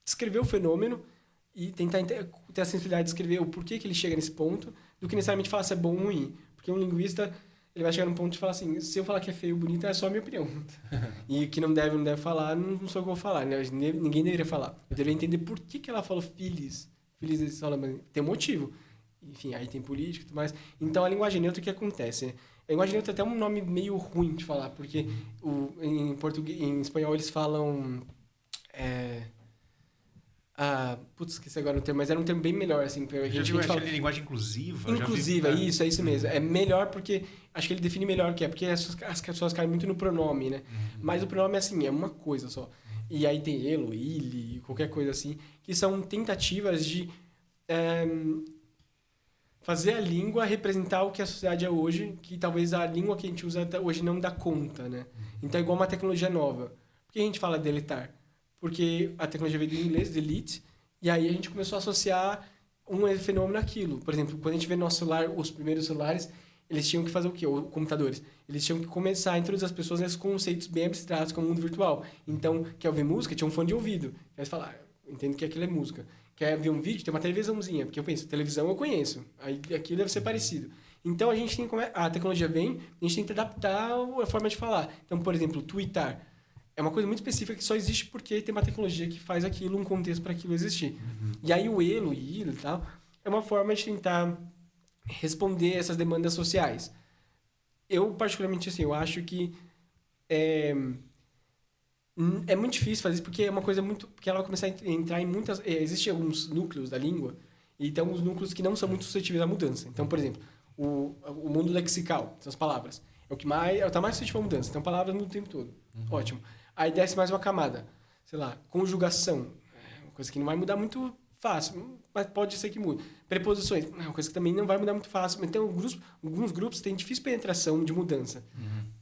descrever o fenômeno e tentar ter a sensibilidade de descrever o porquê que ele chega nesse ponto, do que necessariamente falar se é bom ou ruim. Porque um linguista, ele vai chegar num ponto de falar assim, se eu falar que é feio ou bonito, é só a minha opinião. E que não deve falar, não sou eu que vou falar. Né? Ninguém deveria falar. Eu deveria entender por que ela falou filhos. Filhos, tem um motivo. Enfim, aí tem política e tudo mais. Então, a linguagem neutra, o que acontece? A linguagem neutra tem até um nome meio ruim de falar, porque em português, em espanhol eles falam... esqueci agora o termo, mas era um termo bem melhor, assim. Eu fala linguagem inclusiva. Inclusiva, isso, é isso mesmo. É melhor porque... Acho que ele define melhor o que é, porque as pessoas caem muito no pronome, né? Mas o pronome, assim, é uma coisa só. e aí tem elo, ili, qualquer coisa assim, que são tentativas de fazer a língua representar o que a sociedade é hoje, que talvez a língua que a gente usa hoje não dá conta, né? Então é igual uma tecnologia nova. Por que a gente fala deletar? Porque a tecnologia veio do inglês, delete, e aí a gente começou a associar um fenômeno àquilo. Por exemplo, quando a gente vê no nosso celular, os primeiros celulares, eles tinham que fazer o quê? Os computadores. Eles tinham que começar a introduzir as pessoas nesses conceitos bem abstratos, como o mundo virtual. Então, quer ouvir música? Tinha um fone de ouvido. Aí você fala, entendo que aquilo é música. Quer ver um vídeo? Tem uma televisãozinha. Porque eu penso, televisão eu conheço. Aí aquilo deve ser parecido. Então, a gente tem a tecnologia vem, a gente tem que adaptar a forma de falar. Então, por exemplo, tweetar. É uma coisa muito específica que só existe porque tem uma tecnologia que faz aquilo, um contexto para aquilo existir. E aí o elo e ilo e tal é uma forma de tentar responder essas demandas sociais. Eu, particularmente, assim, eu acho que é muito difícil fazer isso porque é uma coisa muito... Porque ela vai começar a entrar em muitas... Existem alguns núcleos da língua e tem alguns núcleos que não são muito suscetíveis à mudança. Então, por exemplo, o mundo lexical, são as palavras. É o que mais suscetível à mudança. Então, palavras no tempo todo. Ótimo. Aí desce mais uma camada. Sei lá, conjugação. É uma coisa que não vai mudar muito fácil, mas pode ser que mude. Preposições. É uma coisa que também não vai mudar muito fácil. Então, alguns grupos têm difícil penetração de mudança.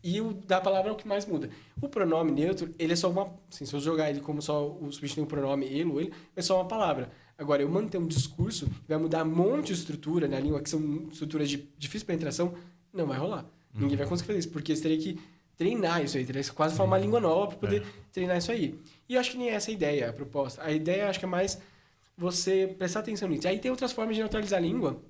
E o da palavra é o que mais muda. O pronome neutro, ele é só uma... Assim, se eu jogar ele como só o substituir o pronome ele, é só uma palavra. Agora, eu manter um discurso que vai mudar um monte de estrutura na língua, que são estruturas de difícil penetração, não vai rolar. Ninguém vai conseguir fazer isso, porque você teria que treinar isso aí, teria que quase falar uma língua nova para poder treinar isso aí. E eu acho que nem essa é a ideia, a proposta. A ideia, eu acho que é mais você prestar atenção nisso. Aí tem outras formas de neutralizar a língua,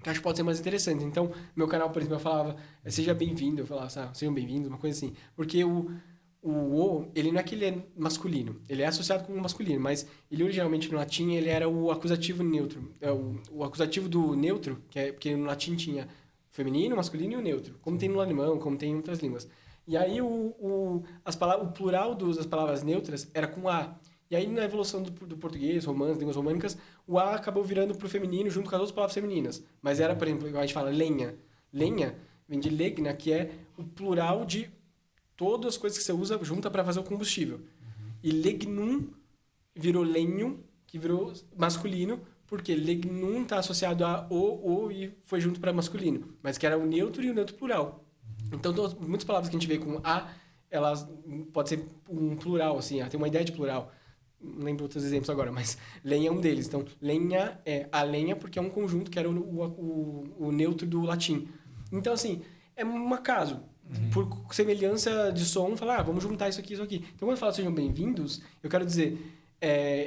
que acho que pode ser mais interessante. Então, meu canal, por exemplo, eu falava, seja bem-vindo, eu falava, sejam bem-vindos, uma coisa assim. Porque o ele não é que ele é masculino, ele é associado com o masculino, mas ele originalmente no latim, ele era o acusativo neutro. O acusativo do neutro, porque no latim tinha feminino, masculino e o neutro, como tem no alemão, como tem em outras línguas. E aí o plural das palavras neutras era com A. E aí na evolução do português, romance, línguas românicas, o A acabou virando pro feminino junto com as outras palavras femininas. Mas era, por exemplo, a gente fala lenha. Lenha vem de legna, que é o plural de todas as coisas que você usa junta para fazer o combustível. E legnum virou lenho, que virou masculino, porque legnum está associado a o e foi junto para masculino. Mas que era o neutro e o neutro plural. Então, muitas palavras que a gente vê com a, elas pode ser um plural, assim, tem uma ideia de plural. Não lembro outros exemplos agora, mas lenha é um deles. Então, lenha é a lenha porque é um conjunto que era o neutro do latim. Então, assim, é um acaso. Por semelhança de som, falar, vamos juntar isso aqui e isso aqui. Então, quando eu falo sejam bem-vindos, eu quero dizer,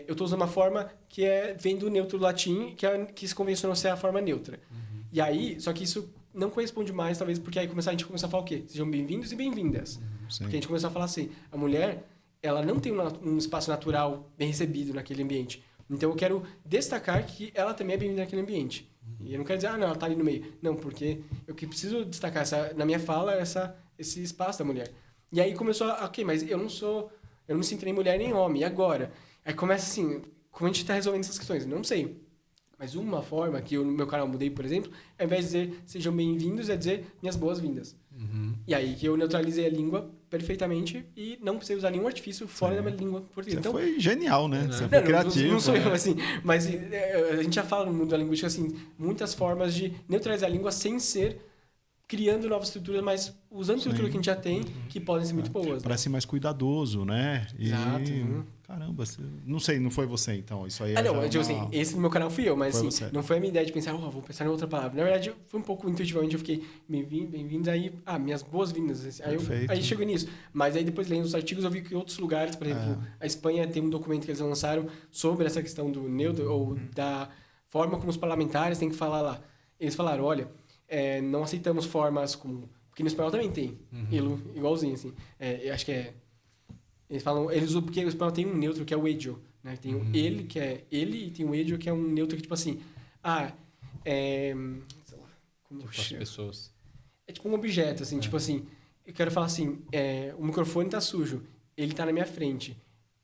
eu estou usando uma forma que vem do neutro do latim, que se convencionou ser a forma neutra. E aí, só que isso não corresponde mais, talvez, porque aí a gente começou a falar o quê? Sejam bem-vindos e bem-vindas. Porque a gente começou a falar assim, a mulher, ela não tem um espaço natural bem recebido naquele ambiente. Então, eu quero destacar que ela também é bem-vinda naquele ambiente. E eu não quero dizer, não, ela está ali no meio. Não, porque eu que preciso destacar na minha fala esse espaço da mulher. E aí começou ok, mas eu não me sinto nem mulher nem homem, e agora? Aí começa assim, como a gente está resolvendo essas questões? Não sei. Mas uma forma que eu no meu canal mudei, por exemplo, ao invés de dizer sejam bem-vindos, é dizer minhas boas-vindas. E aí que eu neutralizei a língua perfeitamente e não precisei usar nenhum artifício fora da minha língua portuguesa. Então, foi genial, né? Você foi criativo. Não sou eu, assim. Mas a gente já fala no mundo da linguística, assim, muitas formas de neutralizar a língua sem ser criando novas estruturas, mas usando a estrutura que a gente já tem, que podem ser muito boas. Parece mais cuidadoso, né? Exato. Caramba, não sei, não foi você, então. Isso aí não, assim, esse no meu canal fui eu, mas assim, não foi a minha ideia de pensar, vou pensar em outra palavra. Na verdade, foi um pouco intuitivamente, eu fiquei bem-vindos, aí, minhas boas-vindas. Aí chegou nisso. Mas aí depois, lendo os artigos, eu vi que outros lugares, por exemplo, a Espanha tem um documento que eles lançaram sobre essa questão do neutro, ou da forma como os parlamentares têm que falar lá. Eles falaram, olha, não aceitamos formas como... Porque no espanhol também tem, igualzinho, assim. Eu acho que eles falam... Porque o espanhol tem um neutro, que é o ello, né? Tem o ele, que é ele, e tem o ello, que é um neutro que, tipo assim... sei lá... Como tipo as pessoas. É tipo um objeto, assim, tipo assim... Eu quero falar assim, o microfone tá sujo, ele tá na minha frente.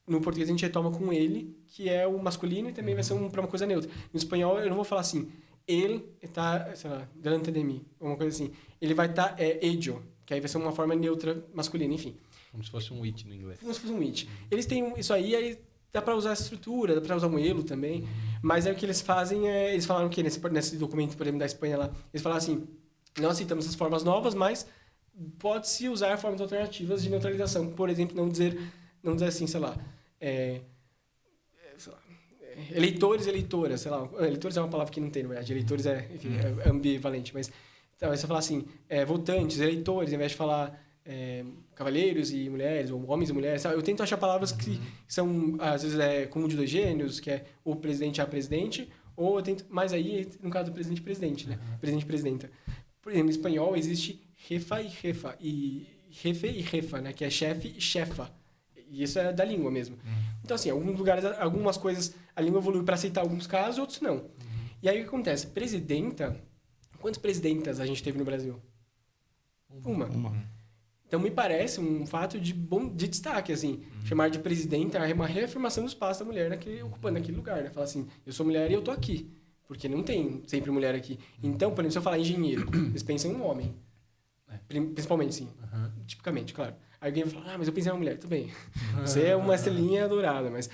No português a gente retoma com ele, que é o masculino, e também vai ser para uma coisa neutra. No espanhol eu não vou falar assim... Ele está, sei lá, delante de mim, uma coisa assim. Ele vai estar ello, que aí vai ser uma forma neutra masculina, enfim. Como se fosse um it no inglês. Como se fosse um it. Eles têm isso aí dá para usar essa estrutura, dá para usar um elo também, mas aí o que eles fazem eles falaram que nesse documento, por exemplo, da Espanha lá, eles falaram assim, não aceitamos essas formas novas, mas pode-se usar formas alternativas de neutralização, por exemplo, não dizer assim, sei lá, eleitores, eleitoras, sei lá, eleitores é uma palavra que não tem, na verdade, eleitores enfim, é ambivalente, mas talvez você falar assim, votantes, eleitores, ao invés de falar cavalheiros e mulheres, ou homens e mulheres, sabe? Eu tento achar palavras que são, às vezes, comum de dois gêneros, que é o presidente a presidente, ou eu tento, mas aí, no caso do presidente e presidente, né? Presidente e presidenta. Por exemplo, em espanhol existe jefa e jefa, e jefe e jefa, né? Que é chefe e chefa. E isso é da língua mesmo. Então, assim, em alguns lugares, algumas coisas, a língua evoluiu para aceitar alguns casos, outros não. E aí, o que acontece? Presidenta, quantas presidentas a gente teve no Brasil? Uma. Então, me parece um fato de destaque, assim. Chamar de presidenta é uma reafirmação do espaço da mulher ocupando aquele lugar, né? Falar assim, eu sou mulher e eu tô aqui. Porque não tem sempre mulher aqui. Então, por exemplo, se eu falar engenheiro, eles pensam em um homem. Principalmente, sim. Tipicamente, claro. Aí alguém vai falar, mas eu pensei em uma mulher. Tudo bem. Você é uma estrelinha dourada, mas...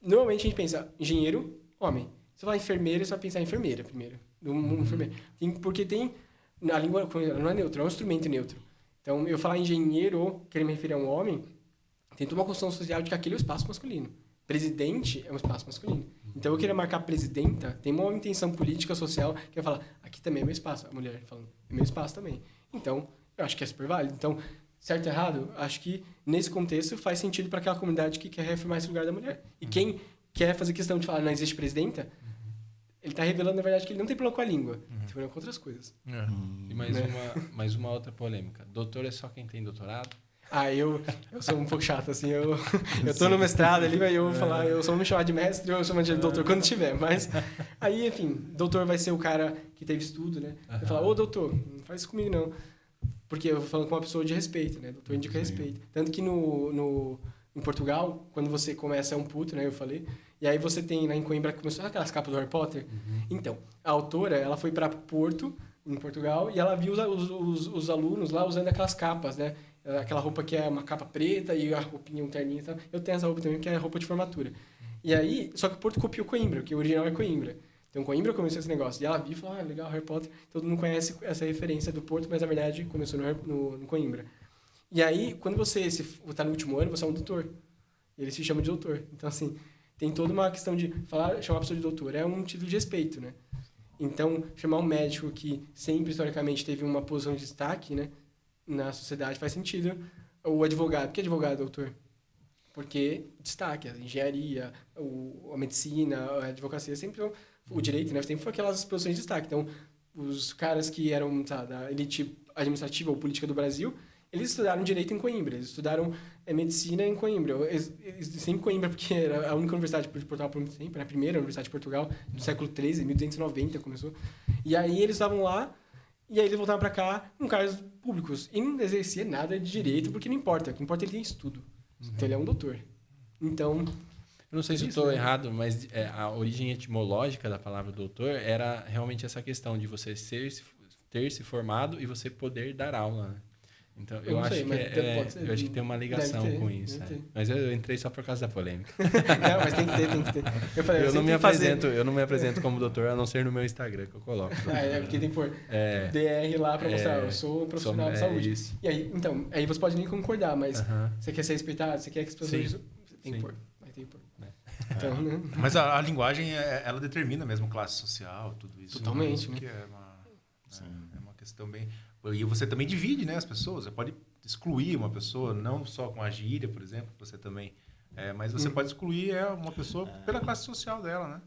Normalmente, a gente pensa engenheiro, homem. Se eu falar enfermeiro, você vai pensar em enfermeira primeiro. Enfermeiro. Porque tem... A língua não é neutra, é um instrumento neutro. Então, eu falar engenheiro, querer me referir a um homem, tem toda uma construção social de que aquele é o espaço masculino. Presidente é um espaço masculino. Então, eu queria marcar presidenta, tem uma intenção política, social, que vai falar, aqui também é meu espaço. A mulher falando, é meu espaço também. Então, eu acho que é super válido. Então, certo ou errado, acho que nesse contexto faz sentido para aquela comunidade que quer reafirmar esse lugar da mulher. E quem quer fazer questão de falar, não existe presidenta, ele está revelando, na verdade, que ele não tem problema com a língua. Tem problema com outras coisas. E mais uma outra polêmica. Doutor é só quem tem doutorado? Eu sou um pouco chato, assim. Eu tô no mestrado ali, mas eu vou falar, eu só vou me chamar de mestre, eu chamo de doutor quando tiver. Mas aí, enfim, doutor vai ser o cara que teve estudo, né? Vai falar, ô doutor, não faz isso comigo não. Porque eu vou falando com uma pessoa de respeito, né? Doutor indica respeito. Tanto que em Portugal, quando você começa um puto, né? Eu falei. E aí você tem lá em Coimbra, começou aquelas capas do Harry Potter. Então, a autora, ela foi para Porto, em Portugal, e ela viu os alunos lá usando aquelas capas, né? Aquela roupa que é uma capa preta e a roupinha, um terninho e tal. Eu tenho essa roupa também, que é a roupa de formatura. E aí, só que o Porto copiou Coimbra, porque o original é Coimbra. Então, Coimbra começou esse negócio. E ela viu e falou, legal, Harry Potter. Todo mundo conhece essa referência do Porto, mas na verdade começou no Coimbra. E aí, quando você está no último ano, você é um doutor. Ele se chama de doutor. Então, assim, tem toda uma questão de chamar a pessoa de doutor. É um título de respeito, né? Então, chamar um médico que sempre, historicamente, teve uma posição de destaque, né, na sociedade faz sentido. O advogado. Por que advogado, doutor? Porque destaque. A engenharia, a medicina, a advocacia, sempre... O direito, né, sempre foi aquelas posições de destaque. Então, os caras que eram da elite administrativa ou política do Brasil, eles estudaram direito em Coimbra, eles estudaram medicina em Coimbra. Sempre Coimbra, porque era a única universidade de Portugal por muito tempo, né? A primeira universidade de Portugal, do século XIII, 1290 começou. E aí eles estavam lá, e aí eles voltavam para cá com cargos públicos. E não exercia nada de direito, porque não importa. O que importa é que ele tem estudo. Então, ele é um doutor. Então... Eu não sei se eu estou errado, mas a origem etimológica da palavra doutor era realmente essa questão de você ter se formado e você poder dar aula, né? Então, eu acho que tem uma ligação com isso. Mas eu entrei só por causa da polêmica. Não, mas tem que ter. Eu não me apresento como doutor, a não ser no meu Instagram, que eu coloco. Porque tem que pôr DR lá para mostrar, eu sou profissional de saúde. Isso. E aí, então, aí você pode nem concordar, mas você quer ser respeitado, você quer que as pessoas... Você tem que pôr. Tem que pôr. Então, né? Mas a linguagem, ela determina mesmo classe social, tudo isso. Totalmente. Né? Que é uma questão bem... E você também divide, né, as pessoas. Você pode excluir uma pessoa, não só com a gíria, por exemplo, você também... mas você pode excluir uma pessoa pela classe social dela, né?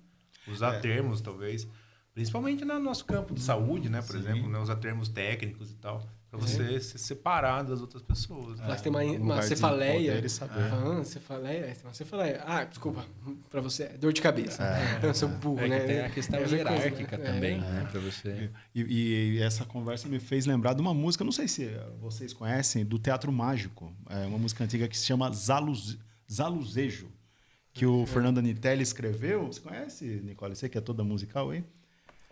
Usar termos, talvez. Principalmente no nosso campo de saúde, né? Por exemplo, né? Usar termos técnicos e tal. Para você se separar das outras pessoas. Né? Tem uma cefaleia. Cefaleia. Tem uma cefaleia. Desculpa. Para você é dor de cabeça. Eu sou burro, né? Tem a questão hierárquica também, né? Para você. E essa conversa me fez lembrar de uma música, não sei se vocês conhecem, do Teatro Mágico. É uma música antiga que se chama Zaluzejo, que o Fernando Anitelli escreveu. Você conhece, Nicole? Você que é toda musical aí?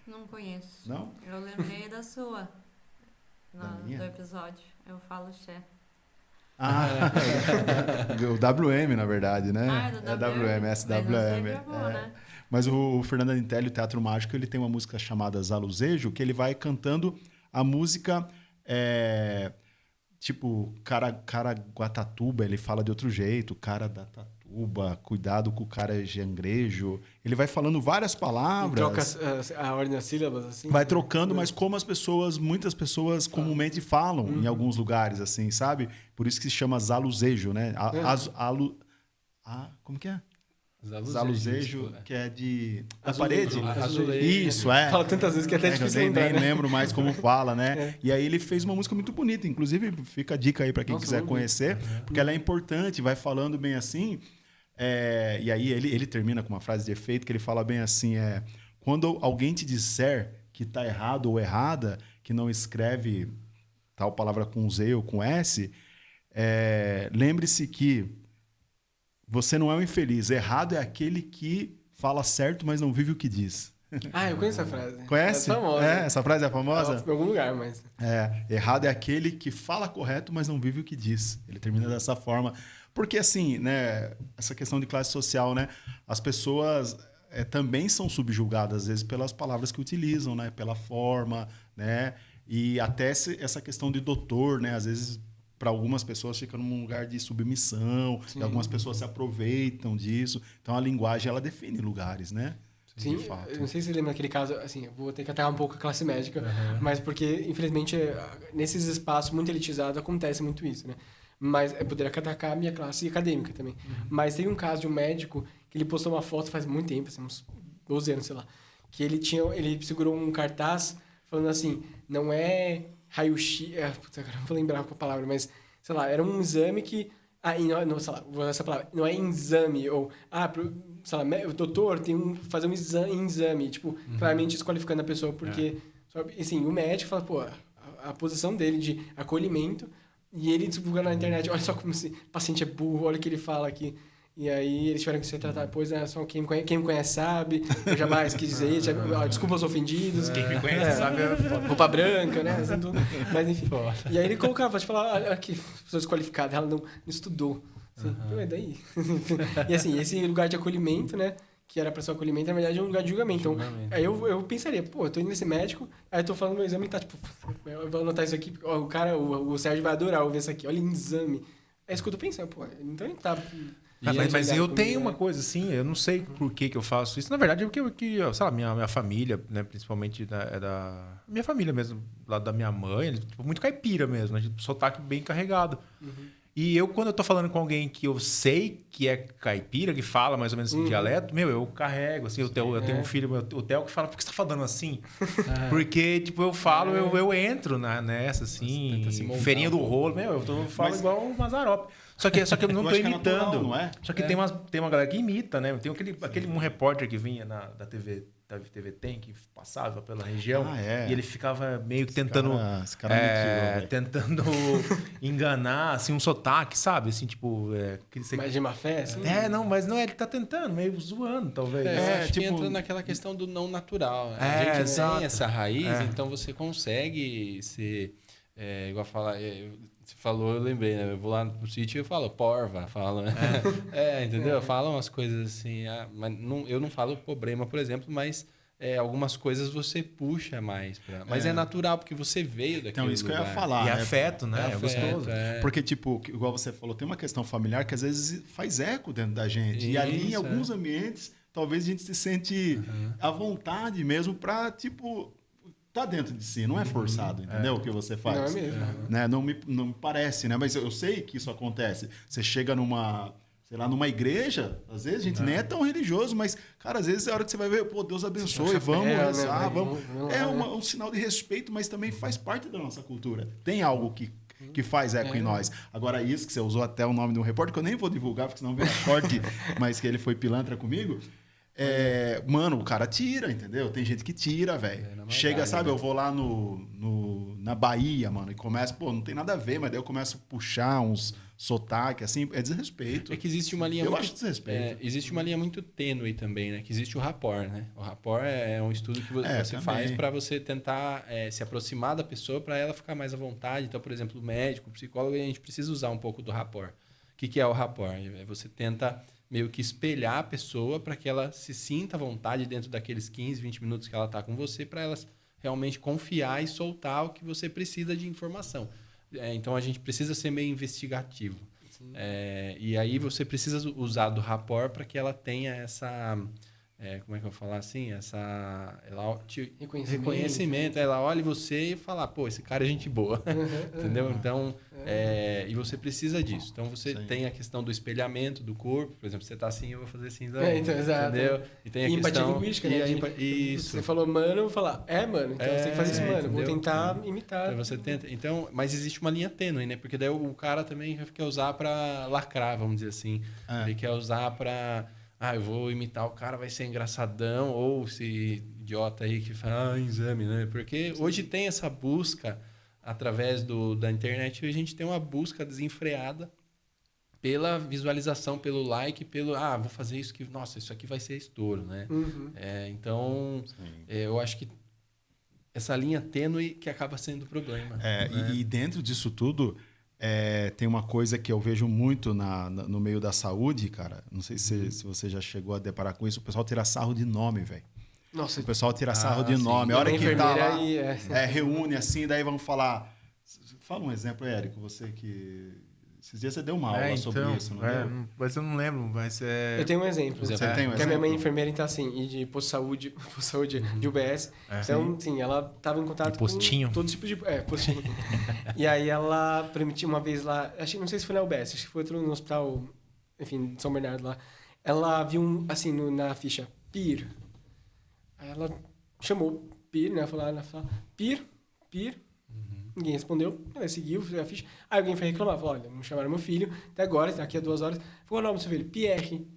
Não conheço. Não? Eu lembrei da sua. Do episódio. Eu falo Xé. O WM, na verdade, né? É do WM, SWM. Mas o Fernando Anitelli, o Teatro Mágico, ele tem uma música chamada Zaluzejo, que ele vai cantando a música... tipo, Caraguatatuba, ele fala de outro jeito, cara da Tatuba, cuidado com o cara jangrejo. Ele vai falando várias palavras. Troca a ordem das sílabas, assim. Vai trocando, mas como muitas pessoas comumente falam em alguns lugares, assim, sabe? Por isso que se chama zaluzejo, né? Como que é? Zaluzejo, que é de... Da parede? Azulejo. Isso, é. Fala tantas vezes que é até difícil lembrar, nem lembro mais como fala, né? E aí ele fez uma música muito bonita. Inclusive, fica a dica aí para quem quiser conhecer, porque ela é importante, vai falando bem assim. E aí ele termina com uma frase de efeito que ele fala bem assim, quando alguém te disser que tá errado ou errada, que não escreve tal palavra com Z ou com S, lembre-se que você não é um infeliz. Errado é aquele que fala certo, mas não vive o que diz. Eu conheço essa frase. Conhece? É famosa. Essa frase é famosa? Em algum lugar, mas... Errado é aquele que fala correto, mas não vive o que diz. Ele termina dessa forma. Porque, assim, né, essa questão de classe social, né, as pessoas também são subjugadas, às vezes, pelas palavras que utilizam, né, pela forma, né, e até essa questão de doutor, né, às vezes... Para algumas pessoas fica num lugar de submissão, e algumas pessoas se aproveitam disso. Então a linguagem ela define lugares, né? Sim, de fato. Eu não sei se você lembra daquele caso, assim, eu vou ter que atacar um pouco a classe médica, mas porque, infelizmente, nesses espaços muito elitizados acontece muito isso, né? Mas eu poderia atacar a minha classe acadêmica também. Mas tem um caso de um médico que ele postou uma foto faz muito tempo, assim, uns 12 anos, sei lá, que ele segurou um cartaz falando assim, não é... raio-x... agora não vou lembrar qual a palavra, mas, sei lá, era um exame que... não, sei lá, vou usar essa palavra. Não é exame, ou... sei lá, o doutor tem fazer um exame, tipo, claramente desqualificando a pessoa, porque... Assim, o médico fala, pô, a posição dele de acolhimento, e ele divulga na internet, olha só como esse paciente é burro, olha o que ele fala aqui. E aí eles tiveram que ser tratados, pois só quem me conhece sabe, eu jamais quis dizer isso, desculpa aos ofendidos. Quem me conhece sabe. Roupa branca, né? Assim, tudo. Mas enfim. E aí ele colocava, pode falar, aqui, pessoa desqualificada, ela não estudou. Assim, é daí. E assim, esse lugar de acolhimento, né? Que era para ser um acolhimento, na verdade é um lugar de julgamento. Então, aí eu pensaria, pô, eu tô indo nesse médico, aí eu tô falando meu exame e tá tipo, eu vou anotar isso aqui, ó, o Sérgio vai adorar ouvir isso aqui, olha, exame. É isso que eu tô pensando, pô, então ele tá... Mas eu tenho uma coisa assim, eu não sei por que eu faço isso. Na verdade, porque sei lá, minha família, né, principalmente da minha família mesmo, lá da minha mãe, tipo, muito caipira mesmo, né, sotaque bem carregado. E quando eu tô falando com alguém que eu sei que é caipira, que fala mais ou menos esse dialeto, eu carrego, assim, eu tenho um filho, o Theo, que fala, por que você tá falando assim? Porque, tipo, eu falo, eu entro nessa, assim, feirinha do rolo, eu falo igual um Mazzaropi. Só que eu não tô imitando. Natural, não é? Só que tem uma galera que imita, né? Tem um repórter que vinha da TV Tem, que passava pela região. E ele ficava meio que tentando enganar, assim, um sotaque, sabe? Assim, tipo... Mais de má fé, assim? Mas não, ele tá tentando, meio zoando, talvez. Acho que entra naquela questão do não natural. Né? A gente tem essa raiz, então você consegue ser... igual falar... Você falou, eu lembrei, né? Eu vou lá pro sítio e eu falo porva, entendeu? Eu falo umas coisas assim, mas eu não falo problema, por exemplo, mas algumas coisas você puxa mais mas é natural, porque você veio daquele então, isso lugar. que eu ia falar. E afeto, né? É gostoso. Porque, tipo, igual você falou, tem uma questão familiar que às vezes faz eco dentro da gente. E ali, em alguns ambientes, talvez a gente se sente à vontade mesmo pra, tipo... Tá dentro de si, não é forçado, entendeu? O que você faz. Não é mesmo. Né? Não me parece, né? Mas eu sei que isso acontece. Você chega numa igreja, às vezes a gente nem é tão religioso, mas, cara, às vezes é a hora que você vai ver, pô, Deus abençoe, vamos rezar, vamos. É um sinal de respeito, mas também faz parte da nossa cultura. Tem algo que faz eco em nós. Agora, isso que você usou até o nome de um repórter, que eu nem vou divulgar, porque senão vem a corte, mas que ele foi pilantra comigo. Mano, o cara tira, entendeu? Tem gente que tira, velho. Chega, sabe, eu vou lá na Bahia, mano, e começo, não tem nada a ver, mas daí eu começo a puxar uns sotaque, assim, é desrespeito. É que existe uma linha acho desrespeito. Existe uma linha muito tênue também, né? Que existe o rapport, né? O rapport é um estudo que você faz para você tentar se aproximar da pessoa para ela ficar mais à vontade. Então, por exemplo, o médico, o psicólogo, a gente precisa usar um pouco do rapport. O que é o rapport? Você tenta meio que espelhar a pessoa para que ela se sinta à vontade dentro daqueles 15, 20 minutos que ela está com você, para ela realmente confiar e soltar o que você precisa de informação. Então, a gente precisa ser meio investigativo. E aí você precisa usar do rapport para que ela tenha essa... como é que eu vou falar assim? Reconhecimento. Ela olha você e fala, pô, esse cara é gente boa. Entendeu? Então, e você precisa disso. Então, você tem a questão do espelhamento do corpo. Por exemplo, você tá assim, eu vou fazer assim também. Então, exato. Entendeu? E tem a empatia questão... linguística, né? Isso. Você falou, mano, eu vou falar, mano. Então, você tem que fazer isso, mano. Entendeu? Vou tentar imitar. Então, você tenta... Então, mas existe uma linha tênue, né? Porque daí o cara também quer usar para lacrar, vamos dizer assim. Ele quer usar para... eu vou imitar o cara, vai ser engraçadão, ou esse idiota aí que fala, exame, né? Porque hoje tem essa busca, através da internet, a gente tem uma busca desenfreada pela visualização, pelo like, vou fazer isso que, nossa, isso aqui vai ser estouro, né? Então, eu acho que essa linha tênue que acaba sendo o problema. Né? E dentro disso tudo... tem uma coisa que eu vejo muito no meio da saúde, cara. Não sei se você já chegou a deparar com isso. O pessoal tira sarro de nome, velho. Nossa. O pessoal tira sarro de nome. A hora que tá lá, reúne assim, daí vamos falar... Fala um exemplo, Érico. Você que... Esses dias você deu uma aula sobre isso, não deu? Mas eu não lembro, mas Eu tenho um exemplo. Você tem um exemplo? Porque a minha mãe é enfermeira, então assim, e de posto de saúde de UBS. Então, sim, ela estava em contato com todo tipo de... postinho. E aí ela permitiu uma vez lá, não sei se foi na UBS, acho que foi no hospital, enfim, de São Bernardo lá. Ela viu, assim, na ficha, PIR. Aí ela chamou PIR, né? Falou, PIR. Ninguém respondeu, ela seguiu, fez a ficha. Aí alguém foi reclamar, falou, olha, não chamaram meu filho, até agora, está aqui há 2 horas. Qual é o nome do seu filho? Pierre.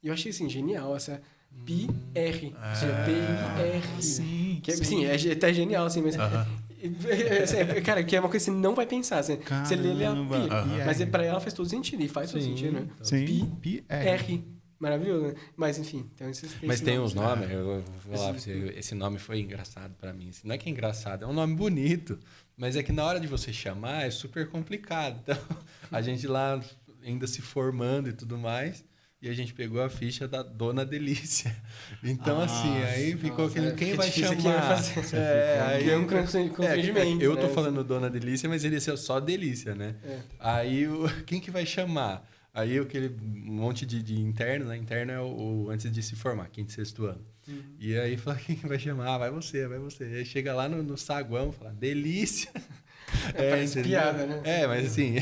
E eu achei, assim, genial, essa P-R. Ou seja, P-R. Sim, sim, é até genial, assim, mas... Cara, que é uma coisa que você não vai pensar. Assim, você lê ele mas para ela faz todo sentido, e faz todo sentido, né? Sim, P-R. Maravilhoso, né? Mas, enfim. Então, mas tem uns nomes, eu vou falar pra você, esse nome foi engraçado pra mim. Não é que é engraçado, é um nome bonito, mas é que na hora de você chamar é super complicado. Então, a gente lá ainda se formando e tudo mais, e a gente pegou a ficha da Dona Delícia. Então, aí ficou aquele... Quem vai chamar? Aí é um constrangimento. Eu tô falando Dona Delícia, mas ele é só Delícia, né? Aí, quem que vai chamar? Aí aquele monte de interno, né? Interno é o antes de se formar, 5º e 6º ano. E aí fala, quem vai chamar? Vai você. Aí chega lá no saguão, fala, Delícia. Parece piada, né? Mas assim,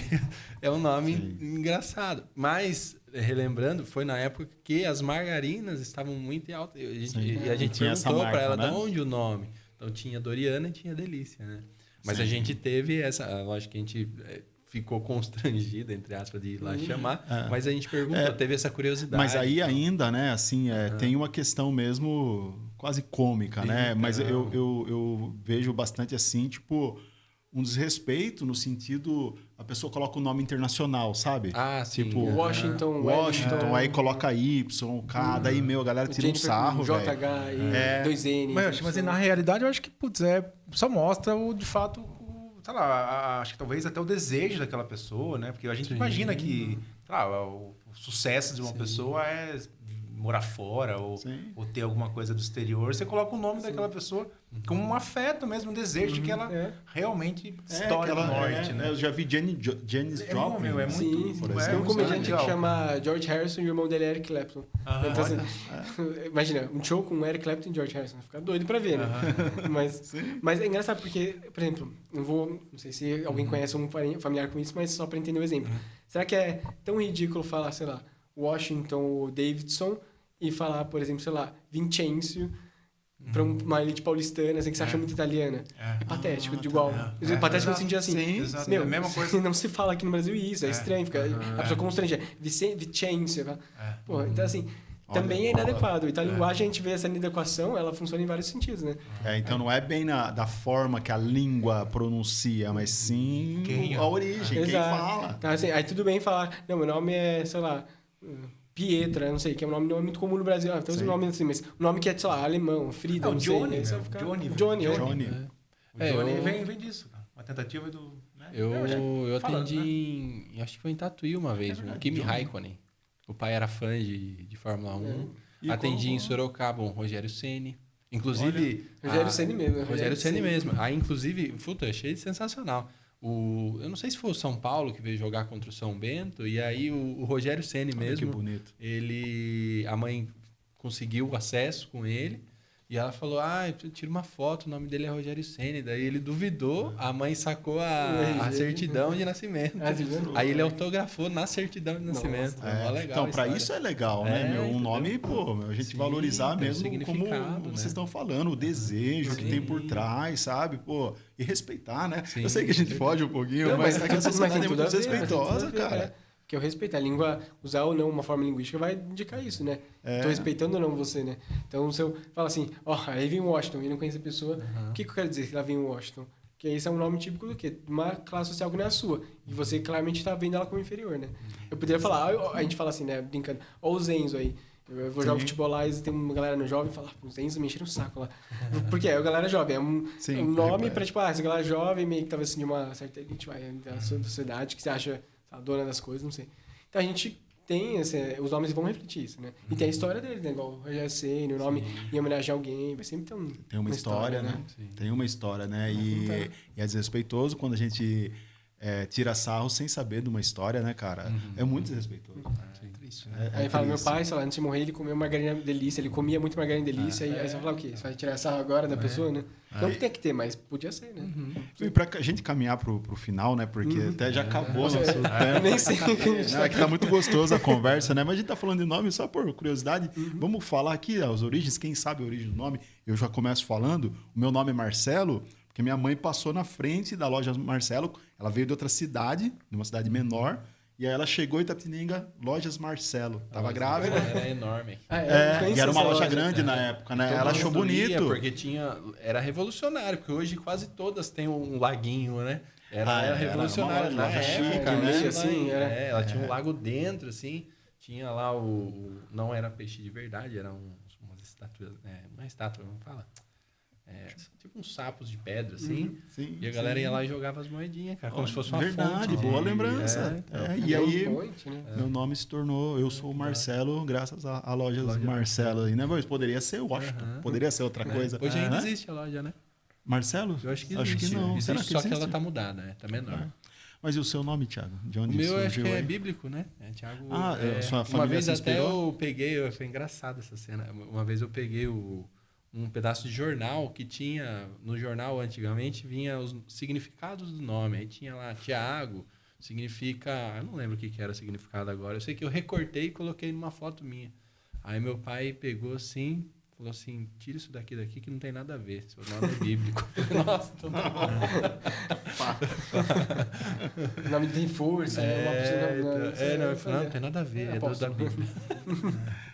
é um nome engraçado. Mas, relembrando, foi na época que as margarinas estavam muito em alta. E a gente perguntou para ela, né? De onde o nome? Então tinha Doriana e tinha Delícia, né? Mas a gente teve essa... Lógico que a gente... ficou constrangida, entre aspas, de ir lá chamar, mas a gente perguntou, teve essa curiosidade. Mas aí ainda, né, assim, tem uma questão mesmo quase cômica, né? Mas eu vejo bastante assim, tipo, um desrespeito no sentido, a pessoa coloca o nome internacional, sabe? Sim. Tipo, Washington, aí coloca Y, K, daí, a galera tira um sarro, velho. JH e 2N. Mas na realidade, eu acho que, só mostra de fato... sei lá, acho que talvez até o desejo daquela pessoa, né? Porque a gente imagina que o sucesso de uma pessoa é morar fora ou ter alguma coisa do exterior. Você coloca o nome daquela pessoa como um afeto mesmo, um desejo de que ela realmente estoure no norte, né? Eu já vi Janis Joplin. É muito... Tem um comediante que chama George Harrison e o irmão dele é Eric Clapton. Então, assim, imagina, um show com Eric Clapton e George Harrison. Fica doido pra ver, né? Mas é engraçado porque, por exemplo, não sei se alguém conhece um familiar com isso, mas só pra entender o exemplo. Será que é tão ridículo falar, sei lá, Washington ou Davidson e falar, por exemplo, sei lá, Vincenzo para uma elite paulistana, assim, que você acha muito italiana? É patético, de igual. Patético no sentido assim. Exato, meu, é a mesma coisa. Não se fala aqui no Brasil isso, é estranho, fica a pessoa constrange. Vincenzo. Então, assim, também é inadequado. Então, a linguagem, a gente vê essa inadequação, ela funciona em vários sentidos, né? Então, não é bem da forma que a língua pronuncia, mas sim a origem, quem fala. Então, assim, aí tudo bem falar, não, meu nome é, sei lá, Pietra, não sei, que é um nome não é muito comum no Brasil. Tem uns nomes assim, mas um nome que é, sei lá, alemão, Frida, não Johnny, sei. Johnny. Johnny. Johnny vem disso, cara. Uma tentativa do... Né? Eu atendi acho que foi em Tatuí uma vez, o Kimi Raikkonen. O pai era fã de Fórmula 1. Atendi em Sorocaba um Rogério Ceni. Inclusive... Rogério Ceni mesmo. Rogério Ceni mesmo. Aí, inclusive, achei sensacional. Eu não sei se foi o São Paulo que veio jogar contra o São Bento, e aí o Rogério Ceni mesmo, que bonito. a mãe conseguiu acesso com ele, e ela falou, tira uma foto, o nome dele é Rogério Ceni. Daí ele duvidou, a mãe sacou a certidão de nascimento. Aí ele autografou na certidão de nascimento. Legal, então, para isso é legal, né? Um nome, a gente valorizar mesmo como vocês estão falando, o desejo que tem por trás, sabe? E respeitar, né? Sim. Eu sei que a gente foge um pouquinho, mas a sociedade é muito desrespeitosa, cara. Que eu respeito. A língua, usar ou não uma forma linguística vai indicar isso, né? Tô respeitando ou não você, né? Então, se eu falo assim, aí vem Washington, e não conhece a pessoa, o que eu quero dizer que lá vem Washington? Porque esse é um nome típico do quê? De uma classe social que não é a sua. E você claramente está vendo ela como inferior, né? Eu poderia falar, a gente fala assim, né? Brincando, o Zenzo aí. Eu vou jogar futebol lá e tem uma galera no jovem e fala, o Zenzo me encheram o saco lá. Porque é a galera jovem, é um nome para, tipo, essa galera jovem, meio que talvez assim, de uma certa elite, da sociedade, que você acha a dona das coisas, não sei. Então a gente tem os nomes vão refletir isso, né? E tem a história deles, né? Igual o Rogério Ceni, o nome em homenagem a alguém, vai sempre ter tem uma história, né? Tem uma história, né? E é desrespeitoso quando a gente tira sarro sem saber de uma história, né, cara? É muito desrespeitoso. Triste, né? Aí fala, meu pai, sei lá, antes de morrer, ele comeu margarina delícia, ele comia muito margarina delícia, aí você vai falar o quê? Você vai tirar sarro agora da pessoa, né? Não que tem que ter, mas podia ser, né? E pra gente caminhar pro final, né? Porque até já acabou nosso tempo. Nem sei. É que tá muito gostoso a conversa, né? Mas a gente tá falando de nome só por curiosidade. Vamos falar aqui as origens, quem sabe a origem do nome. Eu já começo falando, o meu nome é Marcelo, porque minha mãe passou na frente da loja Marcelo, ela veio de outra cidade, de uma cidade menor, e aí ela chegou em Itapetininga, Lojas Marcelo. Tava grávida. Era enorme. E era uma loja grande na época, né? Ela achou bonito. Porque era revolucionário, porque hoje quase todas têm um laguinho, né? Era revolucionário. Era uma loja chique, né? Assim, ela tinha um lago dentro, assim. Tinha lá não era peixe de verdade, eram umas estátuas. Não é estátua, não fala. Tipo uns sapos de pedra, assim. Sim, e a galera ia lá e jogava as moedinhas, cara, como se fosse uma verdade, fonte. Boa lembrança. E aí, né? meu nome se tornou... Eu sou o Marcelo, graças à loja Marcelo. Aí, né? Mas poderia ser Washington. Poderia ser outra coisa. Hoje ainda existe a loja, né? Marcelo? Eu acho que existe. Não. Será que existe? Só que ela tá mudada, né? Tá menor. Mas e o seu nome, Thiago? De onde o meu surgiu acho que é bíblico, né? Thiago, sua família uma vez se até inspirou? eu peguei... Foi engraçado essa cena. Uma vez eu peguei um pedaço de jornal que tinha... No jornal, antigamente, vinha os significados do nome. Aí tinha lá, Thiago, significa... Eu não lembro o que era o significado agora. Eu sei que eu recortei e coloquei numa foto minha. Aí meu pai pegou assim... Falou assim, tira isso daqui que não tem nada a ver. Seu nome é bíblico. Nossa, então tá bom. O nome tem força, não tem nada a ver, é da Bíblia.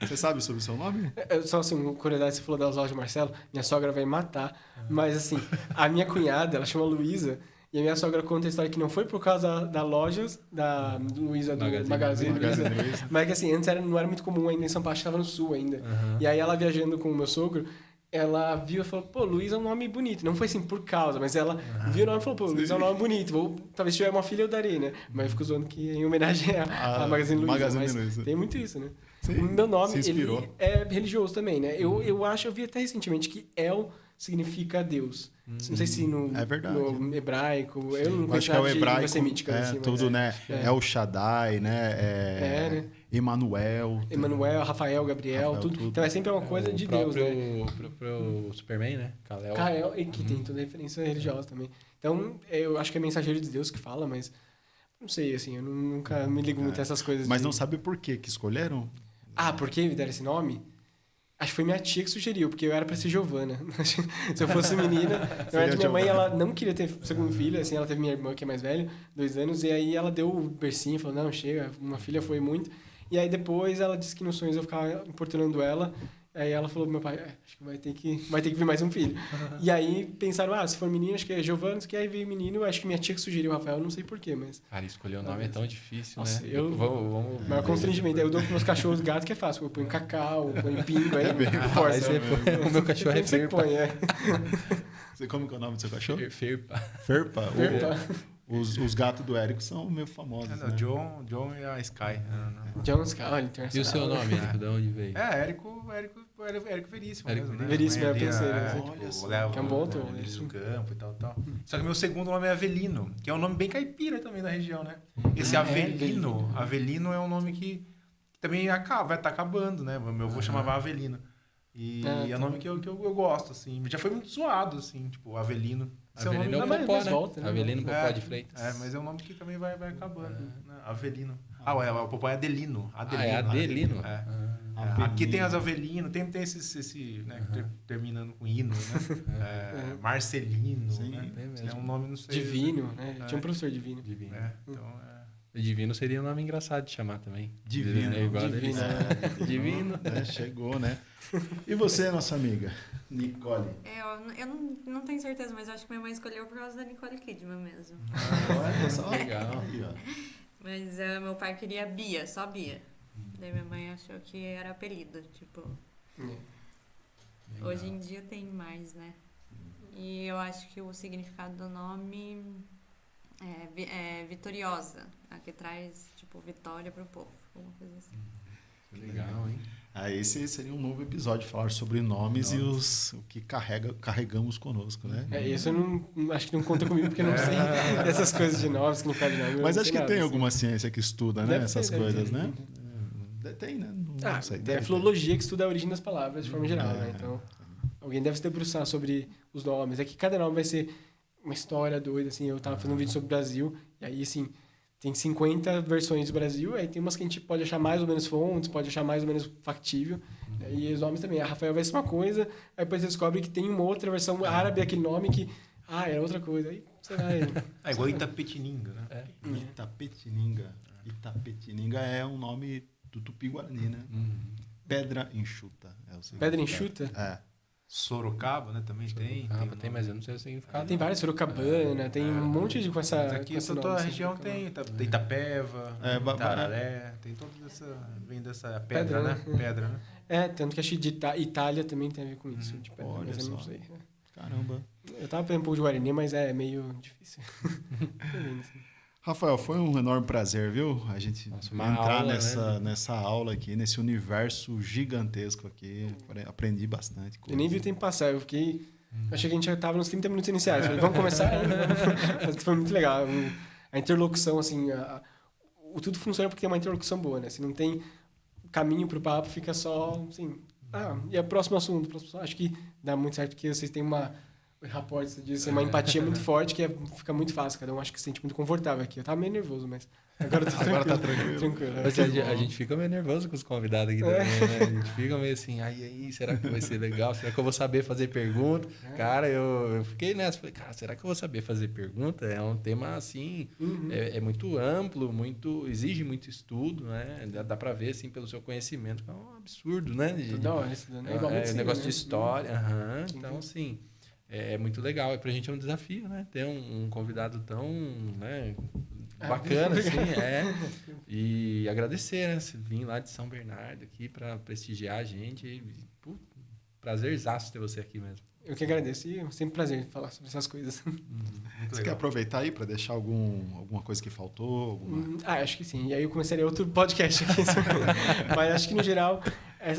Você sabe sobre o seu nome? Só assim, uma curiosidade, você falou das lojas Marcelo, minha sogra vai me matar. Mas assim, a minha cunhada, ela chama Luísa, e a minha sogra conta a história que não foi por causa da lojas da Luísa do Magazine Luiza, mas que assim, antes não era muito comum ainda em São Paulo, estava no sul ainda. E aí ela viajando com o meu sogro, ela viu e falou, pô, Luísa é um nome bonito. Não foi assim por causa, mas ela viu o nome e falou, pô, Luísa é um nome bonito. Talvez se tiver uma filha eu darei, né? Mas eu fico zoando que é em homenagem à Magazine Luiza. Tem muito isso, né? Sim, o meu nome ele é religioso também, né? Eu vi até recentemente que El significa Deus. Não sei se no hebraico, eu não conheço nada de língua semítica. Tudo, né? El Shaddai, né? Emanuel, Rafael, Gabriel, tudo. Então é sempre uma coisa de Deus, né? Pro Superman, né? Kal-El, que tem toda referência religiosa também. Então, eu acho que é mensageiro de Deus que fala, mas não sei, assim, eu nunca me ligo muito a essas coisas. Mas não sabe por que escolheram? Por que me deram esse nome? Acho que foi minha tia que sugeriu, porque eu era pra ser Giovana. Se eu fosse menina... Na verdade, minha mãe, ela não queria ter segundo filho, assim, ela teve minha irmã, que é mais velha, 2 anos, e aí ela deu o bercinho, falou, não, chega, uma filha foi muito. E aí depois ela disse que nos sonhos eu ficava importunando ela. Aí ela falou pro meu pai, acho que vai ter que vir mais um filho. E aí pensaram, se for menino, acho que é Giovanni, que aí veio menino, acho que minha tia que sugeriu o Rafael, não sei porquê, mas... Cara, escolher o nome é tão difícil, nossa, né? Vamos maior constrangimento. Aí eu dou pros meus cachorros gato, que é fácil. Eu ponho cacau, eu ponho pingo, aí força. O meu cachorro é Ferpa. Como que é o nome do seu cachorro? Ferpa. Ferpa? Os gatos do Érico são meio famosos, né? John e a Sky. John Sky, olha, internacional. E o seu nome, Érico? De onde veio? Érico Veríssimo. Érico mesmo, né? Veríssimo, eu pensei. Olha só. Que é um bom autor. Do campo e tal. Só que meu segundo nome é Avelino, que é um nome bem caipira também da região, né? Esse Avelino é um nome que também vai estar acabando, né? Meu avô chamava Avelino. E é um nome que eu gosto, assim. Já foi muito zoado, assim, tipo, Avelino. Avelino é o Popó, né? Volta, né? Avelino Popó de Freitas. Mas é um nome que também vai acabando. Né? Avelino. O Popó é Adelino. É Adelino? Aqui tem as Avelino, tem esse né, terminando com hino, né? Marcelino, né? É um nome, não sei. Divino, né? Tinha um professor Divino. Divino seria um nome engraçado de chamar também. Divino. É igual Divino. Divino. Chegou, né? E você, nossa amiga? Nicole. Eu não tenho certeza, mas eu acho que minha mãe escolheu por causa da Nicole Kidman mesmo. Olha só. Legal. Aí, ó. Mas meu pai queria Bia, só Bia. Daí minha mãe achou que era apelido, tipo... Hoje em dia tem mais, né? E eu acho que o significado do nome é vitoriosa, a que traz, tipo, vitória pro povo, alguma coisa assim. Legal, hein? Esse seria um novo episódio, falar sobre nomes e o que carregamos conosco, né? Isso eu não acho que não conta comigo, porque eu não sei essas coisas de nomes, significado de nome. Mas acho que tem assim. alguma ciência que estuda, né? Essas coisas, né? Tem, né? Não sei. Tem a filologia que estuda a origem das palavras de forma geral, né? Então, alguém deve se debruçar sobre os nomes. É que cada nome vai ser uma história doida, assim. Eu tava fazendo um vídeo sobre o Brasil, e aí, assim, tem 50 versões do Brasil, aí tem umas que a gente pode achar mais ou menos fontes, pode achar mais ou menos factível. E os nomes também. A Rafael vai ser uma coisa, aí depois você descobre que tem uma outra versão árabe, aquele nome que... era outra coisa. Aí você vai... É igual Itapetininga, né? Itapetininga é um nome do Tupi-Guarani, né? Pedra enxuta. Pedra enxuta? Sorocaba, né? Também tem. Tem, mas eu não sei o significado. Tem várias, Sorocabana, tem um monte de com essa... Mas aqui toda a região tem Itapeva, Itararé, tem toda essa... Vem dessa pedra, né? Pedra, né? Tanto que acho que de Itália também tem a ver com isso, de pedra, mas eu não sei. Caramba. Eu tava pensando um pouco de Guarani, mas é meio difícil. Rafael, foi um enorme prazer, viu? A gente entrar nessa aula aqui, nesse universo gigantesco aqui. Aprendi bastante coisa. Eu nem vi o tempo passar, eu fiquei... Achei que a gente já estava nos 30 minutos iniciais. Falei, vamos começar? Mas foi muito legal. A interlocução, assim... tudo funciona porque tem uma interlocução boa, né? Se não tem caminho para o papo, fica só, assim... e o próximo assunto? Acho que dá muito certo porque vocês têm uma... rapport, você disse, uma empatia muito forte que fica muito fácil. Cada um acho que se sente muito confortável aqui. Eu tava meio nervoso, mas agora tá tranquilo. Mas a gente fica meio nervoso com os convidados aqui também, né? A gente fica meio assim, será que vai ser legal? Será que eu vou saber fazer pergunta? Cara, eu fiquei nessa. Falei, cara, será que eu vou saber fazer pergunta? É um tema, assim, é muito amplo, exige muito estudo, né? Dá pra ver, assim, pelo seu conhecimento, que é um absurdo, né? É negócio de história. Então, assim... É muito legal. E pra gente é um desafio, né? Ter um convidado tão bacana, assim. E agradecer, né? Vim lá de São Bernardo aqui para prestigiar a gente. Prazerzaço ter você aqui mesmo. Eu que agradeço. E é sempre prazer falar sobre essas coisas. Você quer aproveitar aí para deixar alguma coisa que faltou? Acho que sim. E aí eu começaria outro podcast aqui. Mas acho que, no geral,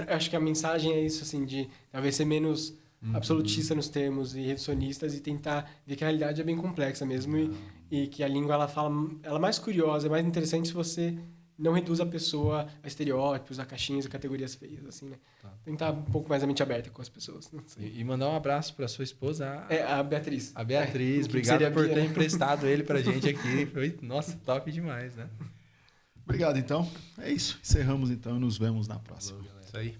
acho que a mensagem é isso, assim, de talvez ser menos... absolutista nos termos e reducionistas e tentar ver que a realidade é bem complexa mesmo e que a língua ela é mais curiosa, é mais interessante se você não reduz a pessoa a estereótipos, a caixinhas, a categorias feias, assim, né? Tentar um pouco mais a mente aberta com as pessoas. E mandar um abraço para sua esposa, a Beatriz. A Beatriz, obrigado por ter emprestado ele pra gente aqui. Foi, nossa, top demais, né? Obrigado, então. É isso. Encerramos, então, e nos vemos na próxima. Isso aí.